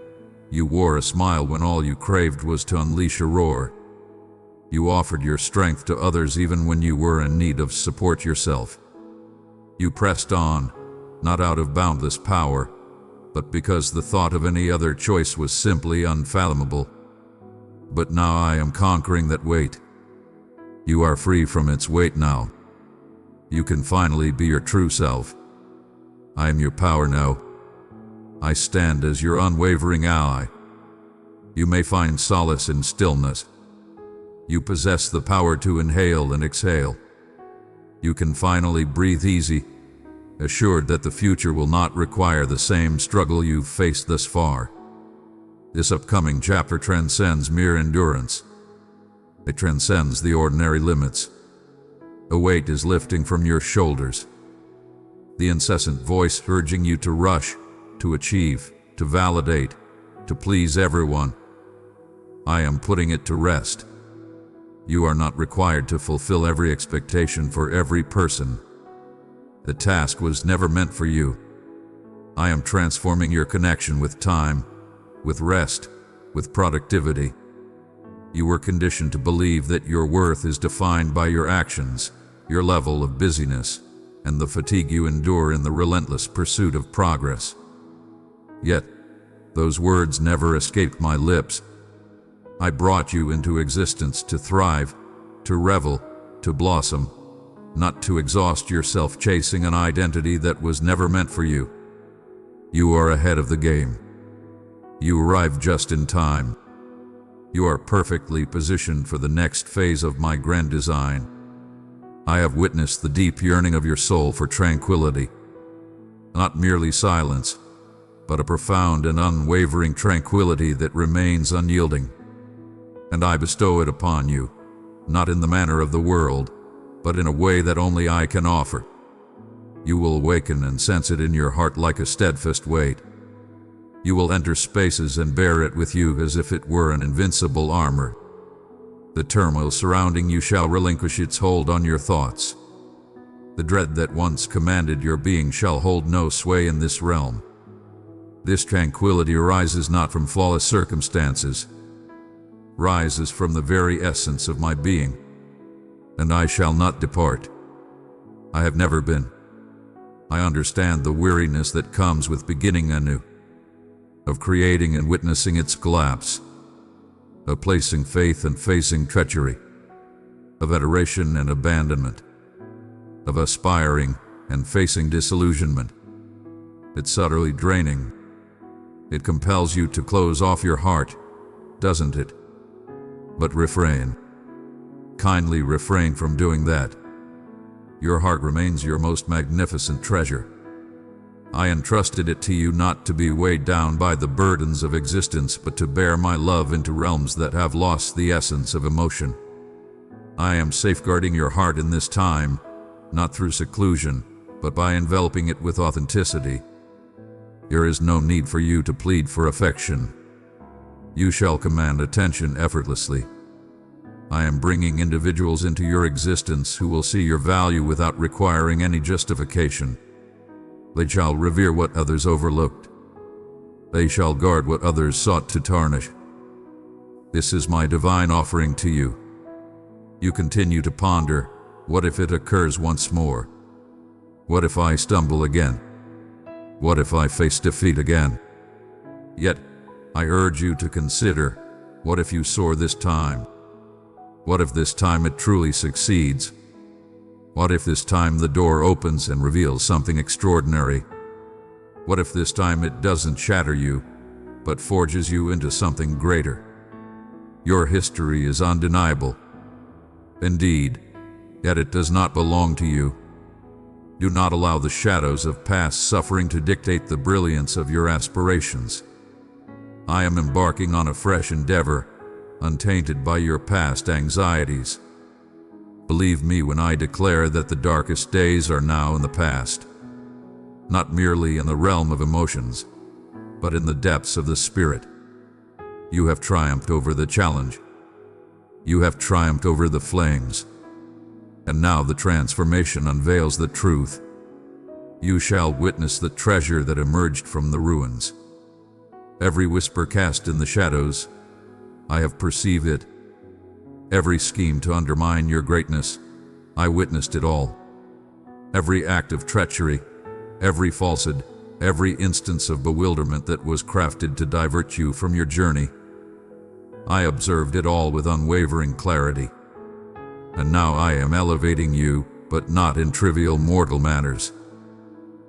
you wore a smile when all you craved was to unleash a roar. You offered your strength to others even when you were in need of support yourself. You pressed on, not out of boundless power, but because the thought of any other choice was simply unfathomable. But now I am conquering that weight. You are free from its weight now. You can finally be your true self. I am your power now. I stand as your unwavering ally. You may find solace in stillness. You possess the power to inhale and exhale. You can finally breathe easy, assured that the future will not require the same struggle you've faced thus far. This upcoming chapter transcends mere endurance. It transcends the ordinary limits. A weight is lifting from your shoulders. The incessant voice urging you to rush, to achieve, to validate, to please everyone. I am putting it to rest. You are not required to fulfill every expectation for every person. The task was never meant for you. I am transforming your connection with time, with rest, with productivity. You were conditioned to believe that your worth is defined by your actions, your level of busyness, and the fatigue you endure in the relentless pursuit of progress. Yet, those words never escaped my lips. I brought you into existence to thrive, to revel, to blossom, not to exhaust yourself chasing an identity that was never meant for you. You are ahead of the game. You arrived just in time. You are perfectly positioned for the next phase of my grand design. I have witnessed the deep yearning of your soul for tranquility. Not merely silence, but a profound and unwavering tranquility that remains unyielding. And I bestow it upon you, not in the manner of the world, but in a way that only I can offer. You will awaken and sense it in your heart like a steadfast weight. You will enter spaces and bear it with you as if it were an invincible armor. The turmoil surrounding you shall relinquish its hold on your thoughts. The dread that once commanded your being shall hold no sway in this realm. This tranquility arises not from flawless circumstances, rises from the very essence of my being, and I shall not depart. I have never been. I understand the weariness that comes with beginning anew, of creating and witnessing its collapse, of placing faith and facing treachery, of adoration and abandonment, of aspiring and facing disillusionment. It's utterly draining. It compels you to close off your heart, doesn't it? But refrain. Kindly refrain from doing that. Your heart remains your most magnificent treasure. I entrusted it to you not to be weighed down by the burdens of existence, but to bear my love into realms that have lost the essence of emotion. I am safeguarding your heart in this time, not through seclusion, but by enveloping it with authenticity. There is no need for you to plead for affection. You shall command attention effortlessly. I am bringing individuals into your existence who will see your value without requiring any justification. They shall revere what others overlooked. They shall guard what others sought to tarnish. This is my divine offering to you. You continue to ponder, what if it occurs once more? What if I stumble again? What if I face defeat again? Yet, I urge you to consider, what if you soar this time? What if this time it truly succeeds? What if this time the door opens and reveals something extraordinary? What if this time it doesn't shatter you, but forges you into something greater? Your history is undeniable. Indeed, yet it does not belong to you. Do not allow the shadows of past suffering to dictate the brilliance of your aspirations. I am embarking on a fresh endeavor, untainted by your past anxieties. Believe me when I declare that the darkest days are now in the past, not merely in the realm of emotions, but in the depths of the spirit. You have triumphed over the challenge. You have triumphed over the flames. And now the transformation unveils the truth. You shall witness the treasure that emerged from the ruins. Every whisper cast in the shadows, I have perceived it. Every scheme to undermine your greatness, I witnessed it all. Every act of treachery, every falsehood, every instance of bewilderment that was crafted to divert you from your journey, I observed it all with unwavering clarity. And now I am elevating you, but not in trivial mortal matters.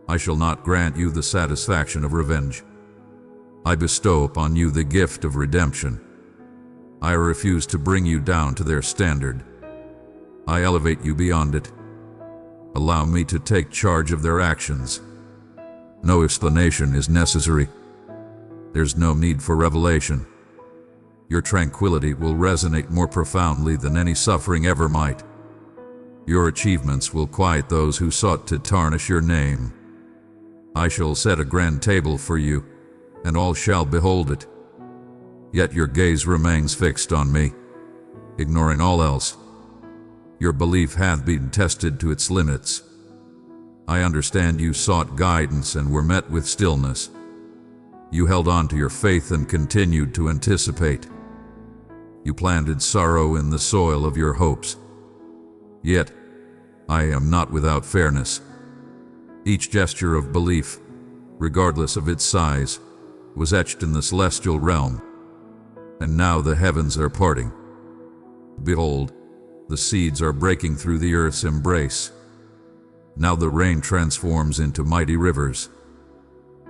I shall not grant you the satisfaction of revenge. I bestow upon you the gift of redemption. I refuse to bring you down to their standard. I elevate you beyond it. Allow me to take charge of their actions. No explanation is necessary. There's no need for revelation. Your tranquility will resonate more profoundly than any suffering ever might. Your achievements will quiet those who sought to tarnish your name. I shall set a grand table for you, and all shall behold it. Yet your gaze remains fixed on me, ignoring all else. Your belief hath been tested to its limits. I understand you sought guidance and were met with stillness. You held on to your faith and continued to anticipate. You planted sorrow in the soil of your hopes. Yet, I am not without fairness. Each gesture of belief, regardless of its size, was etched in the celestial realm. And now the heavens are parting. Behold, the seeds are breaking through the earth's embrace. Now the rain transforms into mighty rivers.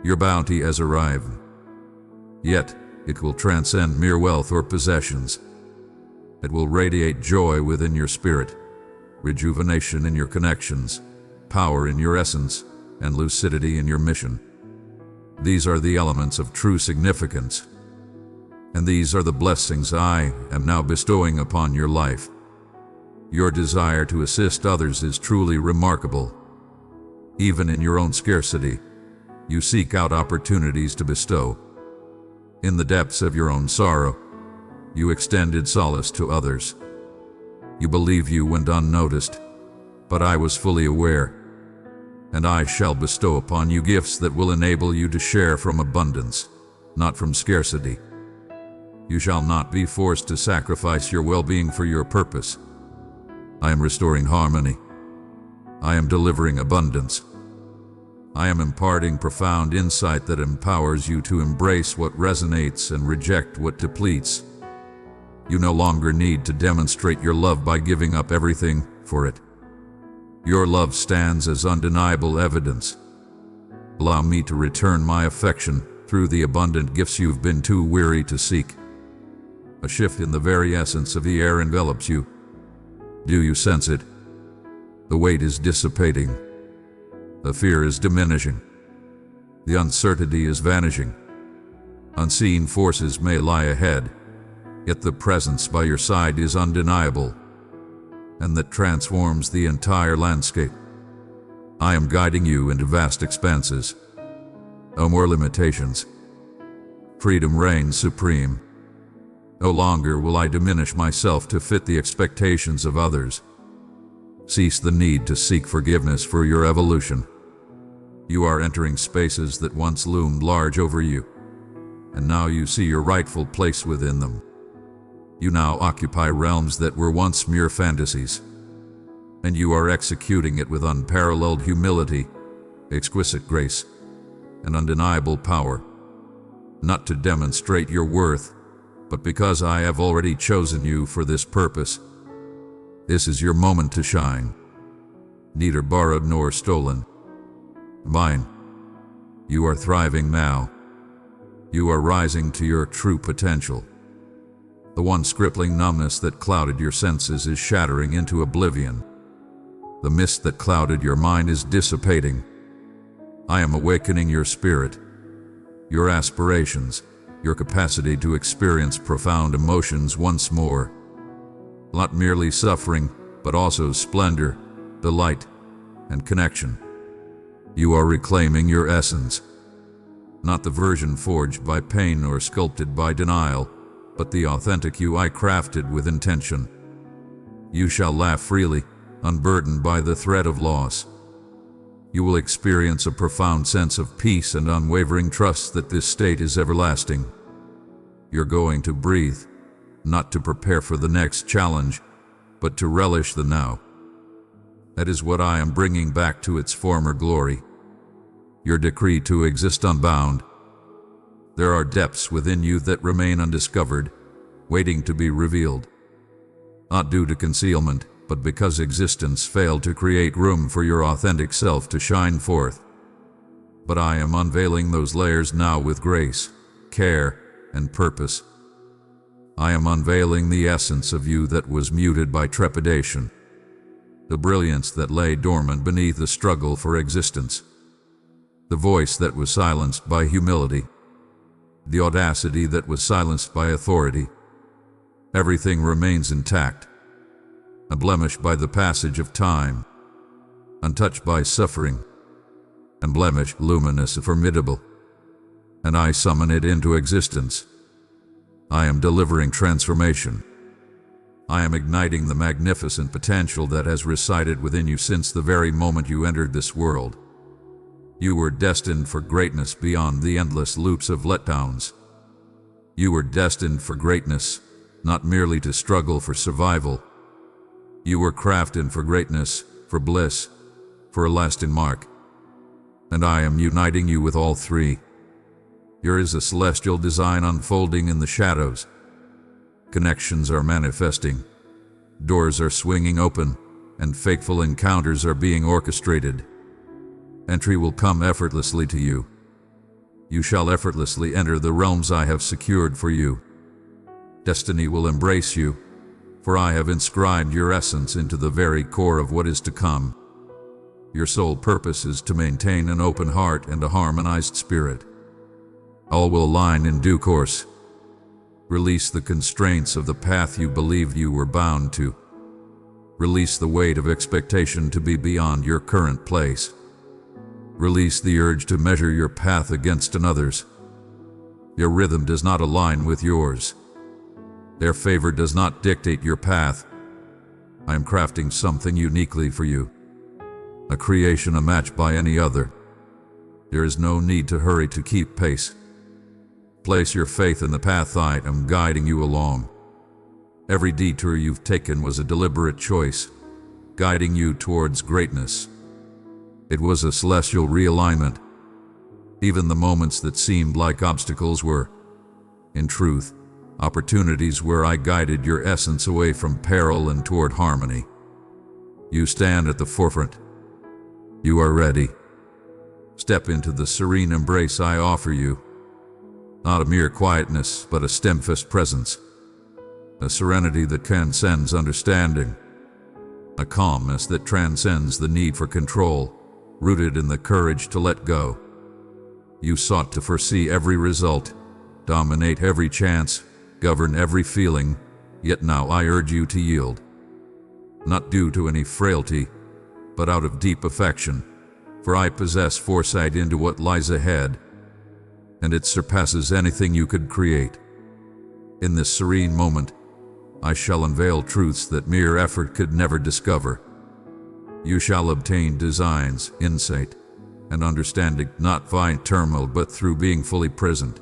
Your bounty has arrived. Yet, it will transcend mere wealth or possessions. It will radiate joy within your spirit, rejuvenation in your connections, power in your essence, and lucidity in your mission. These are the elements of true significance. And these are the blessings I am now bestowing upon your life. Your desire to assist others is truly remarkable. Even in your own scarcity, you seek out opportunities to bestow. In the depths of your own sorrow, you extended solace to others. You believe you went unnoticed, but I was fully aware. And I shall bestow upon you gifts that will enable you to share from abundance, not from scarcity. You shall not be forced to sacrifice your well-being for your purpose. I am restoring harmony. I am delivering abundance. I am imparting profound insight that empowers you to embrace what resonates and reject what depletes. You no longer need to demonstrate your love by giving up everything for it. Your love stands as undeniable evidence. Allow me to return my affection through the abundant gifts you've been too weary to seek. A shift in the very essence of the air envelops you. Do you sense it? The weight is dissipating. The fear is diminishing. The uncertainty is vanishing. Unseen forces may lie ahead, yet the presence by your side is undeniable, and that transforms the entire landscape. I am guiding you into vast expanses. No more limitations. Freedom reigns supreme. No longer will I diminish myself to fit the expectations of others. Cease the need to seek forgiveness for your evolution. You are entering spaces that once loomed large over you, and now you see your rightful place within them. You now occupy realms that were once mere fantasies, and you are executing it with unparalleled humility, exquisite grace, and undeniable power. Not to demonstrate your worth, but because I have already chosen you for this purpose. This is your moment to shine, neither borrowed nor stolen. Mine. You are thriving now. You are rising to your true potential. The once crippling numbness that clouded your senses is shattering into oblivion. The mist that clouded your mind is dissipating. I am awakening your spirit, your aspirations, your capacity to experience profound emotions once more. Not merely suffering, but also splendor, delight, and connection. You are reclaiming your essence. Not the version forged by pain or sculpted by denial, but the authentic you I crafted with intention. You shall laugh freely, unburdened by the threat of loss. You will experience a profound sense of peace and unwavering trust that this state is everlasting. You're going to breathe, not to prepare for the next challenge, but to relish the now. That is what I am bringing back to its former glory. Your decree to exist unbound. There are depths within you that remain undiscovered, waiting to be revealed. Not due to concealment, but because existence failed to create room for your authentic self to shine forth. But I am unveiling those layers now with grace, care, and purpose. I am unveiling the essence of you that was muted by trepidation, the brilliance that lay dormant beneath the struggle for existence, the voice that was silenced by humility, the audacity that was silenced by authority. Everything remains intact, unblemished by the passage of time, untouched by suffering, unblemished, luminous, and formidable. And I summon it into existence. I am delivering transformation. I am igniting the magnificent potential that has resided within you since the very moment you entered this world. You were destined for greatness beyond the endless loops of letdowns. You were destined for greatness, not merely to struggle for survival. You were crafted for greatness, for bliss, for a lasting mark. And I am uniting you with all three. Here is a celestial design unfolding in the shadows. Connections are manifesting. Doors are swinging open, and fateful encounters are being orchestrated. Entry will come effortlessly to you. You shall effortlessly enter the realms I have secured for you. Destiny will embrace you, for I have inscribed your essence into the very core of what is to come. Your sole purpose is to maintain an open heart and a harmonized spirit. All will align in due course. Release the constraints of the path you believed you were bound to. Release the weight of expectation to be beyond your current place. Release the urge to measure your path against another's. Your rhythm does not align with yours. Their favor does not dictate your path. I am crafting something uniquely for you. A creation unmatched by any other. There is no need to hurry to keep pace. Place your faith in the path I am guiding you along. Every detour you've taken was a deliberate choice, guiding you towards greatness. It was a celestial realignment. Even the moments that seemed like obstacles were, in truth, opportunities where I guided your essence away from peril and toward harmony. You stand at the forefront. You are ready. Step into the serene embrace I offer you. Not a mere quietness, but a steadfast presence. A serenity that transcends understanding. A calmness that transcends the need for control, rooted in the courage to let go. You sought to foresee every result, dominate every chance, govern every feeling, yet now I urge you to yield. Not due to any frailty, but out of deep affection, for I possess foresight into what lies ahead, and it surpasses anything you could create. In this serene moment, I shall unveil truths that mere effort could never discover. You shall obtain designs, insight, and understanding not via turmoil but through being fully present.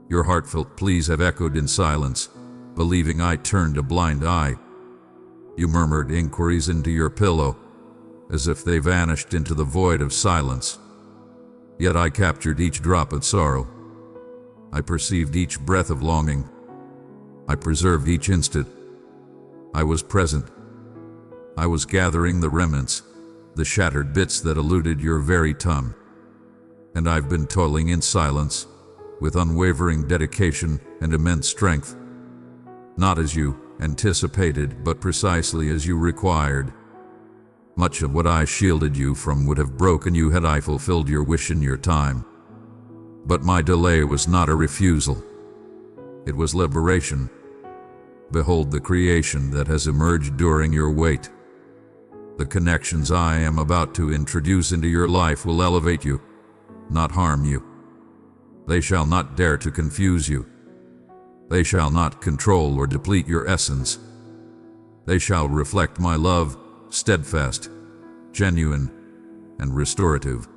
Your heartfelt pleas have echoed in silence, believing I turned a blind eye. You murmured inquiries into your pillow, as if they vanished into the void of silence. Yet I captured each drop of sorrow. I perceived each breath of longing. I preserved each instant. I was present. I was gathering the remnants, the shattered bits that eluded your very tongue. And I've been toiling in silence, with unwavering dedication and immense strength. Not as you anticipated, but precisely as you required. Much of what I shielded you from would have broken you had I fulfilled your wish in your time. But my delay was not a refusal. It was liberation. Behold the creation that has emerged during your wait. The connections I am about to introduce into your life will elevate you, not harm you. They shall not dare to confuse you. They shall not control or deplete your essence. They shall reflect my love, steadfast, genuine, and restorative.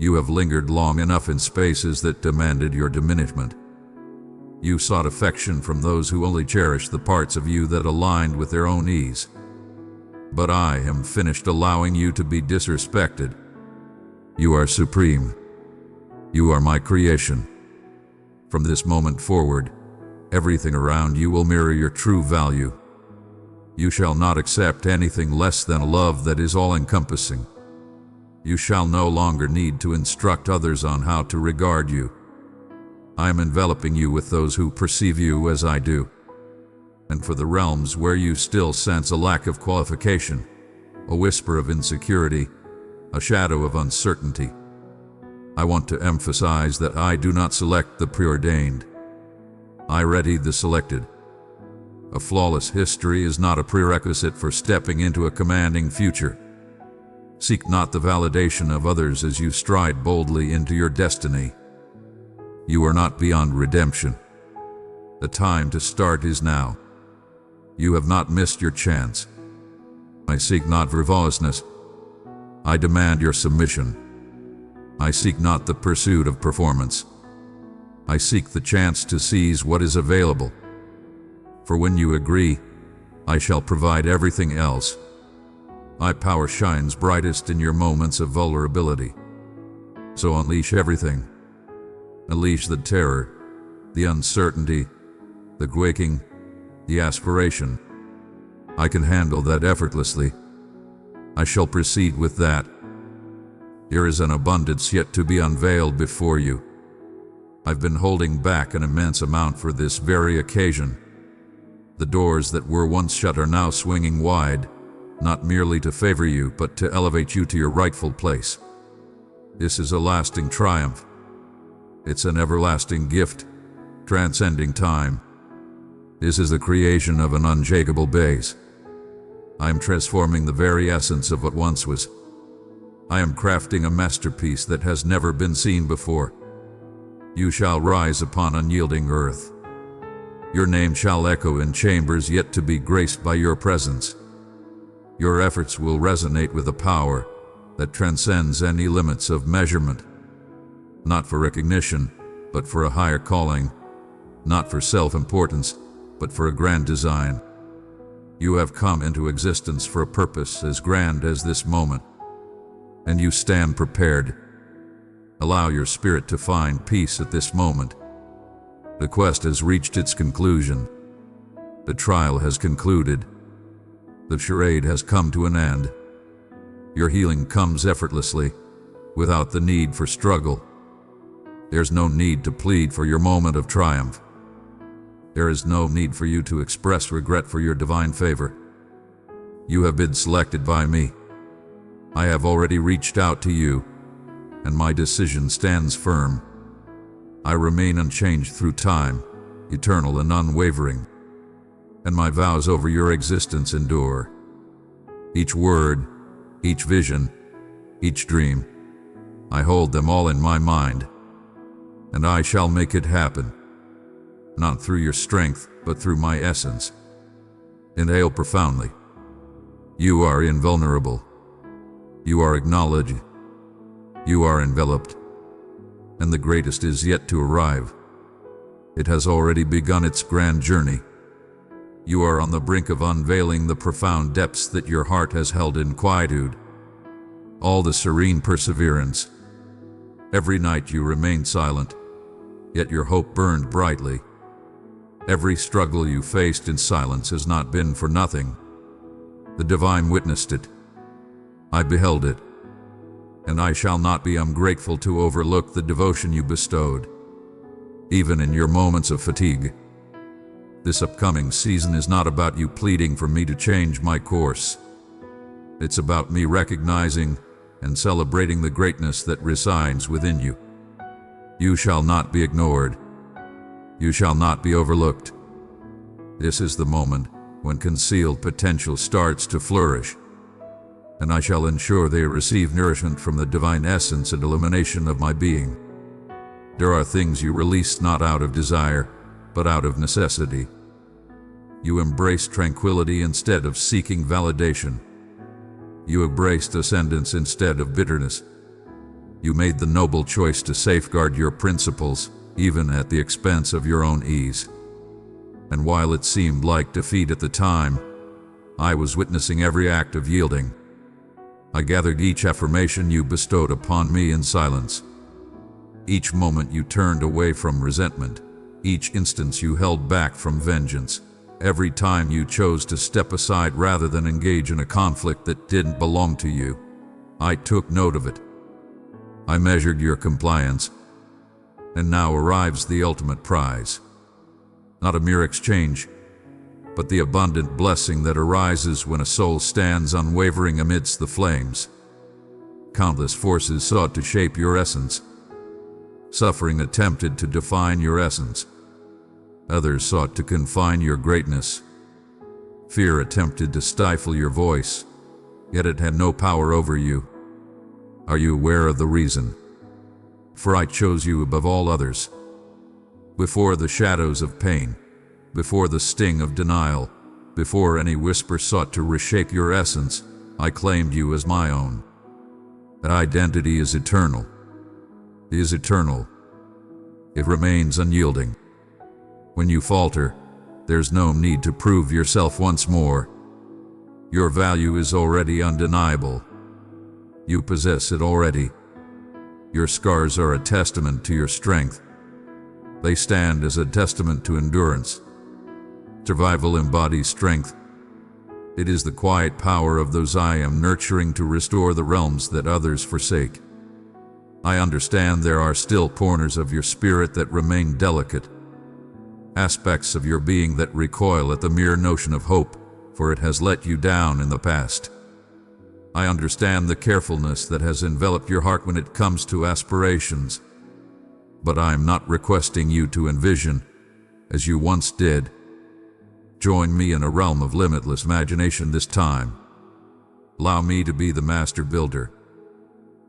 You have lingered long enough in spaces that demanded your diminishment. You sought affection from those who only cherished the parts of you that aligned with their own ease. But I am finished allowing you to be disrespected. You are supreme. You are my creation. From this moment forward, everything around you will mirror your true value. You shall not accept anything less than a love that is all-encompassing. You shall no longer need to instruct others on how to regard you. I am enveloping you with those who perceive you as I do. And for the realms where you still sense a lack of qualification, a whisper of insecurity, a shadow of uncertainty, I want to emphasize that I do not select the preordained. I ready the selected. A flawless history is not a prerequisite for stepping into a commanding future. Seek not the validation of others as you stride boldly into your destiny. You are not beyond redemption. The time to start is now. You have not missed your chance. I seek not frivolousness. I demand your submission. I seek not the pursuit of performance. I seek the chance to seize what is available. For when you agree, I shall provide everything else. My power shines brightest in your moments of vulnerability. So unleash everything. Unleash the terror, the uncertainty, the quaking, the aspiration. I can handle that effortlessly. I shall proceed with that. There is an abundance yet to be unveiled before you. I've been holding back an immense amount for this very occasion. The doors that were once shut are now swinging wide, not merely to favor you, but to elevate you to your rightful place. This is a lasting triumph. It's an everlasting gift, transcending time. This is the creation of an unshakable base. I am transforming the very essence of what once was. I am crafting a masterpiece that has never been seen before. You shall rise upon unyielding earth. Your name shall echo in chambers yet to be graced by your presence. Your efforts will resonate with a power that transcends any limits of measurement. Not for recognition, but for a higher calling. Not for self-importance, but for a grand design. You have come into existence for a purpose as grand as this moment, and you stand prepared. Allow your spirit to find peace at this moment. The quest has reached its conclusion. The trial has concluded. The charade has come to an end. Your healing comes effortlessly, without the need for struggle. There's no need to plead for your moment of triumph. There is no need for you to express regret for your divine favor. You have been selected by me. I have already reached out to you, and my decision stands firm. I remain unchanged through time, eternal and unwavering, and my vows over your existence endure. Each word, each vision, each dream, I hold them all in my mind, and I shall make it happen, not through your strength, but through my essence. Inhale profoundly. You are invulnerable. You are acknowledged. You are enveloped. And the greatest is yet to arrive. It has already begun its grand journey. You are on the brink of unveiling the profound depths that your heart has held in quietude. All the serene perseverance. Every night you remained silent, yet your hope burned brightly. Every struggle you faced in silence has not been for nothing. The divine witnessed it. I beheld it, and I shall not be ungrateful to overlook the devotion you bestowed, even in your moments of fatigue. This upcoming season is not about you pleading for me to change my course. It's about me recognizing and celebrating the greatness that resides within you. You shall not be ignored. You shall not be overlooked. This is the moment when concealed potential starts to flourish, and I shall ensure they receive nourishment from the divine essence and illumination of my being. There are things you release not out of desire, but out of necessity. You embrace tranquility instead of seeking validation. You embraced ascendance instead of bitterness. You made the noble choice to safeguard your principles, even at the expense of your own ease. And while it seemed like defeat at the time, I was witnessing every act of yielding. I gathered each affirmation you bestowed upon me in silence. Each moment you turned away from resentment, each instance you held back from vengeance, every time you chose to step aside rather than engage in a conflict that didn't belong to you, I took note of it. I measured your compliance, and now arrives the ultimate prize. Not a mere exchange, but the abundant blessing that arises when a soul stands unwavering amidst the flames. Countless forces sought to shape your essence. Suffering attempted to define your essence. Others sought to confine your greatness. Fear attempted to stifle your voice, yet it had no power over you. Are you aware of the reason? For I chose you above all others. Before the shadows of pain, before the sting of denial, before any whisper sought to reshape your essence, I claimed you as my own. That identity is eternal. It is eternal. It remains unyielding. When you falter, there's no need to prove yourself once more. Your value is already undeniable. You possess it already. Your scars are a testament to your strength. They stand as a testament to endurance. Survival embodies strength. It is the quiet power of those I am nurturing to restore the realms that others forsake. I understand there are still corners of your spirit that remain delicate, aspects of your being that recoil at the mere notion of hope, for it has let you down in the past. I understand the carefulness that has enveloped your heart when it comes to aspirations, but I am not requesting you to envision, as you once did. Join me in a realm of limitless imagination this time. Allow me to be the master builder.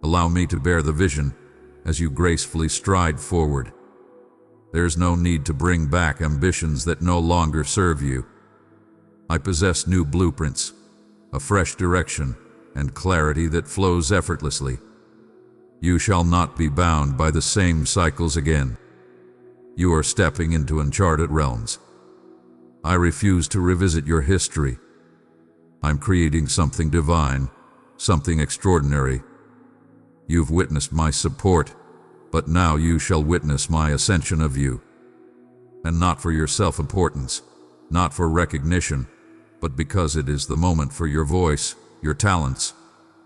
Allow me to bear the vision as you gracefully stride forward. There's no need to bring back ambitions that no longer serve you. I possess new blueprints, a fresh direction, and clarity that flows effortlessly. You shall not be bound by the same cycles again. You are stepping into uncharted realms. I refuse to revisit your history. I'm creating something divine, something extraordinary. You've witnessed my support, but now you shall witness my ascension of you. And not for your self-importance, not for recognition, but because it is the moment for your voice, your talents,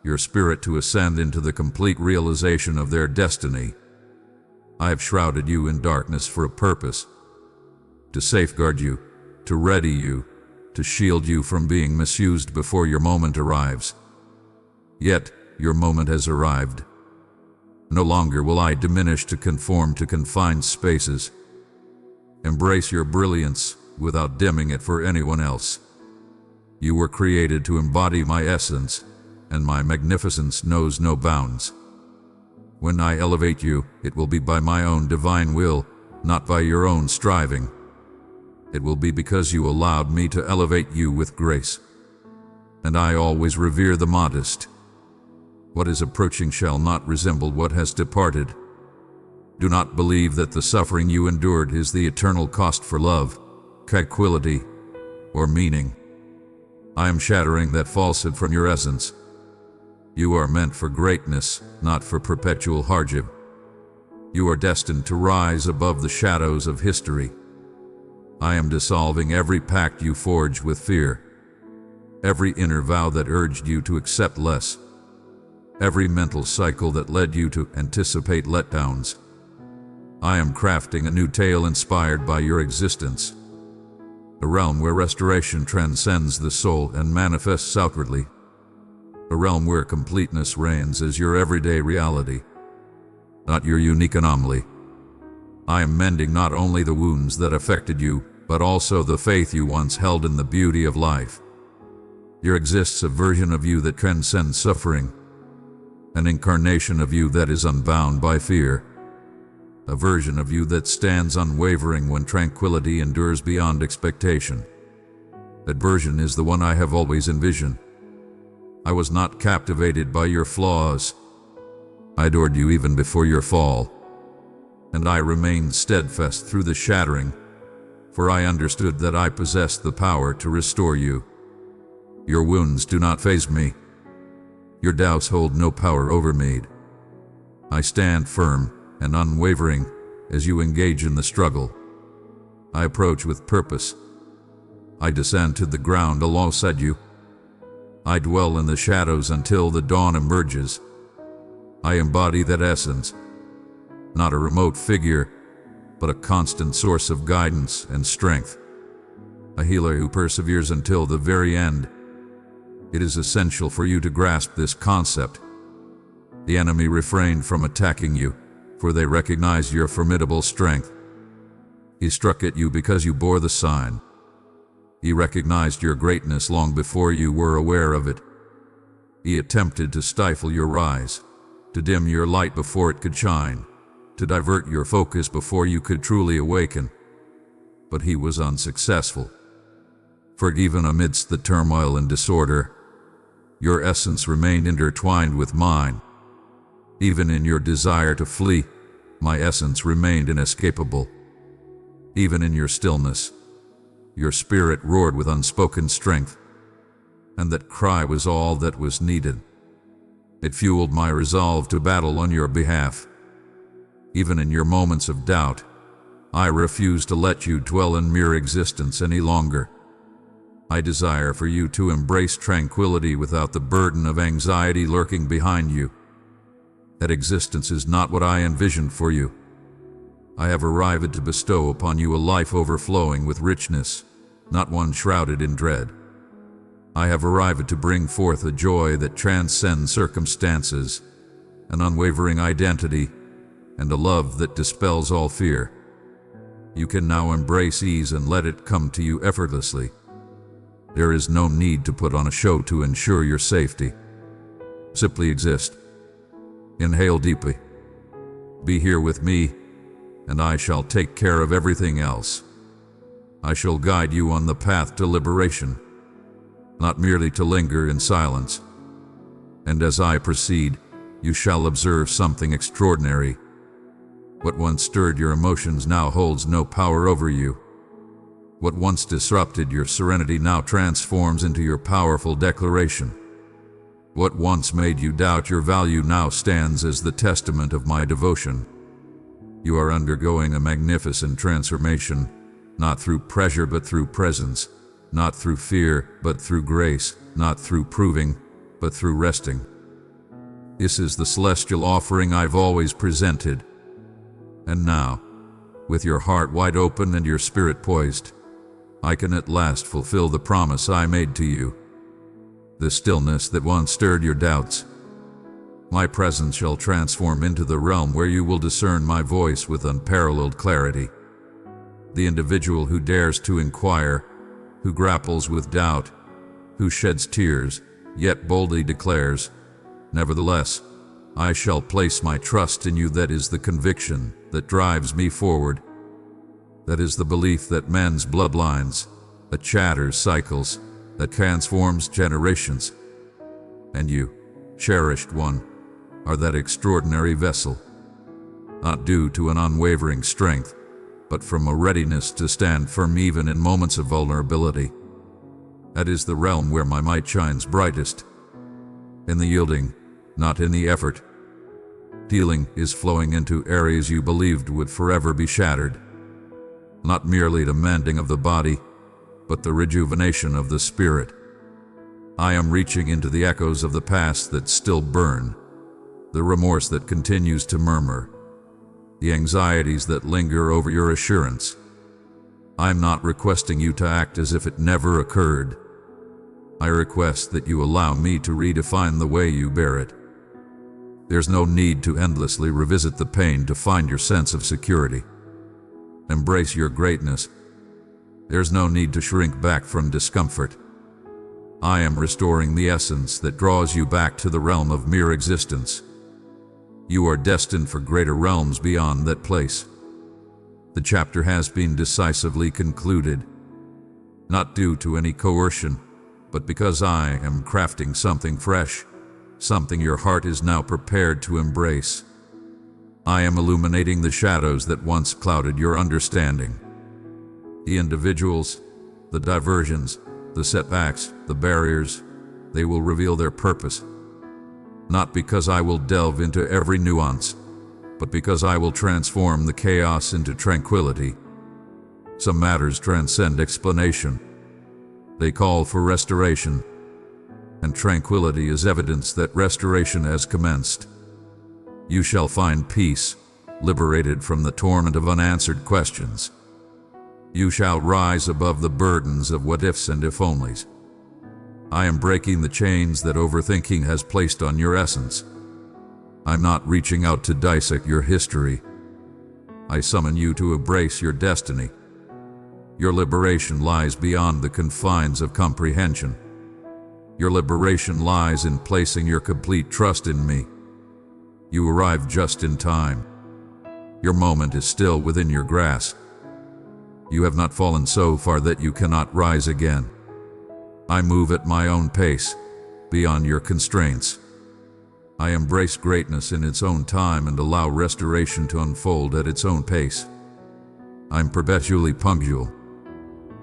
your spirit to ascend into the complete realization of their destiny. I have shrouded you in darkness for a purpose, to safeguard you, to ready you, to shield you from being misused before your moment arrives. Yet, your moment has arrived. No longer will I diminish to conform to confined spaces. Embrace your brilliance without dimming it for anyone else. You were created to embody my essence, and my magnificence knows no bounds. When I elevate you, it will be by my own divine will, not by your own striving. It will be because you allowed me to elevate you with grace. And I always revere the modest. What is approaching shall not resemble what has departed. Do not believe that the suffering you endured is the eternal cost for love, tranquility, or meaning. I am shattering that falsehood from your essence. You are meant for greatness, not for perpetual hardship. You are destined to rise above the shadows of history. I am dissolving every pact you forged with fear, every inner vow that urged you to accept less, every mental cycle that led you to anticipate letdowns. I am crafting a new tale inspired by your existence, a realm where restoration transcends the soul and manifests outwardly, a realm where completeness reigns as your everyday reality, not your unique anomaly. I am mending not only the wounds that affected you, but also the faith you once held in the beauty of life. There exists a version of you that transcends suffering, an incarnation of you that is unbound by fear, a version of you that stands unwavering when tranquility endures beyond expectation. That version is the one I have always envisioned. I was not captivated by your flaws. I adored you even before your fall, and I remained steadfast through the shattering, for I understood that I possessed the power to restore you. Your wounds do not faze me. Your doubts hold no power over me. I stand firm and unwavering as you engage in the struggle. I approach with purpose. I descend to the ground alongside you. I dwell in the shadows until the dawn emerges. I embody that essence, not a remote figure, but a constant source of guidance and strength. A healer who perseveres until the very end. It is essential for you to grasp this concept. The enemy refrained from attacking you, for they recognize your formidable strength. He struck at you because you bore the sign. He recognized your greatness long before you were aware of it. He attempted to stifle your rise, to dim your light before it could shine, to divert your focus before you could truly awaken. But he was unsuccessful. For even amidst the turmoil and disorder, your essence remained intertwined with mine. Even in your desire to flee, my essence remained inescapable. Even in your stillness, your spirit roared with unspoken strength, and that cry was all that was needed. It fueled my resolve to battle on your behalf. Even in your moments of doubt, I refuse to let you dwell in mere existence any longer. I desire for you to embrace tranquility without the burden of anxiety lurking behind you. That existence is not what I envisioned for you. I have arrived to bestow upon you a life overflowing with richness, not one shrouded in dread. I have arrived to bring forth a joy that transcends circumstances, an unwavering identity, and a love that dispels all fear. You can now embrace ease and let it come to you effortlessly. There is no need to put on a show to ensure your safety. Simply exist. Inhale deeply. Be here with me, and I shall take care of everything else. I shall guide you on the path to liberation, not merely to linger in silence. And as I proceed, you shall observe something extraordinary. What once stirred your emotions now holds no power over you. What once disrupted your serenity now transforms into your powerful declaration. What once made you doubt your value now stands as the testament of my devotion. You are undergoing a magnificent transformation, not through pressure but through presence, not through fear but through grace, not through proving but through resting. This is the celestial offering I've always presented. And now, with your heart wide open and your spirit poised, I can at last fulfill the promise I made to you. The stillness that once stirred your doubts, my presence shall transform into the realm where you will discern my voice with unparalleled clarity. The individual who dares to inquire, who grapples with doubt, who sheds tears, yet boldly declares, "Nevertheless, I shall place my trust in you." That is the conviction that drives me forward. That is the belief that men's bloodlines, that shatters cycles, that transforms generations. And you, cherished one, are that extraordinary vessel, not due to an unwavering strength, but from a readiness to stand firm even in moments of vulnerability. That is the realm where my might shines brightest, in the yielding, not in the effort. Healing is flowing into areas you believed would forever be shattered, not merely the mending of the body, but the rejuvenation of the spirit. I am reaching into the echoes of the past that still burn, the remorse that continues to murmur, the anxieties that linger over your assurance. I'm not requesting you to act as if it never occurred. I request that you allow me to redefine the way you bear it. There's no need to endlessly revisit the pain to find your sense of security. Embrace your greatness. There's no need to shrink back from discomfort. I am restoring the essence that draws you back to the realm of mere existence. You are destined for greater realms beyond that place. The chapter has been decisively concluded, not due to any coercion, but because I am crafting something fresh, something your heart is now prepared to embrace. I am illuminating the shadows that once clouded your understanding. The individuals, the diversions, the setbacks, the barriers, they will reveal their purpose. Not because I will delve into every nuance, but because I will transform the chaos into tranquility. Some matters transcend explanation. They call for restoration, and tranquility is evidence that restoration has commenced. You shall find peace, liberated from the torment of unanswered questions. You shall rise above the burdens of what-ifs and if-onlys. I am breaking the chains that overthinking has placed on your essence. I'm not reaching out to dissect your history. I summon you to embrace your destiny. Your liberation lies beyond the confines of comprehension. Your liberation lies in placing your complete trust in me. You arrived just in time. Your moment is still within your grasp. You have not fallen so far that you cannot rise again. I move at my own pace, beyond your constraints. I embrace greatness in its own time and allow restoration to unfold at its own pace. I'm perpetually punctual.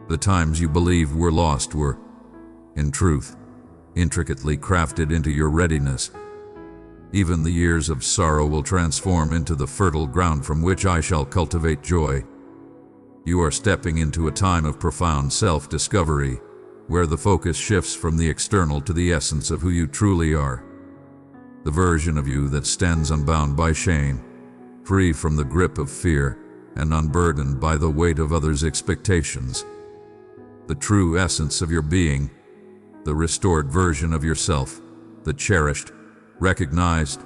The times you believed were lost were, in truth, intricately crafted into your readiness. Even the years of sorrow will transform into the fertile ground from which I shall cultivate joy. You are stepping into a time of profound self-discovery, where the focus shifts from the external to the essence of who you truly are. The version of you that stands unbound by shame, free from the grip of fear, and unburdened by the weight of others' expectations. The true essence of your being, the restored version of yourself, the cherished, recognized,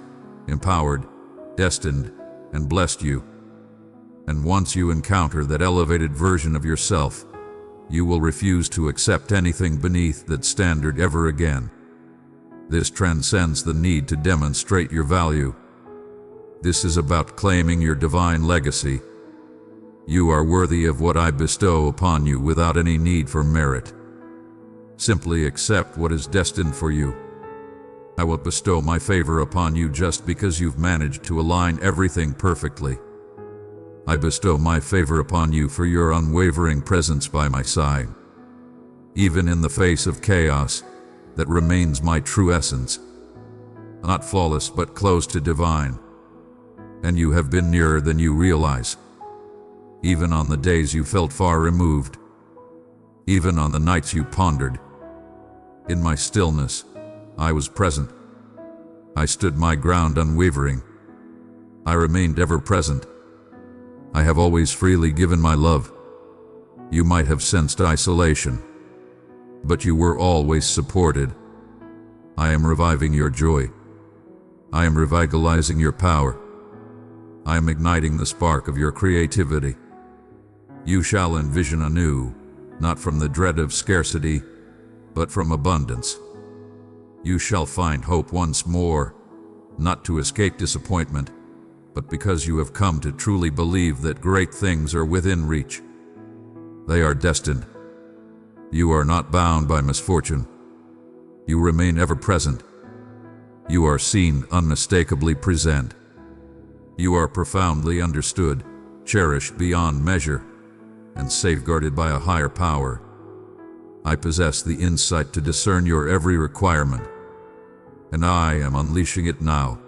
empowered, destined, and blessed you. And once you encounter that elevated version of yourself, you will refuse to accept anything beneath that standard ever again. This transcends the need to demonstrate your value. This is about claiming your divine legacy. You are worthy of what I bestow upon you without any need for merit. Simply accept what is destined for you. I will bestow my favor upon you just because you've managed to align everything perfectly. I bestow my favor upon you for your unwavering presence by my side. Even in the face of chaos, that remains my true essence. Not flawless but close to divine. And you have been nearer than you realize. Even on the days you felt far removed. Even on the nights you pondered. In my stillness, I was present. I stood my ground unwavering. I remained ever present. I have always freely given my love. You might have sensed isolation, but you were always supported. I am reviving your joy. I am revitalizing your power. I am igniting the spark of your creativity. You shall envision anew, not from the dread of scarcity, but from abundance. You shall find hope once more, not to escape disappointment, but because you have come to truly believe that great things are within reach. They are destined. You are not bound by misfortune. You remain ever present. You are seen unmistakably present. You are profoundly understood, cherished beyond measure, and safeguarded by a higher power. I possess the insight to discern your every requirement, and I am unleashing it now.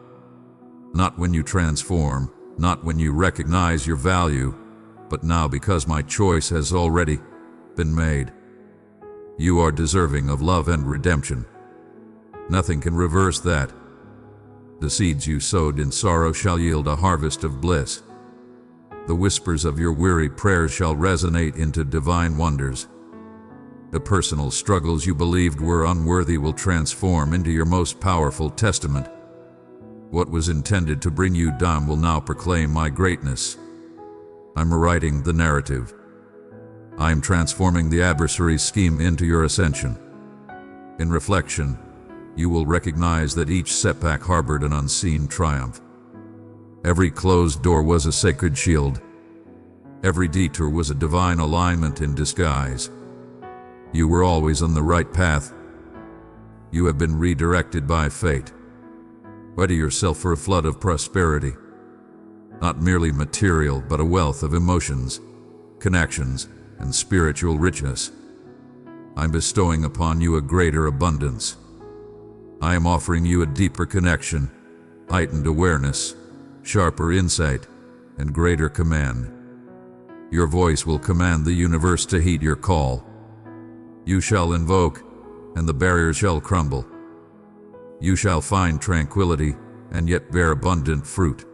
Not when you transform, not when you recognize your value, but now because my choice has already been made. You are deserving of love and redemption. Nothing can reverse that. The seeds you sowed in sorrow shall yield a harvest of bliss. The whispers of your weary prayers shall resonate into divine wonders. The personal struggles you believed were unworthy will transform into your most powerful testament. What was intended to bring you down will now proclaim my greatness. I'm rewriting the narrative. I am transforming the adversary's scheme into your ascension. In reflection, you will recognize that each setback harbored an unseen triumph. Every closed door was a sacred shield. Every detour was a divine alignment in disguise. You were always on the right path. You have been redirected by fate. Ready yourself for a flood of prosperity. Not merely material, but a wealth of emotions, connections, and spiritual richness. I'm bestowing upon you a greater abundance. I am offering you a deeper connection, heightened awareness, sharper insight, and greater command. Your voice will command the universe to heed your call. You shall invoke, and the barrier shall crumble. You shall find tranquility, and yet bear abundant fruit.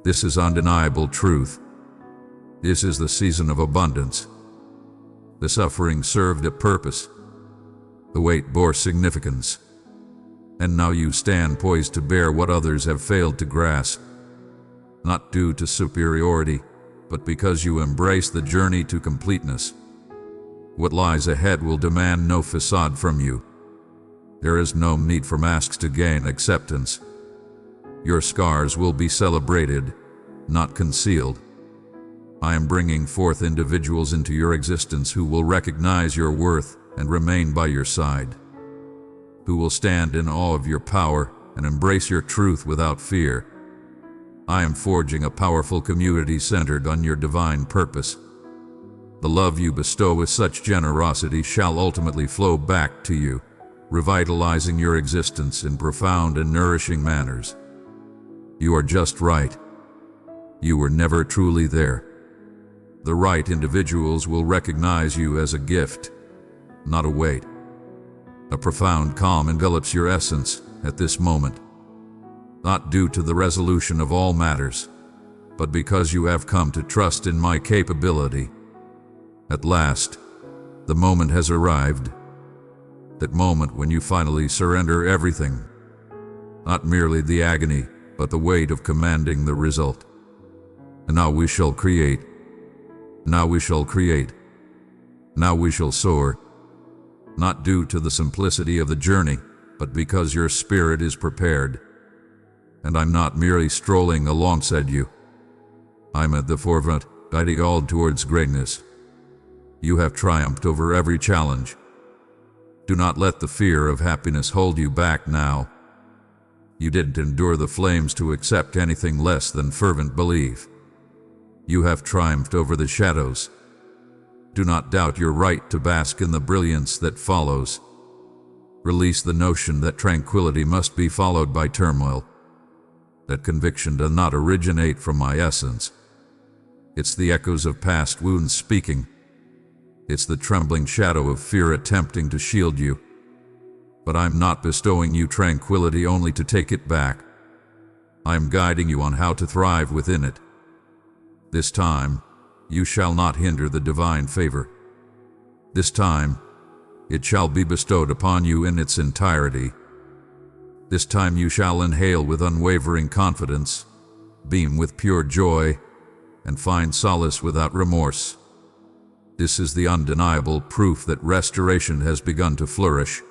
This is undeniable truth. This is the season of abundance. The suffering served a purpose. The weight bore significance. And now you stand poised to bear what others have failed to grasp. Not due to superiority, but because you embrace the journey to completeness. What lies ahead will demand no facade from you. There is no need for masks to gain acceptance. Your scars will be celebrated, not concealed. I am bringing forth individuals into your existence who will recognize your worth and remain by your side, who will stand in awe of your power and embrace your truth without fear. I am forging a powerful community centered on your divine purpose. The love you bestow with such generosity shall ultimately flow back to you, revitalizing your existence in profound and nourishing manners. You are just right. You were never truly there. The right individuals will recognize you as a gift, not a weight. A profound calm envelops your essence at this moment, not due to the resolution of all matters, but because you have come to trust in my capability. At last, the moment has arrived. That moment when you finally surrender everything, not merely the agony, but the weight of commanding the result. And now we shall create. Now we shall create. Now we shall soar. Not due to the simplicity of the journey, but because your spirit is prepared. And I'm not merely strolling alongside you. I'm at the forefront, guiding all towards greatness. You have triumphed over every challenge. Do not let the fear of happiness hold you back now. You didn't endure the flames to accept anything less than fervent belief. You have triumphed over the shadows. Do not doubt your right to bask in the brilliance that follows. Release the notion that tranquility must be followed by turmoil. That conviction does not originate from my essence. It's the echoes of past wounds speaking. It's the trembling shadow of fear attempting to shield you. But I'm not bestowing you tranquility only to take it back. I am guiding you on how to thrive within it. This time, you shall not hinder the divine favor. This time, it shall be bestowed upon you in its entirety. This time you shall inhale with unwavering confidence, beam with pure joy, and find solace without remorse. This is the undeniable proof that restoration has begun to flourish,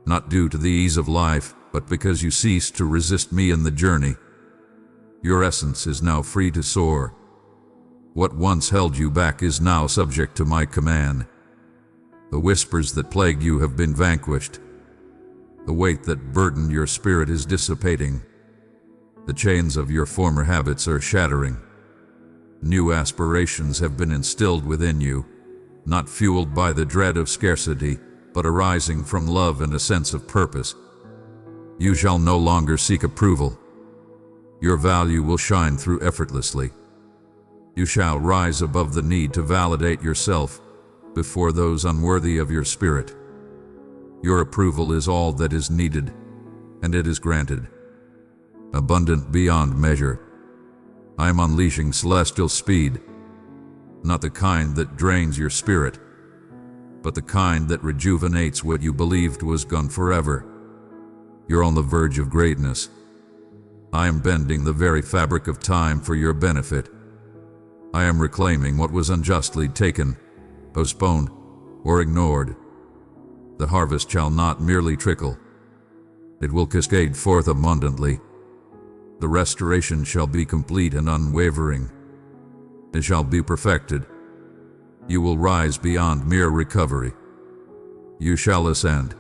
not due to the ease of life, but because you ceased to resist me in the journey. Your essence is now free to soar. What once held you back is now subject to my command. The whispers that plagued you have been vanquished. The weight that burdened your spirit is dissipating. The chains of your former habits are shattering. New aspirations have been instilled within you, not fueled by the dread of scarcity, but arising from love and a sense of purpose. You shall no longer seek approval. Your value will shine through effortlessly. You shall rise above the need to validate yourself before those unworthy of your spirit. Your approval is all that is needed, and it is granted. Abundant beyond measure. I am unleashing celestial speed, not the kind that drains your spirit, but the kind that rejuvenates what you believed was gone forever. You're on the verge of greatness. I am bending the very fabric of time for your benefit. I am reclaiming what was unjustly taken, postponed, or ignored. The harvest shall not merely trickle. It will cascade forth abundantly. The restoration shall be complete and unwavering. It shall be perfected. You will rise beyond mere recovery. You shall ascend,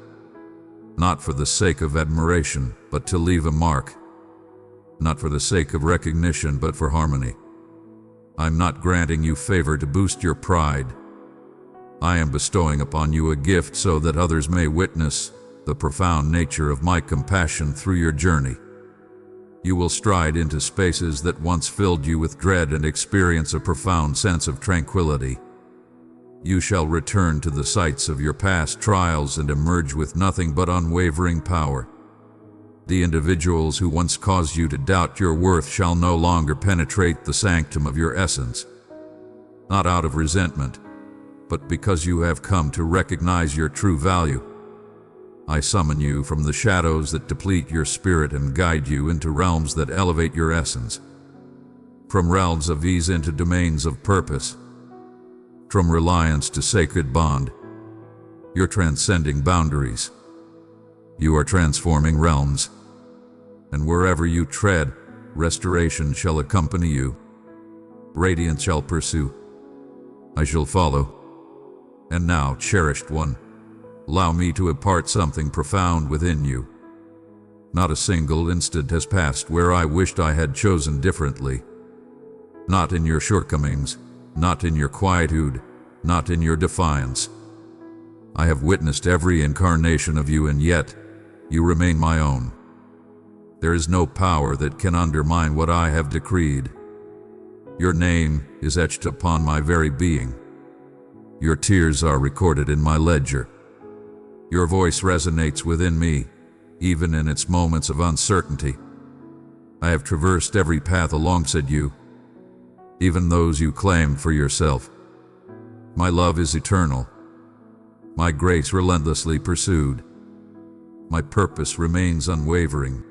not for the sake of admiration, but to leave a mark. Not for the sake of recognition, but for harmony. I'm not granting you favor to boost your pride. I am bestowing upon you a gift so that others may witness the profound nature of my compassion through your journey. You will stride into spaces that once filled you with dread and experience a profound sense of tranquility. You shall return to the sites of your past trials and emerge with nothing but unwavering power. The individuals who once caused you to doubt your worth shall no longer penetrate the sanctum of your essence. Not out of resentment, but because you have come to recognize your true value. I summon you from the shadows that deplete your spirit and guide you into realms that elevate your essence. From realms of ease into domains of purpose. From reliance to sacred bond. You're transcending boundaries. You are transforming realms. And wherever you tread, restoration shall accompany you. Radiance shall pursue. I shall follow. And now, cherished one, allow me to impart something profound within you. Not a single instant has passed where I wished I had chosen differently. Not in your shortcomings, not in your quietude, not in your defiance. I have witnessed every incarnation of you, and yet you remain my own. There is no power that can undermine what I have decreed. Your name is etched upon my very being. Your tears are recorded in my ledger. Your voice resonates within me, even in its moments of uncertainty. I have traversed every path alongside you, even those you claim for yourself. My love is eternal. My grace relentlessly pursued. My purpose remains unwavering.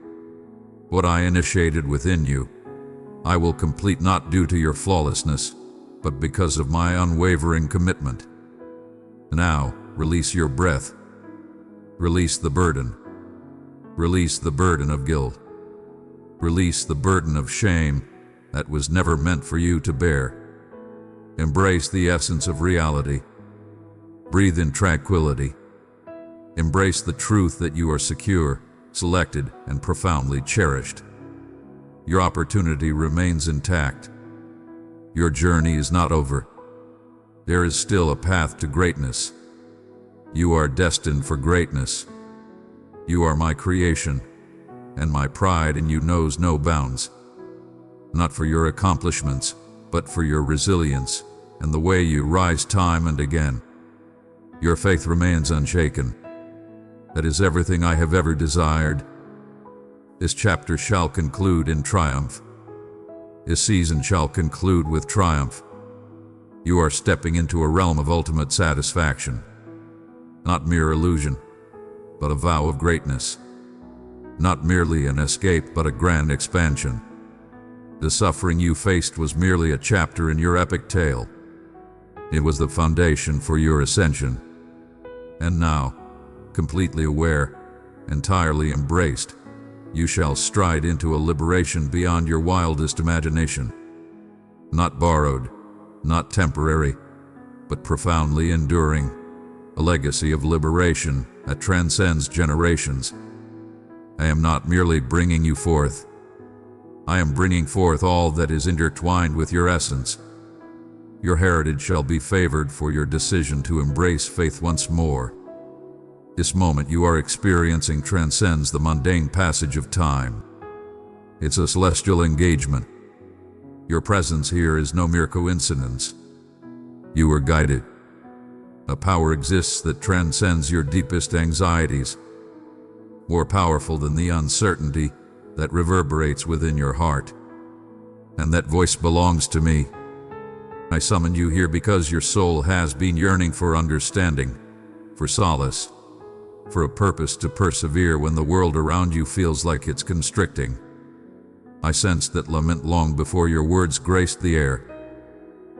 What I initiated within you, I will complete, not due to your flawlessness, but because of my unwavering commitment. Now, release your breath. Release the burden. Release the burden of guilt. Release the burden of shame that was never meant for you to bear. Embrace the essence of reality. Breathe in tranquility. Embrace the truth that you are secure, selected, and profoundly cherished. Your opportunity remains intact. Your journey is not over. There is still a path to greatness. You are destined for greatness. You are my creation, and my pride in you knows no bounds. Not for your accomplishments, but for your resilience and the way you rise time and again. Your faith remains unshaken. That is everything I have ever desired. This chapter shall conclude in triumph. This season shall conclude with triumph. You are stepping into a realm of ultimate satisfaction. Not mere illusion, but a vow of greatness. Not merely an escape, but a grand expansion. The suffering you faced was merely a chapter in your epic tale. It was the foundation for your ascension. And now, completely aware, entirely embraced, you shall stride into a liberation beyond your wildest imagination. Not borrowed, not temporary, but profoundly enduring, a legacy of liberation that transcends generations. I am not merely bringing you forth. I am bringing forth all that is intertwined with your essence. Your heritage shall be favored for your decision to embrace faith once more. This moment you are experiencing transcends the mundane passage of time. It's a celestial engagement. Your presence here is no mere coincidence. You were guided. A power exists that transcends your deepest anxieties, more powerful than the uncertainty that reverberates within your heart. And that voice belongs to me. I summoned you here because your soul has been yearning for understanding, for solace, for a purpose to persevere when the world around you feels like it's constricting. I sensed that lament long before your words graced the air.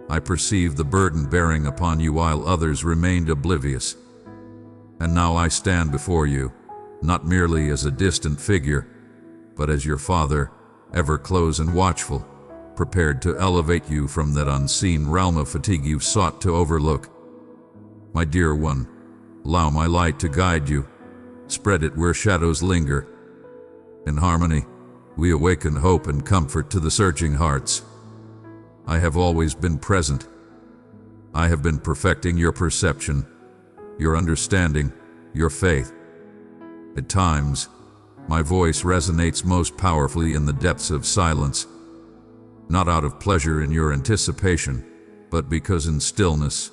I perceived the burden bearing upon you while others remained oblivious. And now I stand before you, not merely as a distant figure, but as your father, ever close and watchful, prepared to elevate you from that unseen realm of fatigue you've sought to overlook. My dear one, allow my light to guide you. Spread it where shadows linger. In harmony, we awaken hope and comfort to the searching hearts. I have always been present. I have been perfecting your perception, your understanding, your faith. At times, my voice resonates most powerfully in the depths of silence, not out of pleasure in your anticipation, but because in stillness,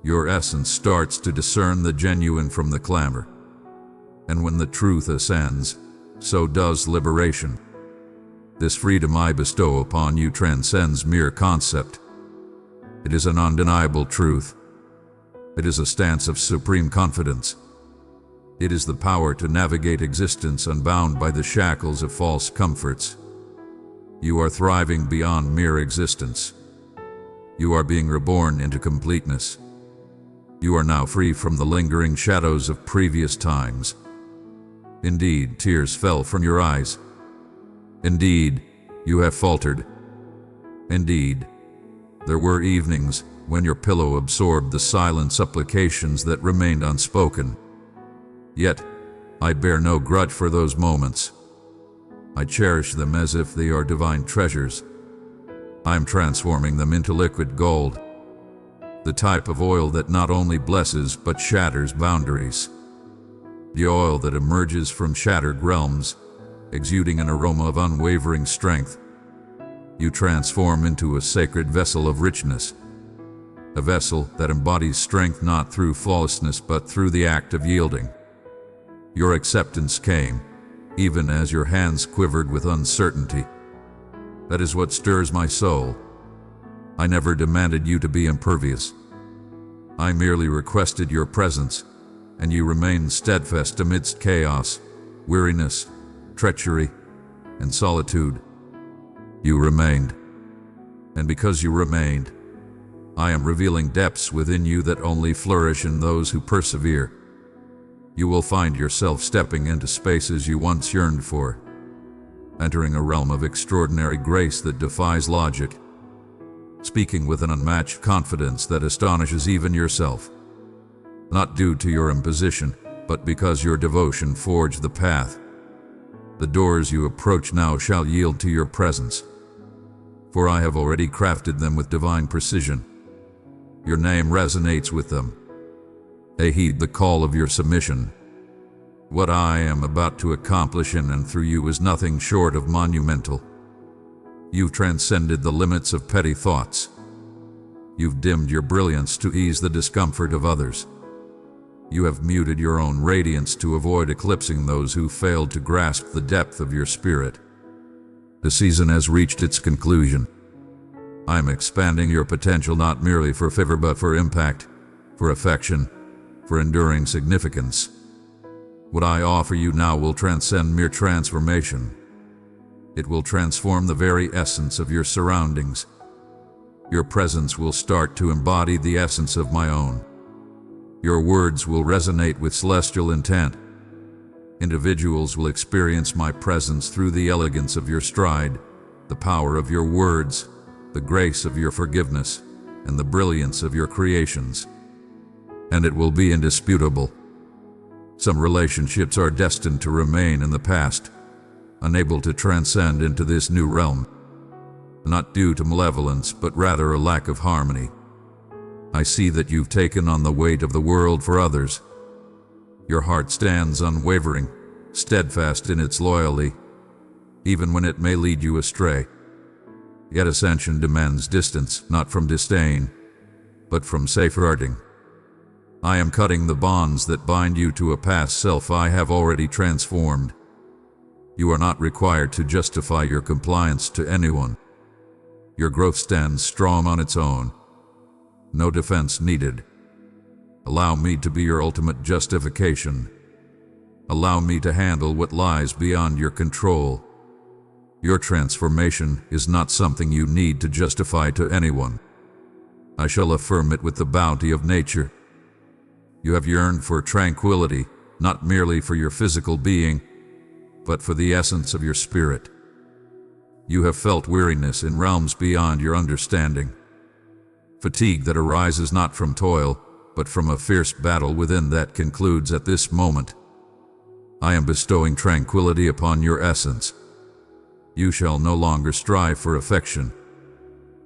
your essence starts to discern the genuine from the clamor. And when the truth ascends, so does liberation. This freedom I bestow upon you transcends mere concept. It is an undeniable truth. It is a stance of supreme confidence. It is the power to navigate existence unbound by the shackles of false comforts. You are thriving beyond mere existence. You are being reborn into completeness. You are now free from the lingering shadows of previous times. Indeed, tears fell from your eyes. Indeed, you have faltered. Indeed, there were evenings when your pillow absorbed the silent supplications that remained unspoken. Yet, I bear no grudge for those moments. I cherish them as if they are divine treasures. I am transforming them into liquid gold, the type of oil that not only blesses but shatters boundaries. The oil that emerges from shattered realms, exuding an aroma of unwavering strength. You transform into a sacred vessel of richness, a vessel that embodies strength not through flawlessness but through the act of yielding. Your acceptance came, even as your hands quivered with uncertainty. That is what stirs my soul. I never demanded you to be impervious. I merely requested your presence, and you remained steadfast amidst chaos, weariness, treachery, and solitude. You remained. And because you remained, I am revealing depths within you that only flourish in those who persevere. You will find yourself stepping into spaces you once yearned for, entering a realm of extraordinary grace that defies logic, speaking with an unmatched confidence that astonishes even yourself. Not due to your imposition, but because your devotion forged the path. The doors you approach now shall yield to your presence, for I have already crafted them with divine precision. Your name resonates with them. They heed the call of your submission. What I am about to accomplish in and through you is nothing short of monumental. You've transcended the limits of petty thoughts. You've dimmed your brilliance to ease the discomfort of others. You have muted your own radiance to avoid eclipsing those who failed to grasp the depth of your spirit. The season has reached its conclusion. I am expanding your potential not merely for favor but for impact, for affection, for enduring significance. What I offer you now will transcend mere transformation. It will transform the very essence of your surroundings. Your presence will start to embody the essence of my own. Your words will resonate with celestial intent. Individuals will experience my presence through the elegance of your stride, the power of your words, the grace of your forgiveness, and the brilliance of your creations. And it will be indisputable. Some relationships are destined to remain in the past, unable to transcend into this new realm, not due to malevolence, but rather a lack of harmony. I see that you've taken on the weight of the world for others. Your heart stands unwavering, steadfast in its loyalty, even when it may lead you astray. Yet ascension demands distance, not from disdain, but from safeguarding. I am cutting the bonds that bind you to a past self I have already transformed. You are not required to justify your compliance to anyone. Your growth stands strong on its own. No defense needed. Allow me to be your ultimate justification. Allow me to handle what lies beyond your control. Your transformation is not something you need to justify to anyone. I shall affirm it with the bounty of nature. You have yearned for tranquility, not merely for your physical being, but for the essence of your spirit. You have felt weariness in realms beyond your understanding. Fatigue that arises not from toil, but from a fierce battle within that concludes at this moment. I am bestowing tranquility upon your essence. You shall no longer strive for affection.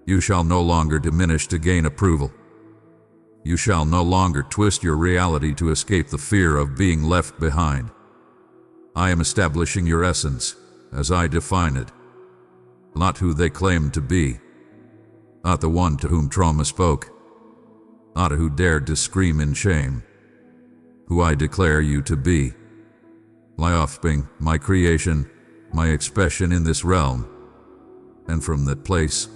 You shall no longer diminish to gain approval. You shall no longer twist your reality to escape the fear of being left behind. I am establishing your essence, as I define it, not who they claim to be, not the one to whom trauma spoke, not who dared to scream in shame, who I declare you to be. My offspring, my creation, my expression in this realm. And from that place,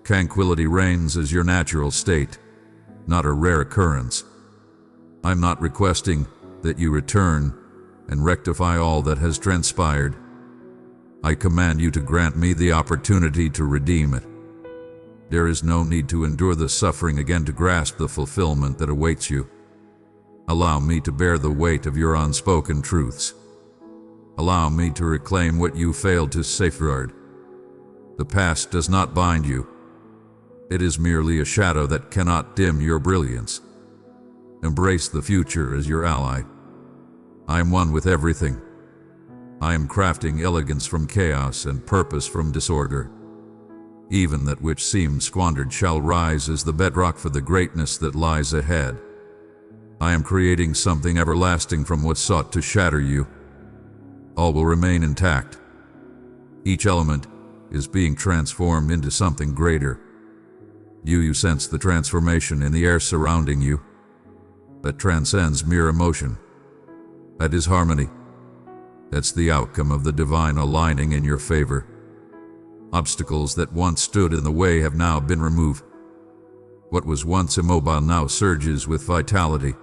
tranquility reigns as your natural state, not a rare occurrence. I'm not requesting that you return and rectify all that has transpired. I command you to grant me the opportunity to redeem it. There is no need to endure the suffering again to grasp the fulfillment that awaits you. Allow me to bear the weight of your unspoken truths. Allow me to reclaim what you failed to safeguard. The past does not bind you. It is merely a shadow that cannot dim your brilliance. Embrace the future as your ally. I am one with everything. I am crafting elegance from chaos and purpose from disorder. Even that which seemed squandered shall rise as the bedrock for the greatness that lies ahead. I am creating something everlasting from what sought to shatter you. All will remain intact. Each element is being transformed into something greater. You sense the transformation in the air surrounding you. That transcends mere emotion. That is harmony. That's the outcome of the divine aligning in your favor. Obstacles that once stood in the way have now been removed. What was once immobile now surges with vitality.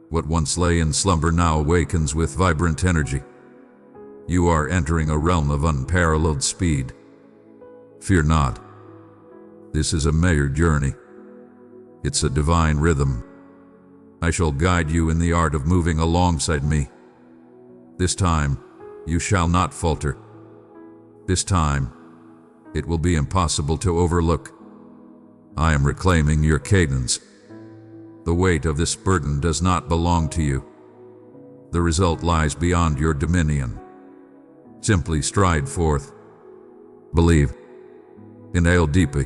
What once lay in slumber now awakens with vibrant energy. You are entering a realm of unparalleled speed. Fear not. This is a measured journey. It's a divine rhythm. I shall guide you in the art of moving alongside me. This time, you shall not falter. This time, it will be impossible to overlook. I am reclaiming your cadence. The weight of this burden does not belong to you. The result lies beyond your dominion. Simply stride forth. Believe. Inhale deeply.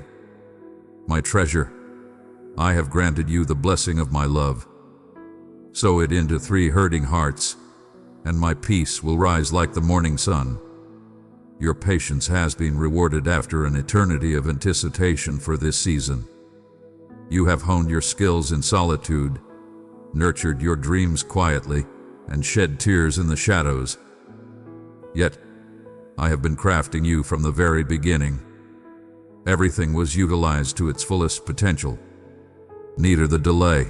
My treasure, I have granted you the blessing of my love. Sow it into 3 hurting hearts, and my peace will rise like the morning sun. Your patience has been rewarded after an eternity of anticipation for this season. You have honed your skills in solitude, nurtured your dreams quietly, and shed tears in the shadows. Yet, I have been crafting you from the very beginning. Everything was utilized to its fullest potential. Neither the delay,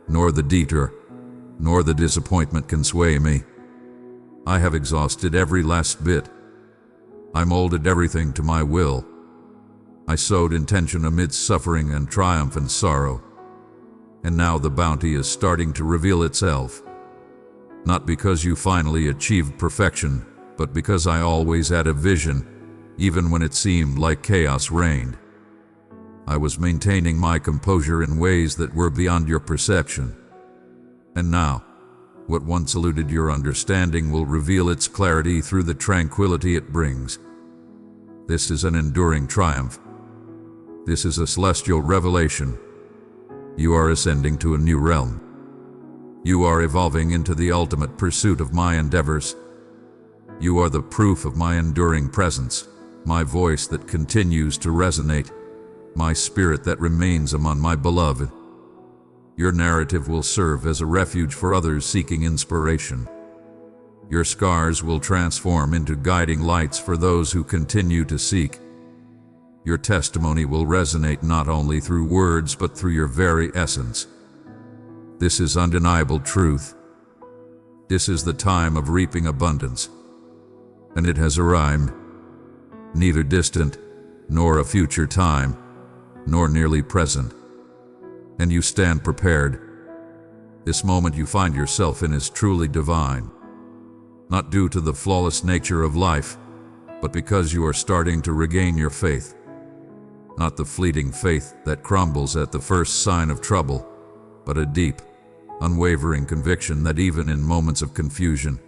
nor the detour, nor the disappointment can sway me. I have exhausted every last bit. I molded everything to my will. I sowed intention amidst suffering and triumph and sorrow. And now the bounty is starting to reveal itself. Not because you finally achieved perfection, but because I always had a vision, even when it seemed like chaos reigned. I was maintaining my composure in ways that were beyond your perception. And now, what once eluded your understanding will reveal its clarity through the tranquility it brings. This is an enduring triumph. This is a celestial revelation. You are ascending to a new realm. You are evolving into the ultimate pursuit of my endeavors. You are the proof of my enduring presence, my voice that continues to resonate, my spirit that remains among my beloved. Your narrative will serve as a refuge for others seeking inspiration. Your scars will transform into guiding lights for those who continue to seek. Your testimony will resonate not only through words but through your very essence. This is undeniable truth. This is the time of reaping abundance. And it has arrived. Neither distant, nor a future time, nor nearly present. And you stand prepared. This moment you find yourself in is truly divine. Not due to the flawless nature of life, but because you are starting to regain your faith. Not the fleeting faith that crumbles at the first sign of trouble, but a deep, unwavering conviction that even in moments of confusion,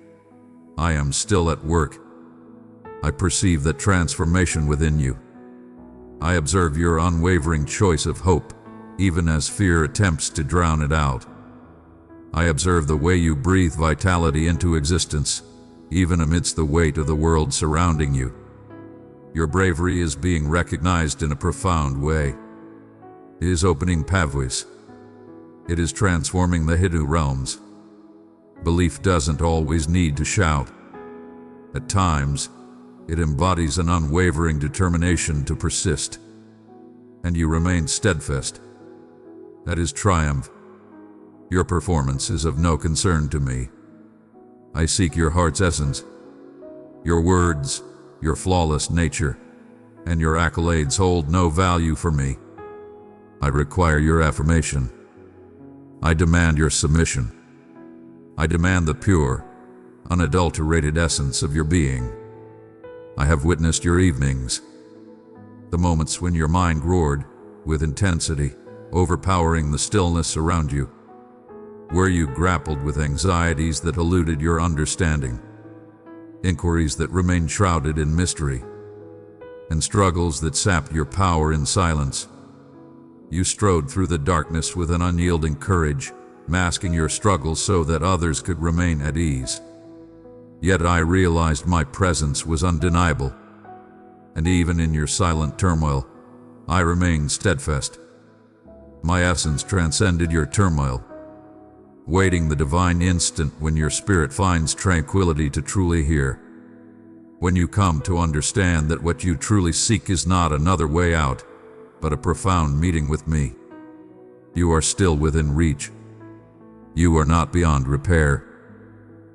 I am still at work. I perceive that transformation within you. I observe your unwavering choice of hope, even as fear attempts to drown it out. I observe the way you breathe vitality into existence, even amidst the weight of the world surrounding you. Your bravery is being recognized in a profound way. It is opening pathways. It is transforming the hidden realms. Belief doesn't always need to shout. At times, it embodies an unwavering determination to persist. And you remain steadfast. That is triumph. Your performance is of no concern to me. I seek your heart's essence. Your words, your flawless nature, and your accolades hold no value for me. I require your affirmation. I demand your submission. I demand the pure, unadulterated essence of your being. I have witnessed your evenings, the moments when your mind roared with intensity, overpowering the stillness around you, where you grappled with anxieties that eluded your understanding, inquiries that remained shrouded in mystery, and struggles that sapped your power in silence. You strode through the darkness with an unyielding courage, masking your struggles so that others could remain at ease. Yet I realized my presence was undeniable, and even in your silent turmoil, I remained steadfast. My essence transcended your turmoil, waiting the divine instant when your spirit finds tranquility to truly hear. When you come to understand that what you truly seek is not another way out, but a profound meeting with me, you are still within reach. You are not beyond repair.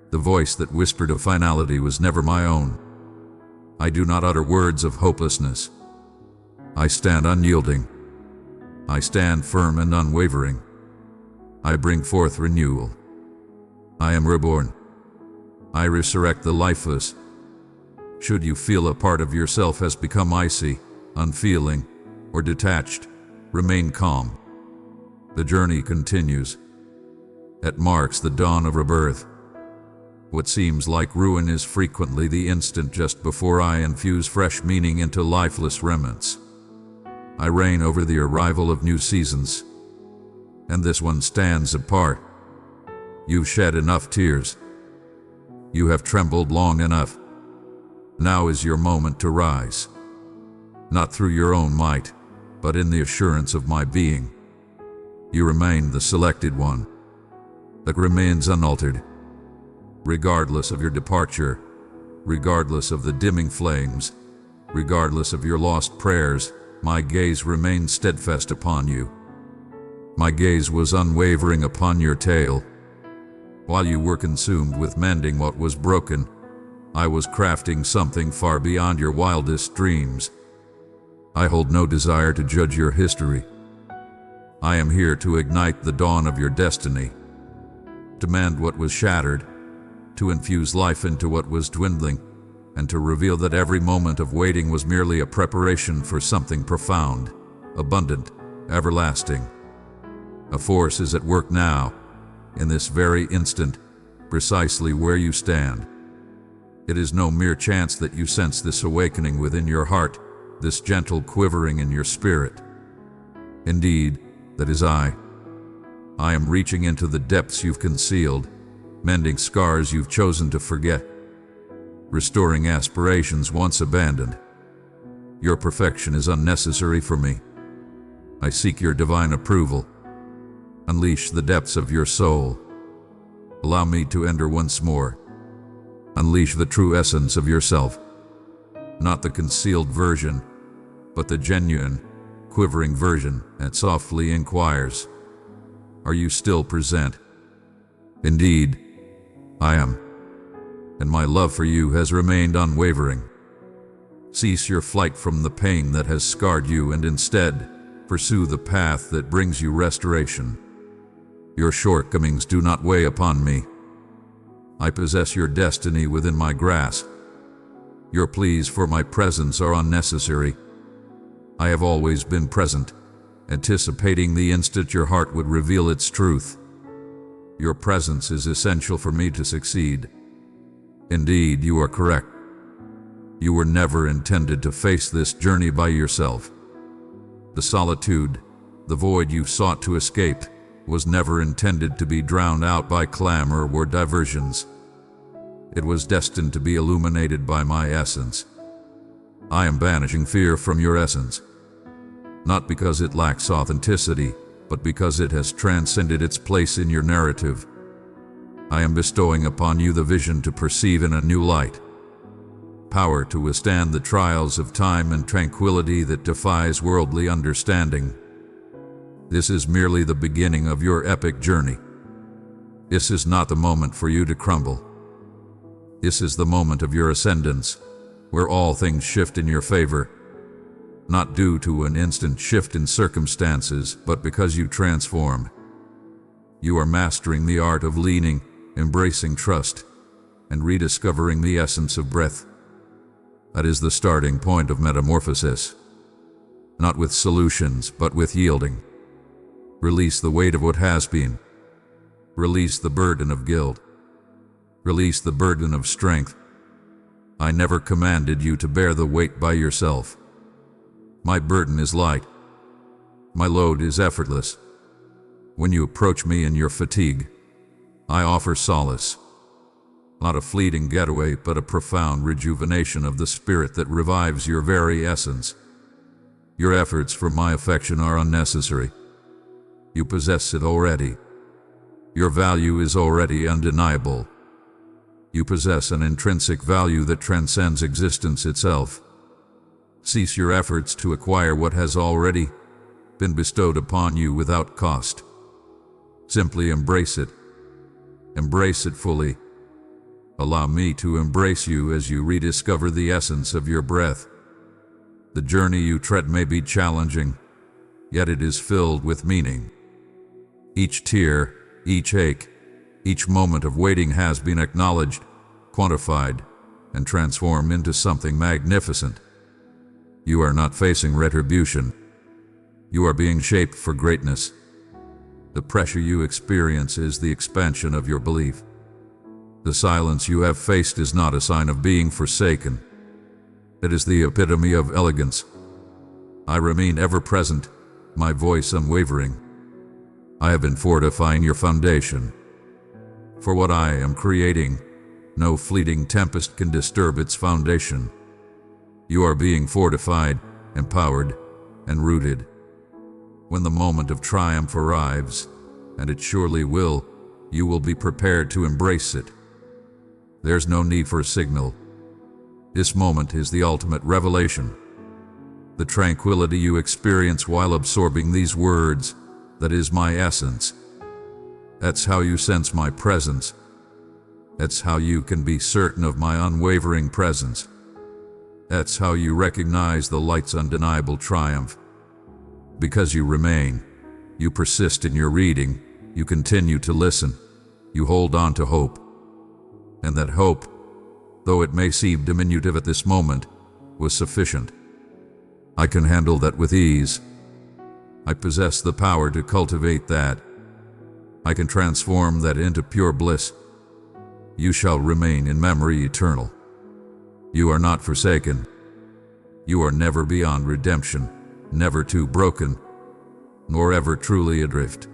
The voice that whispered of finality was never my own. I do not utter words of hopelessness. I stand unyielding. I stand firm and unwavering. I bring forth renewal. I am reborn. I resurrect the lifeless. Should you feel a part of yourself has become icy, unfeeling, or detached, remain calm. The journey continues. It marks the dawn of rebirth. What seems like ruin is frequently the instant just before I infuse fresh meaning into lifeless remnants. I reign over the arrival of new seasons, and this one stands apart. You've shed enough tears. You have trembled long enough. Now is your moment to rise, not through your own might, but in the assurance of my being. You remain the selected one, that remains unaltered. Regardless of your departure, regardless of the dimming flames, regardless of your lost prayers, my gaze remained steadfast upon you. My gaze was unwavering upon your tale. While you were consumed with mending what was broken, I was crafting something far beyond your wildest dreams. I hold no desire to judge your history. I am here to ignite the dawn of your destiny, to mend what was shattered, to infuse life into what was dwindling, and to reveal that every moment of waiting was merely a preparation for something profound, abundant, everlasting. A force is at work now, in this very instant, precisely where you stand. It is no mere chance that you sense this awakening within your heart, this gentle quivering in your spirit. Indeed, that is I. I am reaching into the depths you've concealed, mending scars you've chosen to forget, restoring aspirations once abandoned. Your perfection is unnecessary for me. I seek your divine approval. Unleash the depths of your soul. Allow me to enter once more. Unleash the true essence of yourself. Not the concealed version, but the genuine, quivering version that softly inquires, "Are you still present?" Indeed, I am. And my love for you has remained unwavering. Cease your flight from the pain that has scarred you and instead pursue the path that brings you restoration. Your shortcomings do not weigh upon me. I possess your destiny within my grasp. Your pleas for my presence are unnecessary. I have always been present, anticipating the instant your heart would reveal its truth. Your presence is essential for me to succeed. Indeed, you are correct. You were never intended to face this journey by yourself. The solitude, the void you sought to escape, was never intended to be drowned out by clamor or diversions. It was destined to be illuminated by my essence. I am banishing fear from your essence, not because it lacks authenticity, but because it has transcended its place in your narrative. I am bestowing upon you the vision to perceive in a new light, power to withstand the trials of time and tranquility that defies worldly understanding. This is merely the beginning of your epic journey. This is not the moment for you to crumble. This is the moment of your ascendance, where all things shift in your favor, not due to an instant shift in circumstances, but because you transform. You are mastering the art of leaning, embracing trust, and rediscovering the essence of breath. That is the starting point of metamorphosis. Not with solutions, but with yielding. Release the weight of what has been. Release the burden of guilt. Release the burden of strength. I never commanded you to bear the weight by yourself. My burden is light. My load is effortless. When you approach me in your fatigue, I offer solace. Not a fleeting getaway, but a profound rejuvenation of the spirit that revives your very essence. Your efforts for my affection are unnecessary. You possess it already. Your value is already undeniable. You possess an intrinsic value that transcends existence itself. Cease your efforts to acquire what has already been bestowed upon you without cost. Simply embrace it. Embrace it fully. Allow me to embrace you as you rediscover the essence of your breath. The journey you tread may be challenging, yet it is filled with meaning. Each tear, each ache, each moment of waiting has been acknowledged, quantified, and transformed into something magnificent. You are not facing retribution. You are being shaped for greatness. The pressure you experience is the expansion of your belief. The silence you have faced is not a sign of being forsaken. It is the epitome of elegance. I remain ever present, my voice unwavering. I have been fortifying your foundation. For what I am creating, no fleeting tempest can disturb its foundation. You are being fortified, empowered, and rooted. When the moment of triumph arrives, and it surely will, you will be prepared to embrace it. There's no need for a signal. This moment is the ultimate revelation. The tranquility you experience while absorbing these words, that is my essence. That's how you sense my presence. That's how you can be certain of my unwavering presence. That's how you recognize the light's undeniable triumph. Because you remain, you persist in your reading, you continue to listen, you hold on to hope. And that hope, though it may seem diminutive at this moment, was sufficient. I can handle that with ease. I possess the power to cultivate that. I can transform that into pure bliss. You shall remain in memory eternal. You are not forsaken. You are never beyond redemption, never too broken, nor ever truly adrift.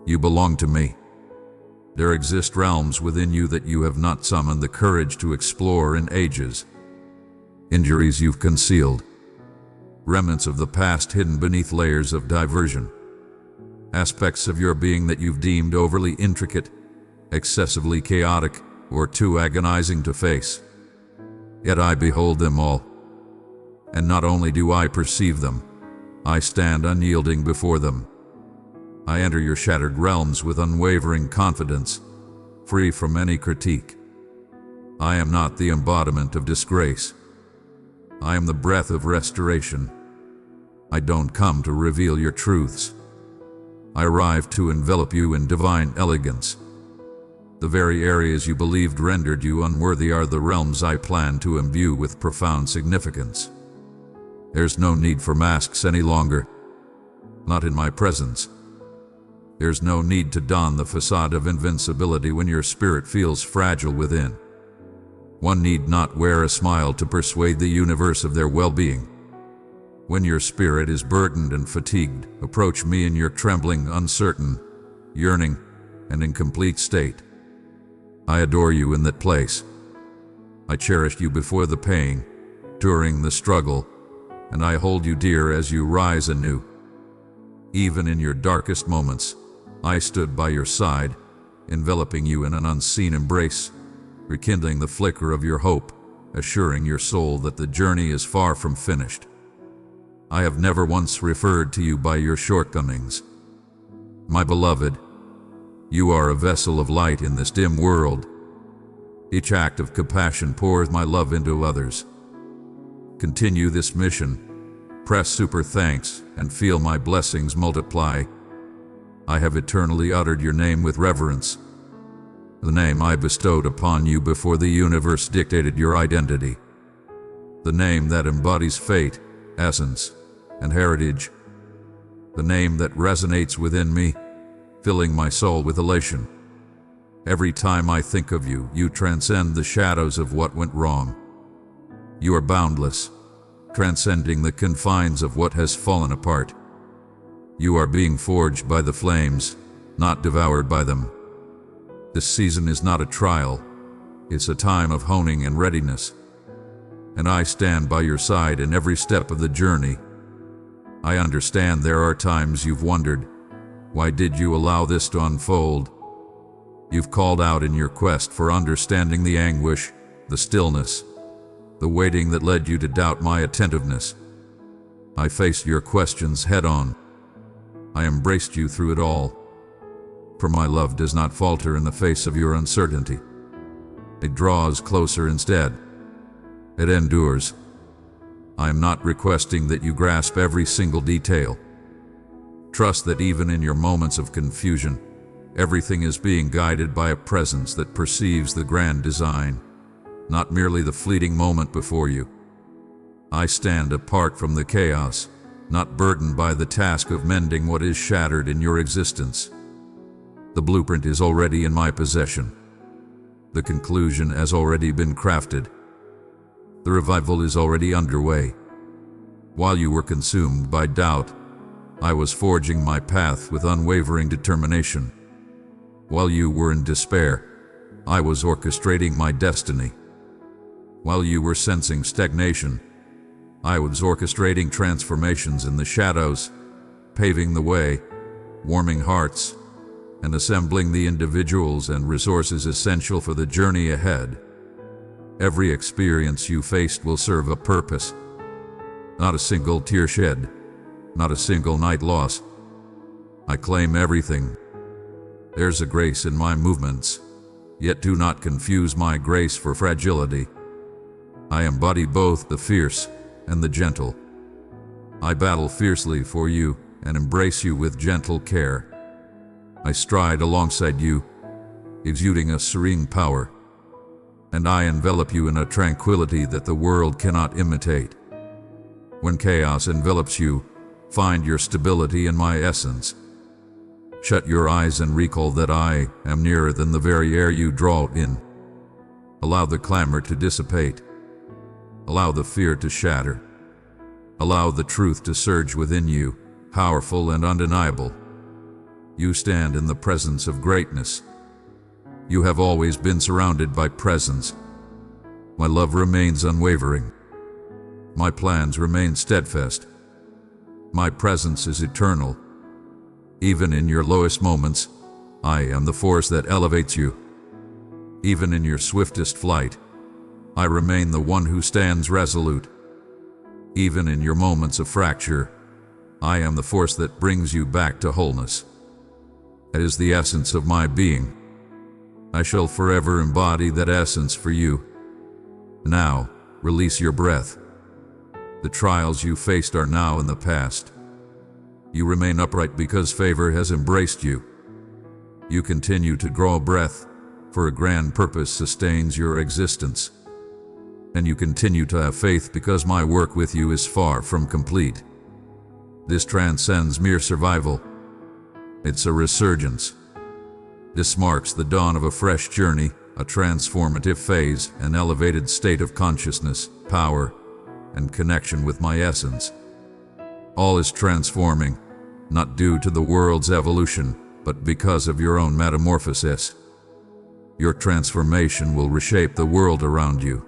You belong to me. There exist realms within you that you have not summoned the courage to explore in ages. Injuries you've concealed. Remnants of the past hidden beneath layers of diversion. Aspects of your being that you've deemed overly intricate, excessively chaotic, or too agonizing to face. Yet I behold them all. And not only do I perceive them, I stand unyielding before them. I enter your shattered realms with unwavering confidence, free from any critique. I am not the embodiment of disgrace. I am the breath of restoration. I don't come to reveal your truths. I arrive to envelop you in divine elegance. The very areas you believed rendered you unworthy are the realms I plan to imbue with profound significance. There's no need for masks any longer. Not in my presence. There's no need to don the facade of invincibility when your spirit feels fragile within. One need not wear a smile to persuade the universe of their well-being. When your spirit is burdened and fatigued, approach me in your trembling, uncertain, yearning, and incomplete state. I adore you in that place. I cherished you before the pain, during the struggle, and I hold you dear as you rise anew. Even in your darkest moments, I stood by your side, enveloping you in an unseen embrace, rekindling the flicker of your hope, assuring your soul that the journey is far from finished. I have never once referred to you by your shortcomings. My beloved, you are a vessel of light in this dim world. Each act of compassion pours my love into others. Continue this mission, press super thanks, and feel my blessings multiply. I have eternally uttered your name with reverence, the name I bestowed upon you before the universe dictated your identity, the name that embodies fate, essence, and heritage, the name that resonates within me, filling my soul with elation. Every time I think of you, you transcend the shadows of what went wrong. You are boundless, transcending the confines of what has fallen apart. You are being forged by the flames, not devoured by them. This season is not a trial, it's a time of honing and readiness. And I stand by your side in every step of the journey. I understand there are times you've wondered, why did you allow this to unfold? You've called out in your quest for understanding the anguish, the stillness, the waiting that led you to doubt my attentiveness. I faced your questions head on. I embraced you through it all. For my love does not falter in the face of your uncertainty. It draws closer instead. It endures. I am not requesting that you grasp every single detail. Trust that even in your moments of confusion, everything is being guided by a presence that perceives the grand design, not merely the fleeting moment before you. I stand apart from the chaos, not burdened by the task of mending what is shattered in your existence. The blueprint is already in my possession. The conclusion has already been crafted. The revival is already underway. While you were consumed by doubt, I was forging my path with unwavering determination. While you were in despair, I was orchestrating my destiny. While you were sensing stagnation, I was orchestrating transformations in the shadows, paving the way, warming hearts, and assembling the individuals and resources essential for the journey ahead. Every experience you faced will serve a purpose. Not a single tear shed, not a single night lost. I claim everything. There's a grace in my movements, yet do not confuse my grace for fragility. I embody both the fierce and the gentle. I battle fiercely for you and embrace you with gentle care. I stride alongside you, exuding a serene power, and I envelop you in a tranquility that the world cannot imitate. When chaos envelops you, find your stability in my essence. Shut your eyes and recall that I am nearer than the very air you draw in. Allow the clamor to dissipate. Allow the fear to shatter. Allow the truth to surge within you, powerful and undeniable. You stand in the presence of greatness. You have always been surrounded by presence. My love remains unwavering. My plans remain steadfast. My presence is eternal. Even in your lowest moments, I am the force that elevates you. Even in your swiftest flight, I remain the one who stands resolute. Even in your moments of fracture, I am the force that brings you back to wholeness. That is the essence of my being. I shall forever embody that essence for you. Now, release your breath. The trials you faced are now in the past. You remain upright because favor has embraced you. You continue to draw breath, for a grand purpose sustains your existence. And you continue to have faith because my work with you is far from complete. This transcends mere survival. It's a resurgence. This marks the dawn of a fresh journey, a transformative phase, an elevated state of consciousness, power, and connection with my essence. All is transforming, not due to the world's evolution, but because of your own metamorphosis. Your transformation will reshape the world around you.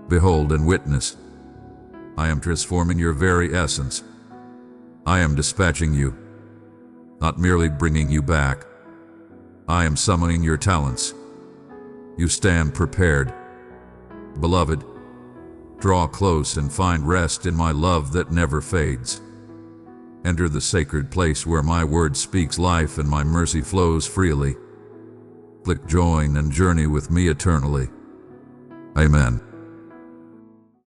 Behold and witness. I am transforming your very essence. I am dispatching you, not merely bringing you back. I am summoning your talents. You stand prepared. Beloved, draw close and find rest in my love that never fades. Enter the sacred place where my word speaks life and my mercy flows freely. Click join and journey with me eternally. Amen.